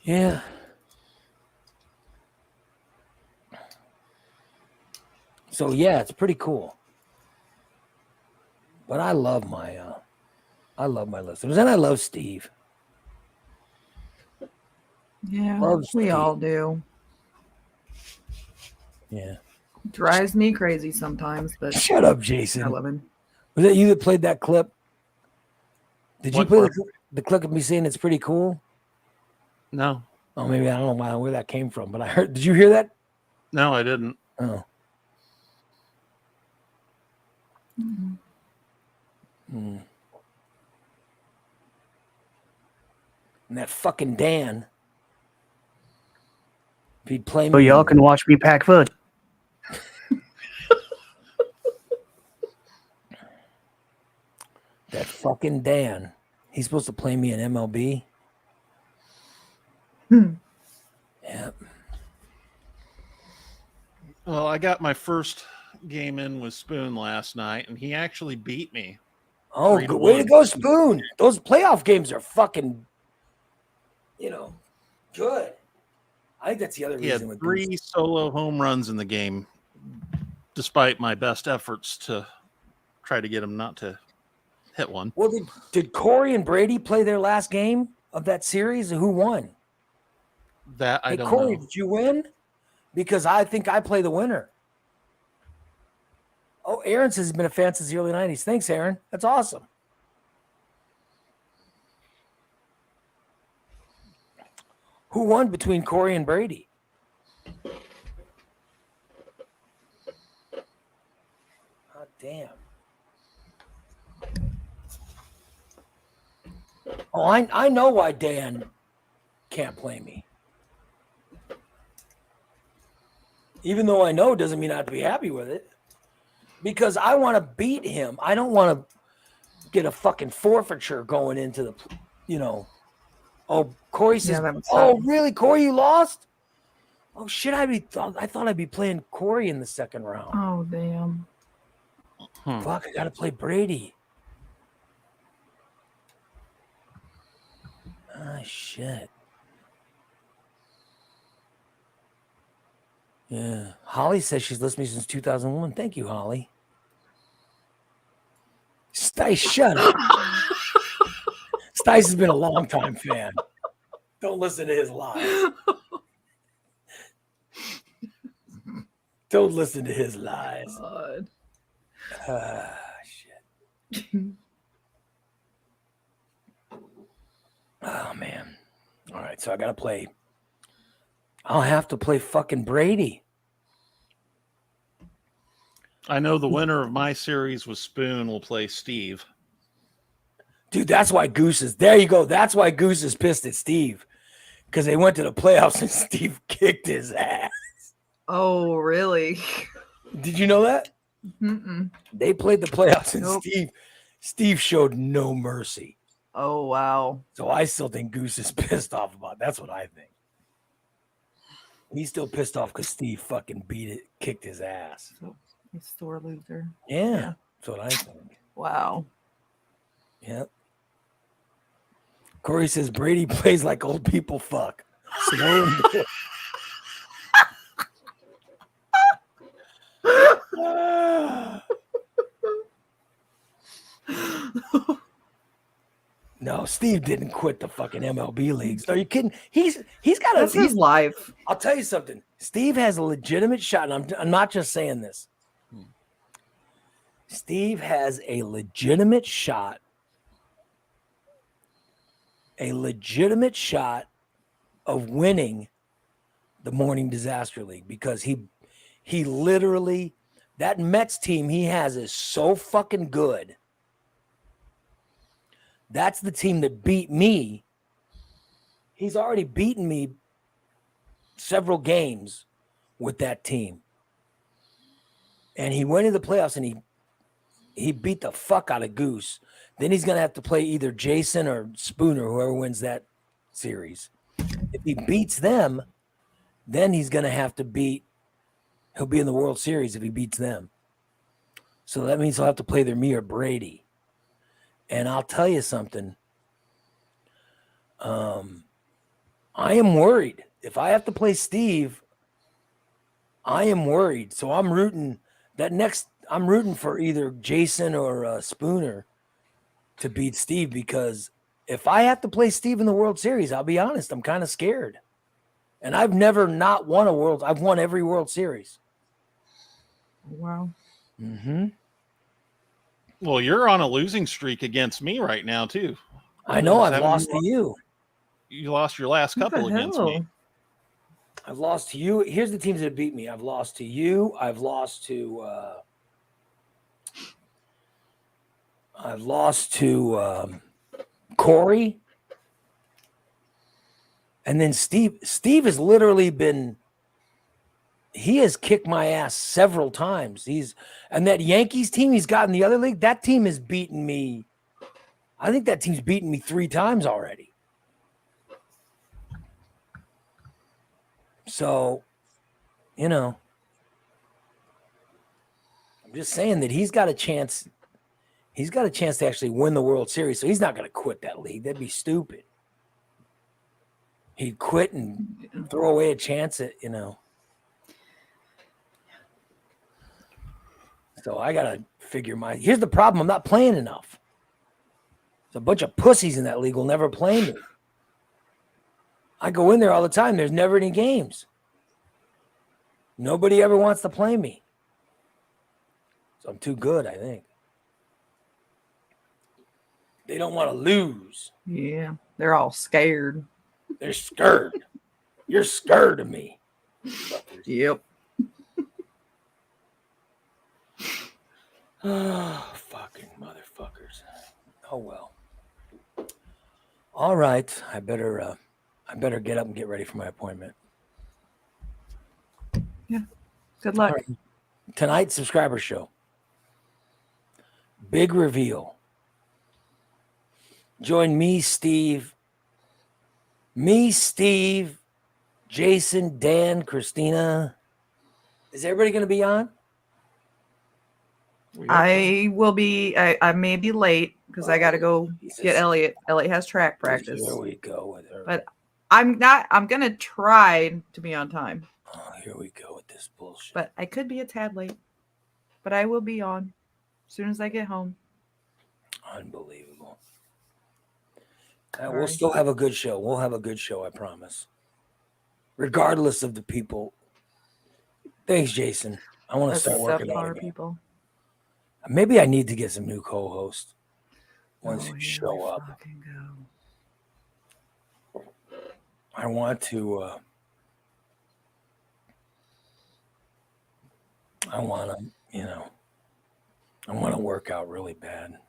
Speaker 2: Yeah. So yeah, it's pretty cool. But I love my listeners, and I love Steve.
Speaker 4: Yeah,
Speaker 2: Love
Speaker 4: we
Speaker 2: Steve.
Speaker 4: all do.
Speaker 2: Yeah.
Speaker 4: Drives me crazy sometimes, but
Speaker 2: Shut up, Jason.
Speaker 4: I love him.
Speaker 2: Was that you that played that clip? Did you
Speaker 3: What
Speaker 2: play
Speaker 3: part?
Speaker 2: the clip of me saying it's pretty cool?
Speaker 3: No.
Speaker 2: Oh, maybe I don't know where that came from, but I heard. Did you hear that?
Speaker 3: No, I didn't.
Speaker 2: Oh.
Speaker 4: Mm-hmm.
Speaker 2: Hmm. And that fucking Dan. If he'd play me.
Speaker 9: So y'all can watch me pack food.
Speaker 2: That fucking Dan. He's supposed to play me in MLB. Yeah.
Speaker 3: Well, I got my first game in with Spoon last night, and he actually beat me.
Speaker 2: Oh,
Speaker 3: 3-1.
Speaker 2: good way to go, Spoon. Those playoff games are fucking, good. I think that's the other
Speaker 3: He had
Speaker 2: reason.
Speaker 3: 3 solo home runs in the game. despite my best efforts to try to get him not to hit one.
Speaker 2: Well, did Corey and Brady play their last game of that series? Who won?
Speaker 3: That I
Speaker 2: Hey,
Speaker 3: don't
Speaker 2: Corey,
Speaker 3: know.
Speaker 2: did you win? Because I think I play the winner. Oh, Aaron says he's been a fan since the early 90s. Thanks, Aaron. That's awesome. Who won between Corey and Brady? Oh, damn. Oh, I know why Dan can't play me. Even though I know doesn't mean I have to be happy with it. Because I want to beat him. I don't want to get a fucking forfeiture going into the, you know. Oh, Corey says, oh, really, Corey, you lost? Oh, shit, I thought I'd be playing Corey in the second round.
Speaker 4: Oh, damn.
Speaker 2: Fuck, I got to play Brady. Ah, shit. Yeah. Holly says she's listened to me since 2001. Thank you, Holly. Stice, shut up. Stice has been a long-time fan. Don't listen to his lies. Don't listen to his lies.
Speaker 4: God.
Speaker 2: Shit. Oh, man. All right, so I got to play. I'll have to play fucking Brady.
Speaker 3: I know the winner of my series with Spoon will play Steve.
Speaker 2: Dude, that's why Goose is there. You go. That's why Goose is pissed at Steve, because they went to the playoffs and Steve kicked his ass.
Speaker 4: Oh, really?
Speaker 2: Did you know that?
Speaker 4: Mm-mm.
Speaker 2: They played the playoffs and
Speaker 4: Nope.
Speaker 2: Steve showed no mercy.
Speaker 4: Oh, wow.
Speaker 2: So I still think Goose is pissed off about it. That's what I think. He's still pissed off because Steve fucking kicked his ass.
Speaker 4: So he's a sore loser.
Speaker 2: Yeah, that's what I think.
Speaker 4: Wow.
Speaker 2: Yep. Corey says Brady plays like old people fuck. Slow him down. No, Steve didn't quit the fucking MLB leagues. Are you kidding? He's got
Speaker 4: That's his life.
Speaker 2: I'll tell you something. Steve has a legitimate shot, and I'm not just saying this. Steve has a legitimate shot. A legitimate shot of winning the Morning Disaster League, because he literally, that Mets team he has is so fucking good. That's the team that beat me. He's already beaten me several games with that team. And he went into the playoffs and he beat the fuck out of Goose. Then he's going to have to play either Jason or Spooner, whoever wins that series. If he beats them, then he's going to have to he'll be in the World Series if he beats them. So that means he'll have to play either me or Brady. And I'll tell you something. I am worried. If I have to play Steve, I am worried. So I'm rooting for either Jason or Spooner to beat Steve, because if I have to play Steve in the World Series, I'll be honest, I'm kind of scared. And I've never not won I've won every World Series.
Speaker 4: Wow.
Speaker 2: Mm-hmm.
Speaker 3: Well, you're on a losing streak against me right now, too.
Speaker 2: I know. I've
Speaker 3: 7
Speaker 2: lost to you.
Speaker 3: You lost your last
Speaker 4: What the
Speaker 3: couple against me.
Speaker 4: hell?
Speaker 2: I've lost to you. Here's the teams that beat me. I've lost to you. I've lost to Corey. And then Steve. Steve has literally he has kicked my ass several times. And that Yankees team he's got in the other league, that team has beaten me. I think that team's beaten me 3 times already. So, I'm just saying that he's got a chance. He's got a chance to actually win the World Series. So he's not going to quit that league. That'd be stupid. He'd quit and throw away a chance at, So I gotta figure here's the problem. I'm not playing enough. There's a bunch of pussies in that league will never play me. I go in there all the time. There's never any games. Nobody ever wants to play me. So I'm too good, I think. They don't want to lose.
Speaker 4: Yeah, they're all scared.
Speaker 2: They're scared. You're scared of me.
Speaker 4: Yep.
Speaker 2: Oh, fucking motherfuckers. Oh well. All right. I better get up and get ready for my appointment.
Speaker 4: Good luck.
Speaker 2: All right. Tonight's subscriber show. Big reveal. Join me, Steve, Jason, Dan, Christina. Is everybody going to be on?
Speaker 4: I will be. I may be late because I got to go get Elliot. Elliot has track practice.
Speaker 2: Here we go with her.
Speaker 4: But I'm not. I'm gonna try to be on time.
Speaker 2: Oh, here we go with this bullshit.
Speaker 4: But I could be a tad late. But I will be on as soon as I get home.
Speaker 2: Unbelievable. We'll still have a good show. We'll have a good show, I promise. Regardless of the people. Thanks, Jason. I want to start working on it.
Speaker 4: People.
Speaker 2: Maybe I need to get some new co-hosts once you show up. I want to. I want to work out really bad.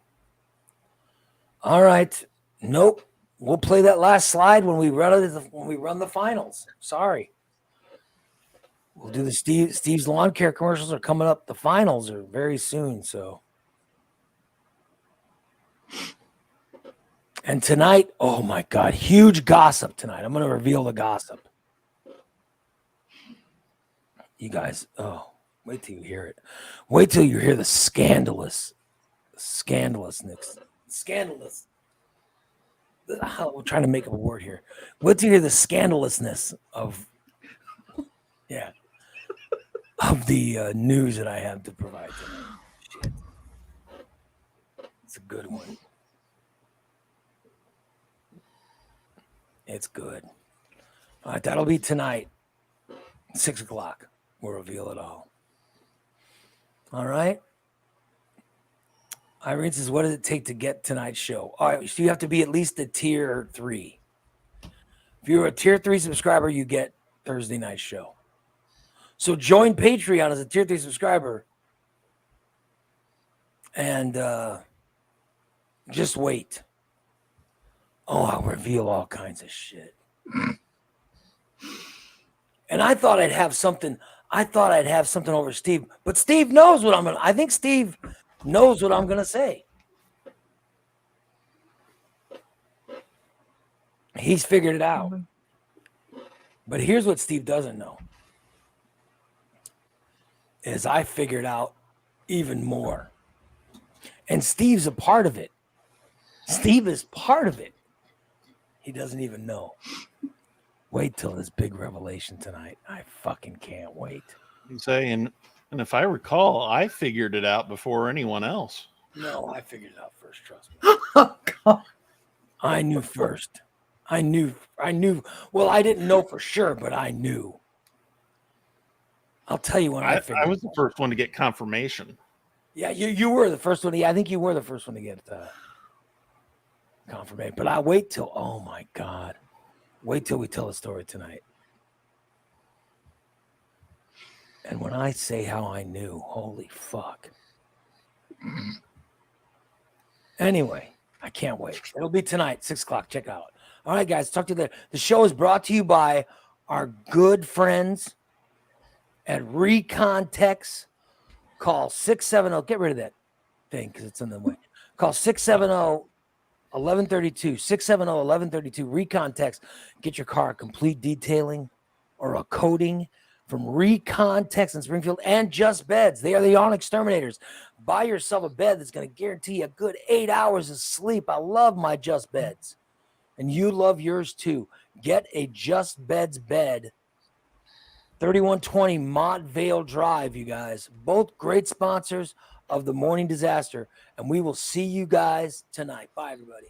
Speaker 2: All right. Nope. We'll play that last slide when we run the finals. Sorry. We'll do the Steve's lawn care commercials are coming up. The finals are very soon. So, and tonight, oh my God, huge gossip tonight. I'm going to reveal the gossip. You guys, wait till you hear it. Wait till you hear the scandalous. We're trying to make up a word here. Wait till you hear the scandalousness of the news that I have to provide tonight. Shit. It's a good one. It's good. All right, that'll be tonight, 6 o'clock. We'll reveal it all. All right. Irene says, what does it take to get tonight's show? All right, so you have to be at least a tier 3. If you're a tier 3 subscriber, you get Thursday night show. So join Patreon as a tier 3 subscriber and just wait. Oh, I'll reveal all kinds of shit. And I thought I'd have something over Steve, but Steve knows what I think Steve knows what I'm going to say. He's figured it out. But here's what Steve doesn't know. Is I figured out even more. And Steve's a part of it. Steve is part of it. He doesn't even know. Wait till this big revelation tonight. I fucking can't wait.
Speaker 3: You say, and if I recall, I figured it out before anyone else.
Speaker 2: No, I figured it out first, trust me.
Speaker 4: Oh, God.
Speaker 2: I knew first. I knew. Well, I didn't know for sure, but I knew. I'll tell you when I figured.
Speaker 3: I was the first one to get confirmation.
Speaker 2: Yeah, you were the first one. Yeah, I think you were the first one to get confirmation. But I wait till. Oh my God, wait till we tell the story tonight. And when I say how I knew, holy fuck. Anyway, I can't wait. It'll be tonight, 6 o'clock. Check out. All right, guys, talk to you there. The show is brought to you by our good friends at Recontext. Call 670. Get rid of that thing because it's in the way. Call 670-1132. 670-1132. Recontext. Get your car a complete detailing or a coating from Recontext in Springfield and Just Beds. They are the on exterminators. Buy yourself a bed that's going to guarantee you a good 8 hours of sleep. I love my Just Beds. And you love yours too. Get a Just Beds bed 3120 Montvale Drive, you guys. Both great sponsors of the Morning Disaster. And we will see you guys tonight. Bye, everybody.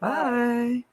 Speaker 4: Bye.